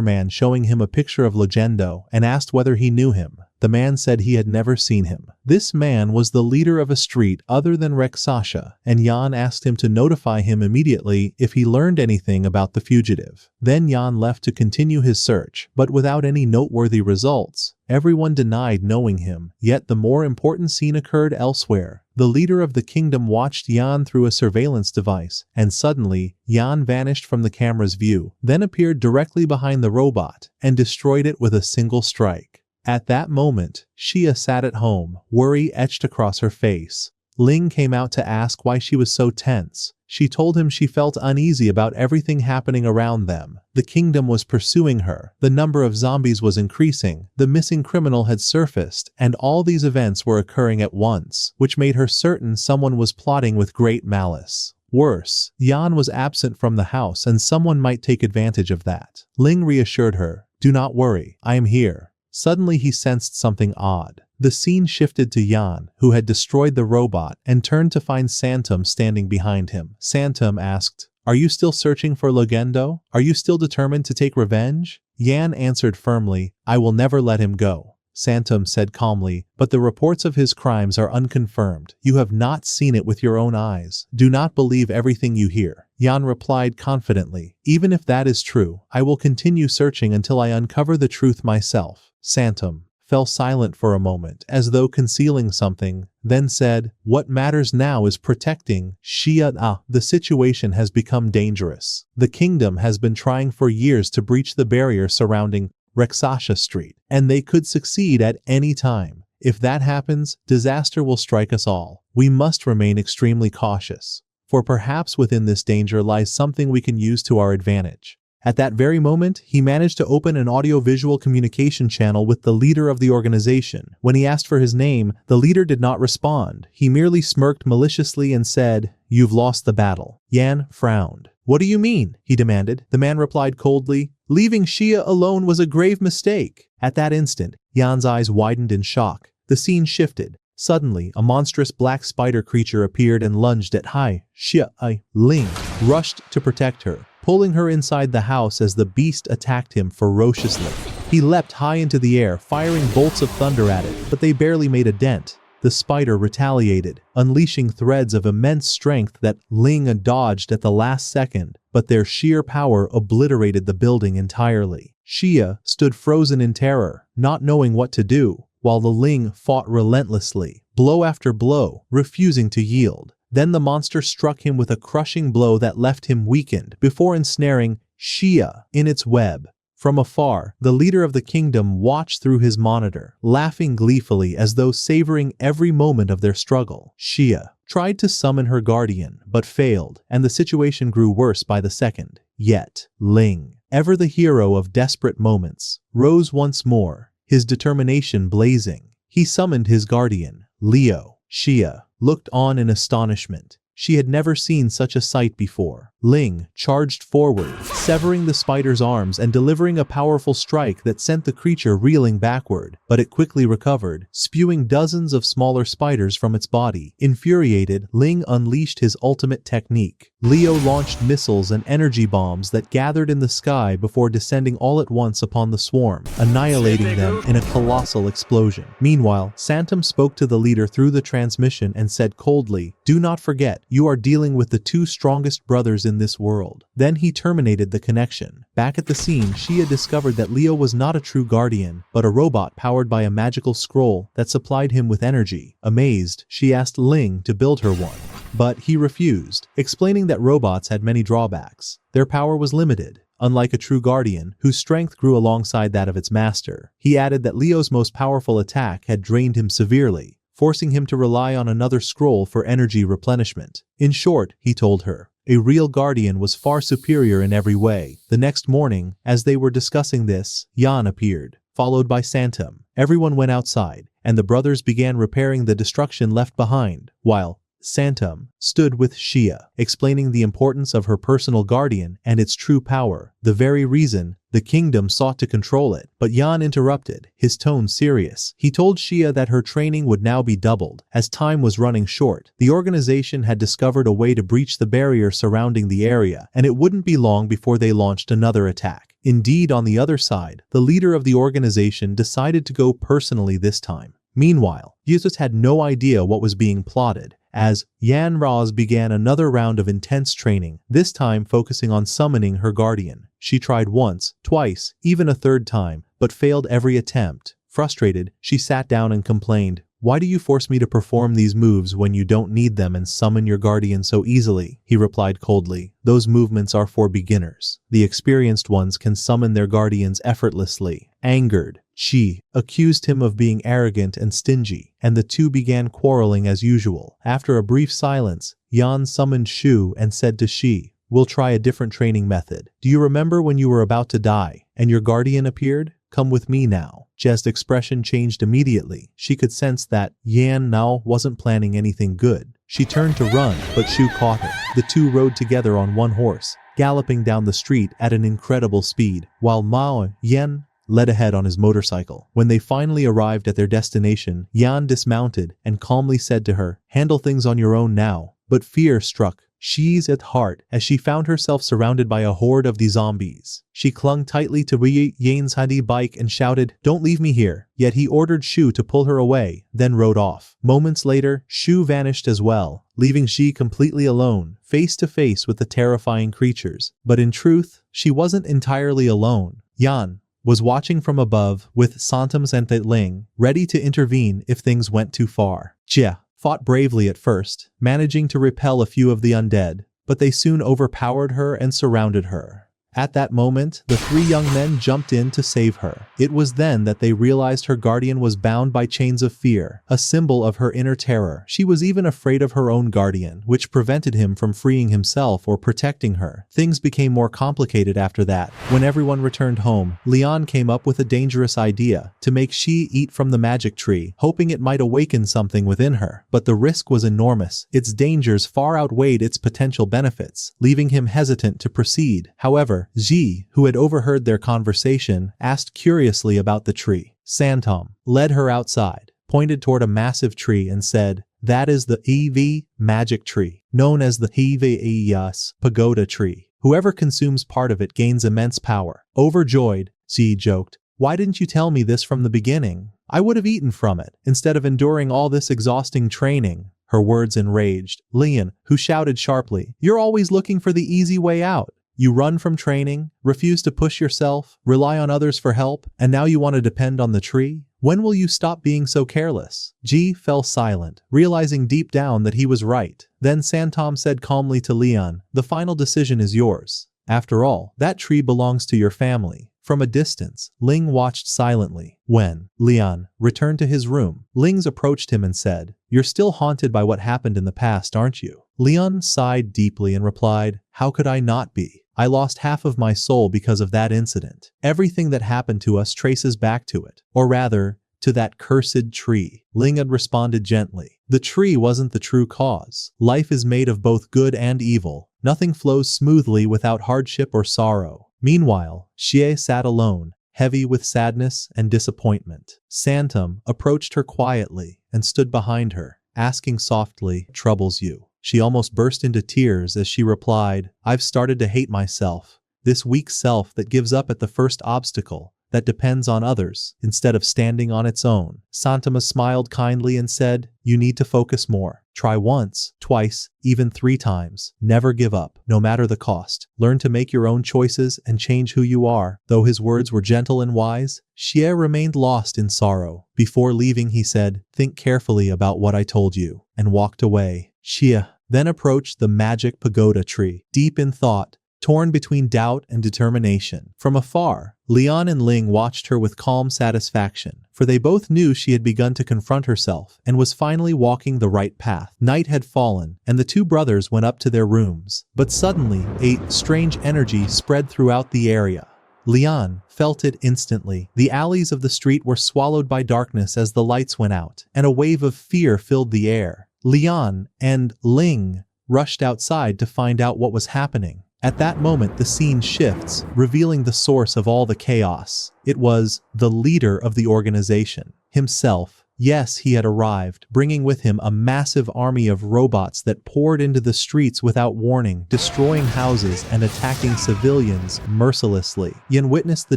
man showing him a picture of Legendo and asked whether he knew him. The man said he had never seen him. This man was the leader of a street other than Rexasha, and Yan asked him to notify him immediately if he learned anything about the fugitive. Then Yan left to continue his search, but without any noteworthy results. Everyone denied knowing him, yet the more important scene occurred elsewhere. The leader of the kingdom watched Yan through a surveillance device, and suddenly, Yan vanished from the camera's view, then appeared directly behind the robot, and destroyed it with a single strike. At that moment, Xia sat at home, worry etched across her face. Ling came out to ask why she was so tense. She told him she felt uneasy about everything happening around them. The kingdom was pursuing her, the number of zombies was increasing, the missing criminal had surfaced, and all these events were occurring at once, which made her certain someone was plotting with great malice. Worse, Yan was absent from the house and someone might take advantage of that. Ling reassured her, "Do not worry, I am here." Suddenly he sensed something odd. The scene shifted to Yan, who had destroyed the robot, and turned to find Santum standing behind him. Santum asked, "Are you still searching for Legendo? Are you still determined to take revenge?" Yan answered firmly, "I will never let him go." Santum said calmly, "But the reports of his crimes are unconfirmed. You have not seen it with your own eyes. Do not believe everything you hear." Yan replied confidently, "Even if that is true, I will continue searching until I uncover the truth myself." Santum fell silent for a moment, as though concealing something, then said, "What matters now is protecting Xia. The situation has become dangerous. The kingdom has been trying for years to breach the barrier surrounding Rexasha Street, and they could succeed at any time. If that happens, disaster will strike us all. We must remain extremely cautious, for perhaps within this danger lies something we can use to our advantage." At that very moment, he managed to open an audio-visual communication channel with the leader of the organization. When he asked for his name, the leader did not respond. He merely smirked maliciously and said, "You've lost the battle." Yan frowned. "What do you mean?" he demanded. The man replied coldly, "Leaving Xia alone was a grave mistake." At that instant, Yan's eyes widened in shock. The scene shifted. Suddenly, a monstrous black spider creature appeared and lunged at Xia. Ling rushed to protect her, pulling her inside the house as the beast attacked him ferociously. He leapt high into the air, firing bolts of thunder at it, but they barely made a dent. The spider retaliated, unleashing threads of immense strength that Ling dodged at the last second, but their sheer power obliterated the building entirely. Xia stood frozen in terror, not knowing what to do, while the Ling fought relentlessly, blow after blow, refusing to yield. Then the monster struck him with a crushing blow that left him weakened before ensnaring Xia in its web. From afar, the leader of the kingdom watched through his monitor, laughing gleefully as though savoring every moment of their struggle. Xia tried to summon her guardian, but failed, and the situation grew worse by the second. Yet, Ling, ever the hero of desperate moments, rose once more, his determination blazing. He summoned his guardian, Leo. Xia looked on in astonishment. She had never seen such a sight before. Ling charged forward, severing the spider's arms and delivering a powerful strike that sent the creature reeling backward, but it quickly recovered, spewing dozens of smaller spiders from its body. Infuriated, Ling unleashed his ultimate technique. Leo launched missiles and energy bombs that gathered in the sky before descending all at once upon the swarm, annihilating them in a colossal explosion. Meanwhile, Santam spoke to the leader through the transmission and said coldly, "Do not forget, you are dealing with the two strongest brothers in this world." Then he terminated the connection. Back at the scene, Xia discovered that Leo was not a true guardian, but a robot powered by a magical scroll that supplied him with energy. Amazed, she asked Ling to build her one. But he refused, explaining that robots had many drawbacks. Their power was limited, unlike a true guardian, whose strength grew alongside that of its master. He added that Leo's most powerful attack had drained him severely, forcing him to rely on another scroll for energy replenishment. In short, he told her, a real guardian was far superior in every way. The next morning, as they were discussing this, Yan appeared, followed by Santam. Everyone went outside, and the brothers began repairing the destruction left behind, while Santam stood with Xia, explaining the importance of her personal guardian and its true power, the very reason the kingdom sought to control it. But Yan interrupted, his tone serious. He told Xia that her training would now be doubled, as time was running short. The organization had discovered a way to breach the barrier surrounding the area, and it wouldn't be long before they launched another attack. Indeed, on the other side, the leader of the organization decided to go personally this time. Meanwhile, Yusus had no idea what was being plotted, as Yan Raz began another round of intense training, this time focusing on summoning her guardian. She tried once, twice, even a third time, but failed every attempt. Frustrated, she sat down and complained, "Why do you force me to perform these moves when you don't need them and summon your guardian so easily?" He replied coldly, "Those movements are for beginners. The experienced ones can summon their guardians effortlessly." Angered, She accused him of being arrogant and stingy, and the two began quarreling as usual. After a brief silence, Yan summoned Shu and said to Shi, "We'll try a different training method. Do you remember when you were about to die, and your guardian appeared? Come with me now." Jez's expression changed immediately. She could sense that Yan now wasn't planning anything good. She turned to run, but Shu caught her. The two rode together on one horse, galloping down the street at an incredible speed, while Mao Yan led ahead on his motorcycle. When they finally arrived at their destination, Yan dismounted and calmly said to her, "Handle things on your own now." But fear struck Shi's at heart as she found herself surrounded by a horde of the zombies. She clung tightly to Yan's Hadi bike and shouted, "Don't leave me here." Yet he ordered Shu to pull her away, then rode off. Moments later, Shu vanished as well, leaving Shi completely alone, face to face with the terrifying creatures. But in truth, she wasn't entirely alone. Yan was watching from above with Santams and Ling, ready to intervene if things went too far. Jia fought bravely at first, managing to repel a few of the undead, but they soon overpowered her and surrounded her. At that moment, the three young men jumped in to save her. It was then that they realized her guardian was bound by chains of fear, a symbol of her inner terror. She was even afraid of her own guardian, which prevented him from freeing himself or protecting her. Things became more complicated after that. When everyone returned home, Leon came up with a dangerous idea, to make Shi eat from the magic tree, hoping it might awaken something within her. But the risk was enormous. Its dangers far outweighed its potential benefits, leaving him hesitant to proceed. However, Ji, who had overheard their conversation, asked curiously about the tree. Santom led her outside, pointed toward a massive tree and said, "That is the EV magic tree, known as the Heviyas pagoda tree. Whoever consumes part of it gains immense power." Overjoyed, Ji joked, "Why didn't you tell me this from the beginning? I would have eaten from it, instead of enduring all this exhausting training." Her words enraged Leon, who shouted sharply, "You're always looking for the easy way out. You run from training, refuse to push yourself, rely on others for help, and now you want to depend on the tree? When will you stop being so careless?" Ji fell silent, realizing deep down that he was right. Then Santom said calmly to Leon, "The final decision is yours. After all, that tree belongs to your family. From a distance, Ling watched silently. When Lian returned to his room, Ling's approached him and said, "You're still haunted by what happened in the past, aren't you?" Lian sighed deeply and replied, "How could I not be? I lost half of my soul because of that incident. Everything that happened to us traces back to it. Or rather, to that cursed tree." Ling had responded gently. The tree wasn't the true cause. Life is made of both good and evil. Nothing flows smoothly without hardship or sorrow. Meanwhile, Xie sat alone, heavy with sadness and disappointment. Santum approached her quietly and stood behind her, asking softly, "Troubles you?" She almost burst into tears as she replied, "I've started to hate myself. This weak self that gives up at the first obstacle, that depends on others instead of standing on its own." Santama smiled kindly and said, "You need to focus more. Try once, twice, even 3 times. Never give up, no matter the cost. Learn to make your own choices and change who you are." Though his words were gentle and wise, Xie remained lost in sorrow. Before leaving, he said, "Think carefully about what I told you," and walked away. Xie then approached the magic pagoda tree, deep in thought, torn between doubt and determination. From afar, Lian and Ling watched her with calm satisfaction, for they both knew she had begun to confront herself and was finally walking the right path. Night had fallen, and the two brothers went up to their rooms. But suddenly, a strange energy spread throughout the area. Lian felt it instantly. The alleys of the street were swallowed by darkness as the lights went out, and a wave of fear filled the air. Lian and Ling rushed outside to find out what was happening. At that moment, the scene shifts, revealing the source of all the chaos. It was the leader of the organization himself. Yes, he had arrived, bringing with him a massive army of robots that poured into the streets without warning, destroying houses and attacking civilians mercilessly. Yan witnessed the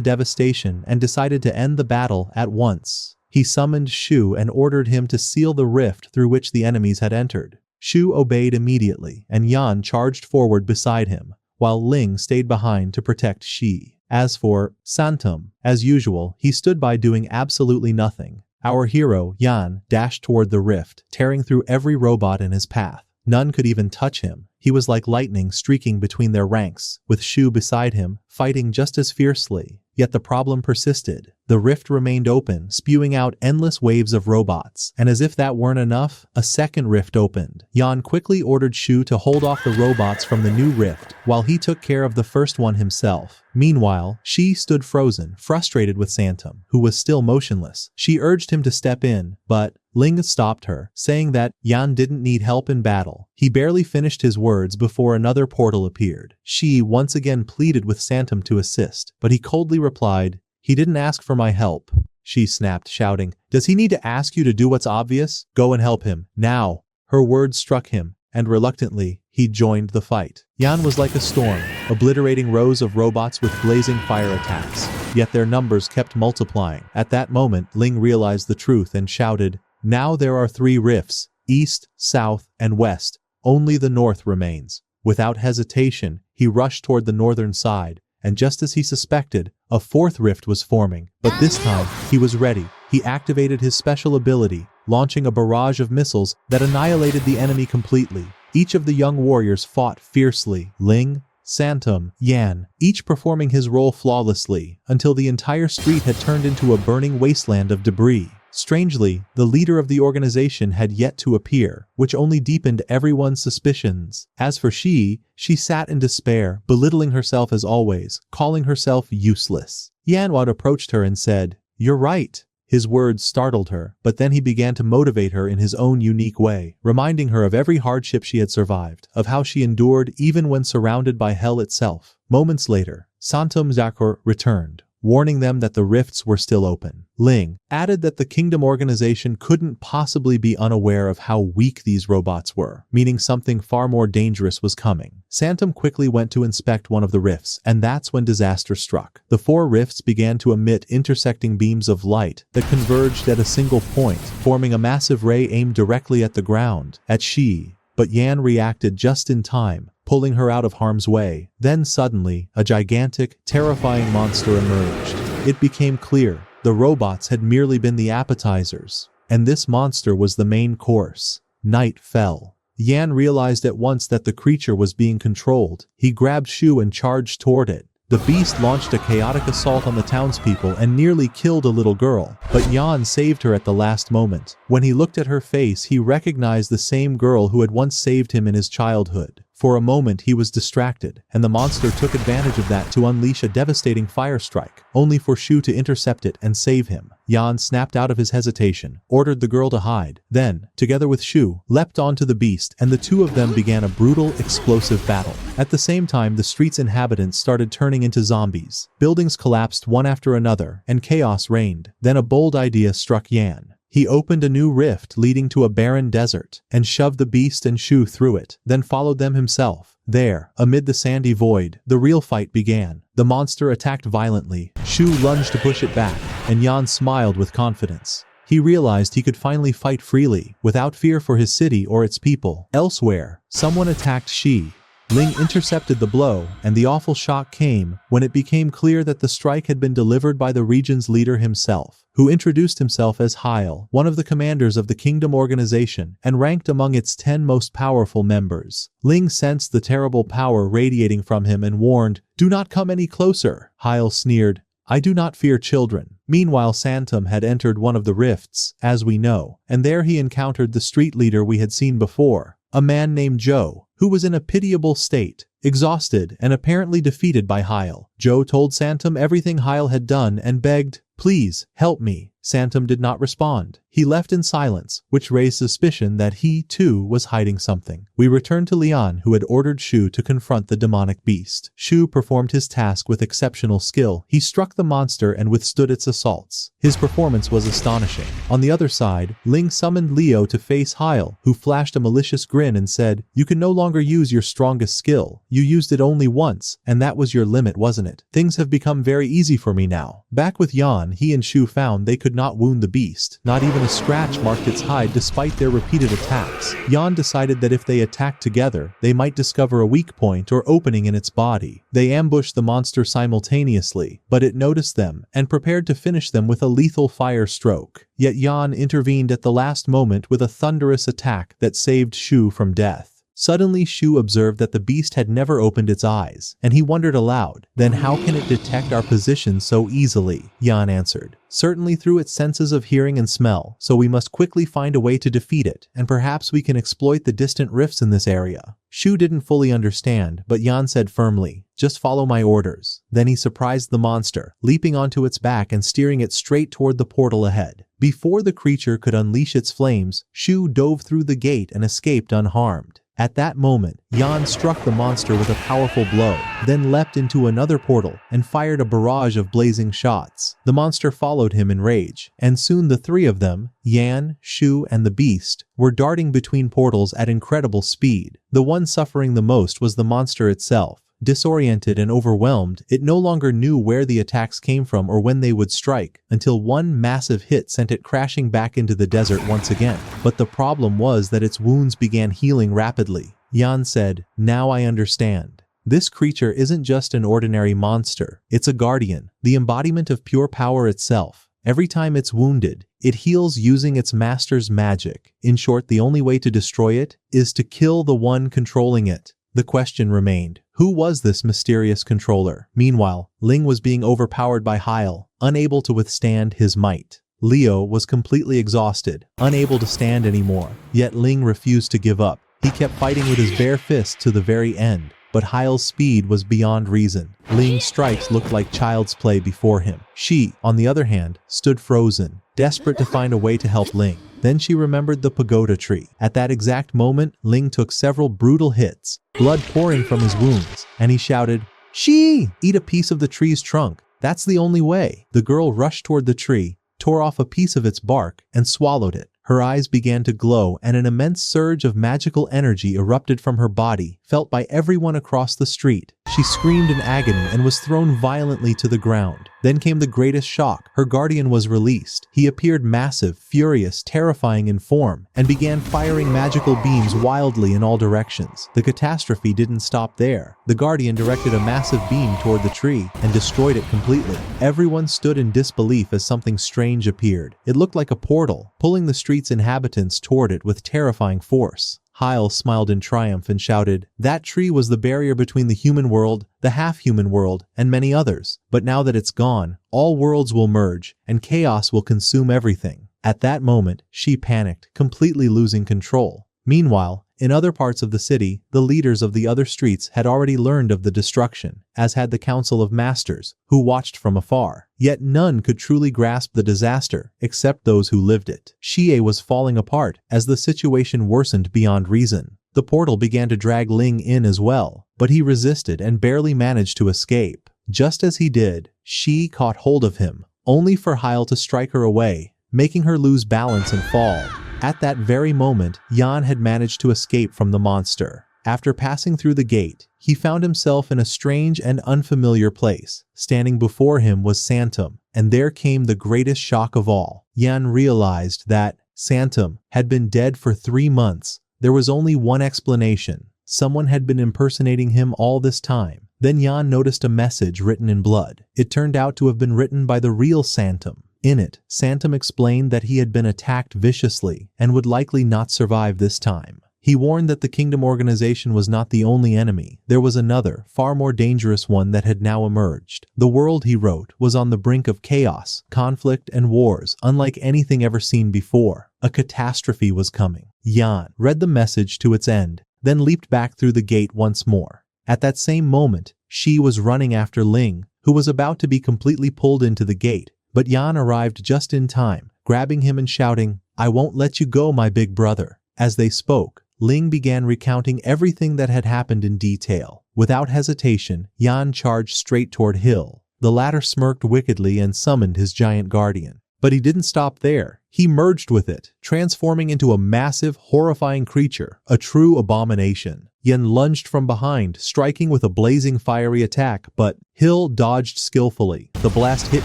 devastation and decided to end the battle at once. He summoned Shu and ordered him to seal the rift through which the enemies had entered. Shu obeyed immediately, and Yan charged forward beside him, while Ling stayed behind to protect Xi. As for Santum, as usual, he stood by doing absolutely nothing. Our hero, Yan, dashed toward the rift, tearing through every robot in his path. None could even touch him. He was like lightning streaking between their ranks, with Shu beside him, fighting just as fiercely. Yet the problem persisted. The rift remained open, spewing out endless waves of robots. And as if that weren't enough, a second rift opened. Yan quickly ordered Shu to hold off the robots from the new rift, while he took care of the first one himself. Meanwhile, Xi stood frozen, frustrated with Santum, who was still motionless. She urged him to step in, but Ling stopped her, saying that Yan didn't need help in battle. He barely finished his words before another portal appeared. Xi once again pleaded with Santum to assist, but he coldly replied, "He didn't ask for my help." She snapped, shouting, "Does he need to ask you to do what's obvious? Go and help him, now." Her words struck him, and reluctantly, he joined the fight. Yan was like a storm, obliterating rows of robots with blazing fire attacks. Yet their numbers kept multiplying. At that moment, Ling realized the truth and shouted, "Now there are 3 rifts, east, south, and west. Only the north remains." Without hesitation, he rushed toward the northern side, and just as he suspected, a 4th rift was forming. But this time, he was ready. He activated his special ability, launching a barrage of missiles that annihilated the enemy completely. Each of the young warriors fought fiercely. Ling, Santum, Yan, each performing his role flawlessly, until the entire street had turned into a burning wasteland of debris. Strangely, the leader of the organization had yet to appear, which only deepened everyone's suspicions. As for she sat in despair, belittling herself as always, calling herself useless. Yanwad approached her and said, "You're right." His words startled her, but then he began to motivate her in his own unique way, reminding her of every hardship she had survived, of how she endured even when surrounded by hell itself. Moments later, Santum Zakor returned, warning them that the rifts were still open. Ling added that the kingdom organization couldn't possibly be unaware of how weak these robots were, meaning something far more dangerous was coming. Santum quickly went to inspect one of the rifts, and that's when disaster struck. The 4 rifts began to emit intersecting beams of light that converged at a single point, forming a massive ray aimed directly at the ground, at Xi. But Yan reacted just in time, pulling her out of harm's way. Then suddenly, a gigantic, terrifying monster emerged. It became clear the robots had merely been the appetizers, and this monster was the main course. Night fell. Yan realized at once that the creature was being controlled. He grabbed Shu and charged toward it. The beast launched a chaotic assault on the townspeople and nearly killed a little girl, but Jan saved her at the last moment. When he looked at her face, he recognized the same girl who had once saved him in his childhood. For a moment he was distracted, and the monster took advantage of that to unleash a devastating fire strike, only for Shu to intercept it and save him. Jan snapped out of his hesitation, ordered the girl to hide, then, together with Shu, leapt onto the beast, and the two of them began a brutal, explosive battle. At the same time, the street's inhabitants started turning into zombies. Buildings collapsed one after another, and chaos reigned. Then a bold idea struck Jan. He opened a new rift leading to a barren desert, and shoved the beast and Shu through it, then followed them himself. There, amid the sandy void, the real fight began. The monster attacked violently, Shu lunged to push it back, and Jan smiled with confidence. He realized he could finally fight freely, without fear for his city or its people. Elsewhere, someone attacked Shi. Ling intercepted the blow, and the awful shock came when it became clear that the strike had been delivered by the region's leader himself, who introduced himself as Heil, one of the commanders of the Kingdom organization, and ranked among its 10 most powerful members. Ling sensed the terrible power radiating from him and warned, "Do not come any closer." Heil sneered, "I do not fear children." Meanwhile, Santum had entered one of the rifts, as we know, and there he encountered the street leader we had seen before, a man named Joe, who was in a pitiable state, exhausted and apparently defeated by Heil. Joe told Santum everything Heil had done and begged, "Please, help me." Santum did not respond. He left in silence, which raised suspicion that he, too, was hiding something. We returned to Lian, who had ordered Shu to confront the demonic beast. Shu performed his task with exceptional skill. He struck the monster and withstood its assaults. His performance was astonishing. On the other side, Ling summoned Leo to face Heil, who flashed a malicious grin and said, "You can no longer use your strongest skill. You used it only once, and that was your limit, wasn't it? Things have become very easy for me now." Back with Yan, he and Shu found they could not wound the beast. Not even a scratch marked its hide despite their repeated attacks. Yan decided that if they attacked together, they might discover a weak point or opening in its body. They ambushed the monster simultaneously, but it noticed them and prepared to finish them with a lethal fire stroke. Yet Yan intervened at the last moment with a thunderous attack that saved Shu from death. Suddenly, Shu observed that the beast had never opened its eyes, and he wondered aloud, "Then how can it detect our position so easily?" Yan answered, "Certainly through its senses of hearing and smell, so we must quickly find a way to defeat it, and perhaps we can exploit the distant rifts in this area." Shu didn't fully understand, but Yan said firmly, "Just follow my orders." Then he surprised the monster, leaping onto its back and steering it straight toward the portal ahead. Before the creature could unleash its flames, Shu dove through the gate and escaped unharmed. At that moment, Yan struck the monster with a powerful blow, then leapt into another portal and fired a barrage of blazing shots. The monster followed him in rage, and soon the three of them, Yan, Shu, and the beast, were darting between portals at incredible speed. The one suffering the most was the monster itself. Disoriented and overwhelmed, it no longer knew where the attacks came from or when they would strike, until one massive hit sent it crashing back into the desert once again. But the problem was that its wounds began healing rapidly. Yan said, "Now I understand. This creature isn't just an ordinary monster. It's a guardian, the embodiment of pure power itself. Every time it's wounded, it heals using its master's magic. In short, the only way to destroy it is to kill the one controlling it." The question remained, who was this mysterious controller? Meanwhile, Ling was being overpowered by Heil, unable to withstand his might. Leo was completely exhausted, unable to stand anymore. Yet Ling refused to give up. He kept fighting with his bare fist to the very end. But Heil's speed was beyond reason. Ling's strikes looked like child's play before him. She, on the other hand, stood frozen, desperate to find a way to help Ling. Then she remembered the pagoda tree. At that exact moment, Ling took several brutal hits, blood pouring from his wounds, and he shouted, "She! Eat a piece of the tree's trunk. That's the only way." The girl rushed toward the tree, tore off a piece of its bark, and swallowed it. Her eyes began to glow, and an immense surge of magical energy erupted from her body, felt by everyone across the street. She screamed in agony and was thrown violently to the ground. Then came the greatest shock. Her guardian was released. He appeared massive, furious, terrifying in form, and began firing magical beams wildly in all directions. The catastrophe didn't stop there. The guardian directed a massive beam toward the tree and destroyed it completely. Everyone stood in disbelief as something strange appeared. It looked like a portal, pulling the street's inhabitants toward it with terrifying force. Hyle smiled in triumph and shouted, "That tree was the barrier between the human world, the half-human world, and many others. But now that it's gone, all worlds will merge, and chaos will consume everything." At that moment, she panicked, completely losing control. Meanwhile, in other parts of the city, the leaders of the other streets had already learned of the destruction, as had the Council of Masters, who watched from afar. Yet none could truly grasp the disaster, except those who lived it. Xie was falling apart as the situation worsened beyond reason. The portal began to drag Ling in as well, but he resisted and barely managed to escape. Just as he did, Xie caught hold of him, only for Hyle to strike her away, making her lose balance and fall. At that very moment, Yan had managed to escape from the monster. After passing through the gate, he found himself in a strange and unfamiliar place. Standing before him was Santum, and there came the greatest shock of all. Yan realized that Santum had been dead for 3 months. There was only one explanation. Someone had been impersonating him all this time. Then Yan noticed a message written in blood. It turned out to have been written by the real Santum. In it, Santum explained that he had been attacked viciously and would likely not survive this time. He warned that the Kingdom organization was not the only enemy. There was another, far more dangerous one that had now emerged. The world, he wrote, was on the brink of chaos, conflict, and wars, unlike anything ever seen before. A catastrophe was coming. Yan read the message to its end, then leaped back through the gate once more. At that same moment, Xie was running after Ling, who was about to be completely pulled into the gate. But Yan arrived just in time, grabbing him and shouting, "I won't let you go, my big brother." As they spoke, Ling began recounting everything that had happened in detail. Without hesitation, Yan charged straight toward Hill. The latter smirked wickedly and summoned his giant guardian. But he didn't stop there. He merged with it, transforming into a massive, horrifying creature, a true abomination. Yan lunged from behind, striking with a blazing fiery attack, but Hill dodged skillfully. The blast hit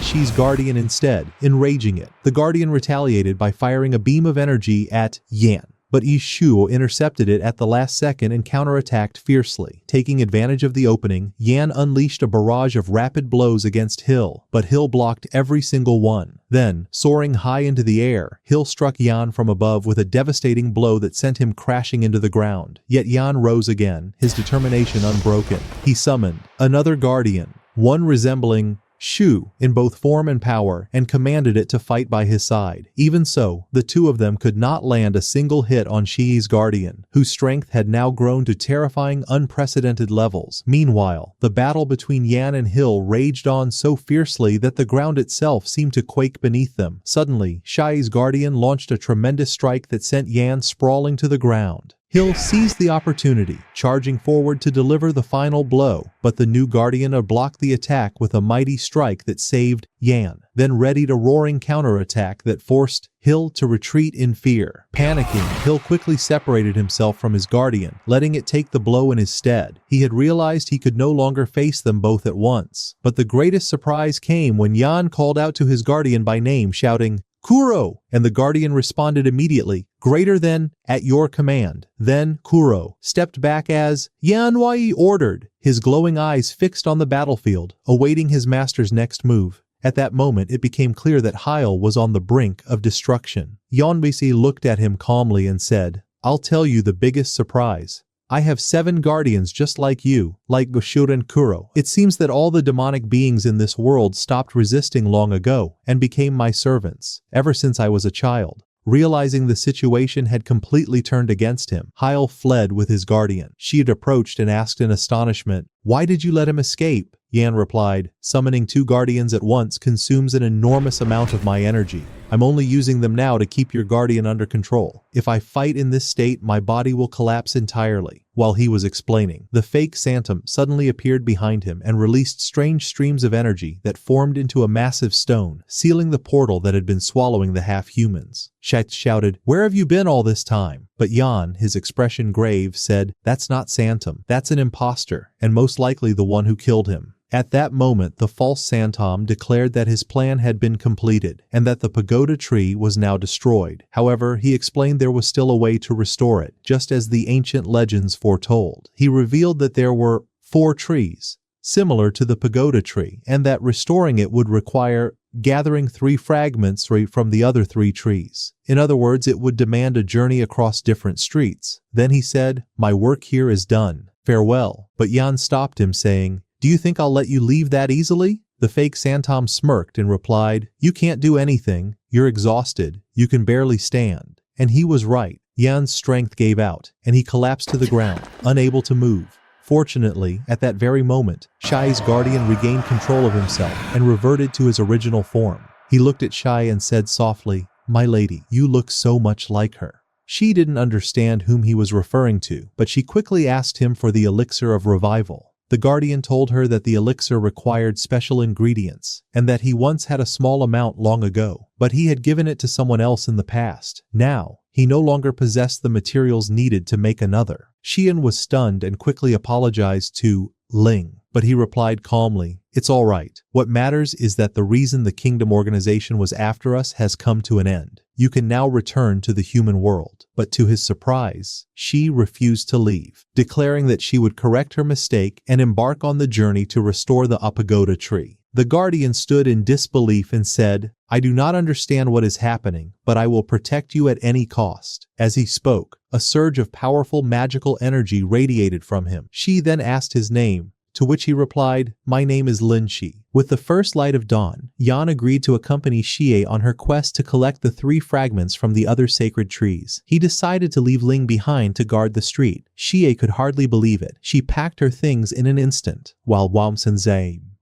Xi's guardian instead, enraging it. The guardian retaliated by firing a beam of energy at Yan. But Yishuo intercepted it at the last second and counterattacked fiercely. Taking advantage of the opening, Yan unleashed a barrage of rapid blows against Hill, but Hill blocked every single one. Then, soaring high into the air, Hill struck Yan from above with a devastating blow that sent him crashing into the ground. Yet Yan rose again, his determination unbroken. He summoned another guardian, one resembling Shu in both form and power, and commanded it to fight by his side. Even so, the two of them could not land a single hit on Shi's guardian, whose strength had now grown to terrifying, unprecedented levels. Meanwhile, the battle between Yan and Hill raged on so fiercely that the ground itself seemed to quake beneath them. Suddenly, Shi's guardian launched a tremendous strike that sent Yan sprawling to the ground. Hill seized the opportunity, charging forward to deliver the final blow, but the new guardian blocked the attack with a mighty strike that saved Yan, then readied a roaring counterattack that forced Hill to retreat in fear. Panicking, Hill quickly separated himself from his guardian, letting it take the blow in his stead. He had realized he could no longer face them both at once. But the greatest surprise came when Yan called out to his guardian by name, shouting, "Kuro!" And the guardian responded immediately, "Greater than, at your command." Then Kuro stepped back as Yan Wai ordered, his glowing eyes fixed on the battlefield, awaiting his master's next move. At that moment, it became clear that Hyle was on the brink of destruction. Yonbisi looked at him calmly and said, "I'll tell you the biggest surprise. I have 7 guardians just like you, like Goshuren Kuro. It seems that all the demonic beings in this world stopped resisting long ago and became my servants, ever since I was a child." Realizing the situation had completely turned against him, Hyle fled with his guardian. She had approached and asked in astonishment, "Why did you let him escape?" Yan replied, "Summoning 2 guardians at once consumes an enormous amount of my energy. I'm only using them now to keep your guardian under control. If I fight in this state, my body will collapse entirely." While he was explaining, the fake Santum suddenly appeared behind him and released strange streams of energy that formed into a massive stone, sealing the portal that had been swallowing the half-humans. Shet shouted, "Where have you been all this time?" But Yan, his expression grave, said, "That's not Santum. That's an imposter, and most likely the one who killed him." At that moment, the false Santom declared that his plan had been completed and that the pagoda tree was now destroyed. However, he explained there was still a way to restore it, just as the ancient legends foretold. He revealed that there were 4 trees, similar to the pagoda tree, and that restoring it would require gathering 3 fragments from the other 3 trees. In other words, it would demand a journey across different streets. Then he said, "My work here is done. Farewell." But Jan stopped him, saying, "Do you think I'll let you leave that easily?" The fake Santom smirked and replied, "You can't do anything. You're exhausted. You can barely stand." And he was right. Jan's strength gave out, and he collapsed to the ground, unable to move. Fortunately, at that very moment, Shai's guardian regained control of himself and reverted to his original form. He looked at Shai and said softly, "My lady, you look so much like her." She didn't understand whom he was referring to, but she quickly asked him for the elixir of revival. The guardian told her that the elixir required special ingredients, and that he once had a small amount long ago, but he had given it to someone else in the past. Now, he no longer possessed the materials needed to make another. Xian was stunned and quickly apologized to Ling, but he replied calmly, "It's all right. What matters is that the reason the kingdom organization was after us has come to an end. You can now return to the human world." But to his surprise, she refused to leave, declaring that she would correct her mistake and embark on the journey to restore the pagoda tree. The guardian stood in disbelief and said, "I do not understand what is happening, but I will protect you at any cost." As he spoke, a surge of powerful magical energy radiated from him. She then asked his name, to which he replied, "My name is Lin Shi." With the first light of dawn, Yan agreed to accompany Xie on her quest to collect the 3 fragments from the other sacred trees. He decided to leave Ling behind to guard the street. Xie could hardly believe it. She packed her things in an instant, while Wamsen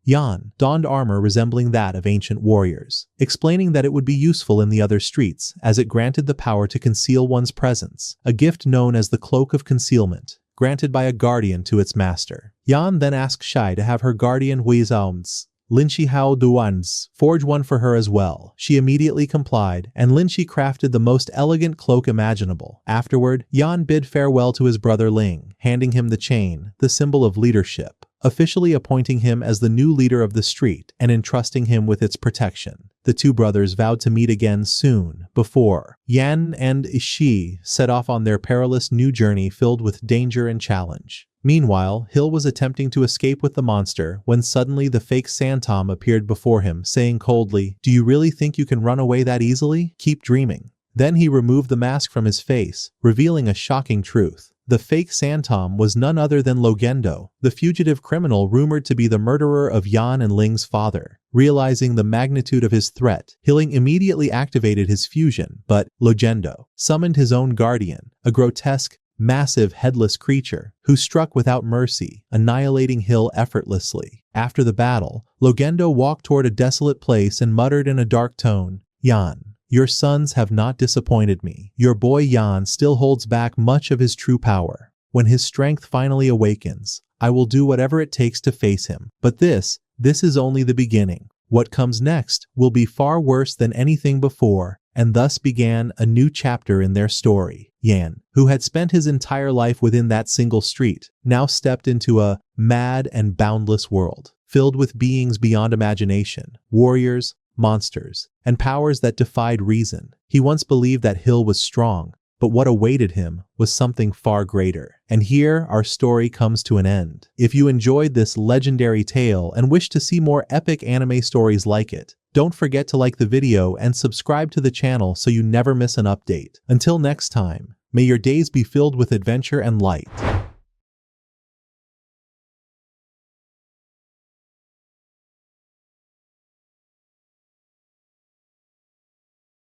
Yan donned armor resembling that of ancient warriors, explaining that it would be useful in the other streets as it granted the power to conceal one's presence, a gift known as the Cloak of Concealment, granted by a guardian to its master. Yan then asked Shai to have her guardian Huizaoms, Linshi Hao Duans, forge one for her as well. She immediately complied, and Linshi crafted the most elegant cloak imaginable. Afterward, Yan bid farewell to his brother Ling, handing him the chain, the symbol of leadership, officially appointing him as the new leader of the street and entrusting him with its protection. The 2 brothers vowed to meet again soon, before Yan and Ishi set off on their perilous new journey filled with danger and challenge. Meanwhile, Hill was attempting to escape with the monster when suddenly the fake Santom appeared before him, saying coldly, "Do you really think you can run away that easily? Keep dreaming." Then he removed the mask from his face, revealing a shocking truth. The fake Santom was none other than Logendo, the fugitive criminal rumored to be the murderer of Yan and Ling's father. Realizing the magnitude of his threat, Hilling immediately activated his fusion, but Logendo summoned his own guardian, a grotesque, massive headless creature, who struck without mercy, annihilating Hill effortlessly. After the battle, Logendo walked toward a desolate place and muttered in a dark tone, "Yan, your sons have not disappointed me. Your boy Yan still holds back much of his true power. When his strength finally awakens, I will do whatever it takes to face him. But this is only the beginning. What comes next will be far worse than anything before." And thus began a new chapter in their story. Yan, who had spent his entire life within that single street, now stepped into a mad and boundless world, filled with beings beyond imagination, warriors, monsters, and powers that defied reason. He once believed that Hill was strong, but what awaited him was something far greater. And here our story comes to an end. If you enjoyed this legendary tale and wish to see more epic anime stories like it, don't forget to like the video and subscribe to the channel so you never miss an update. Until next time, may your days be filled with adventure and light.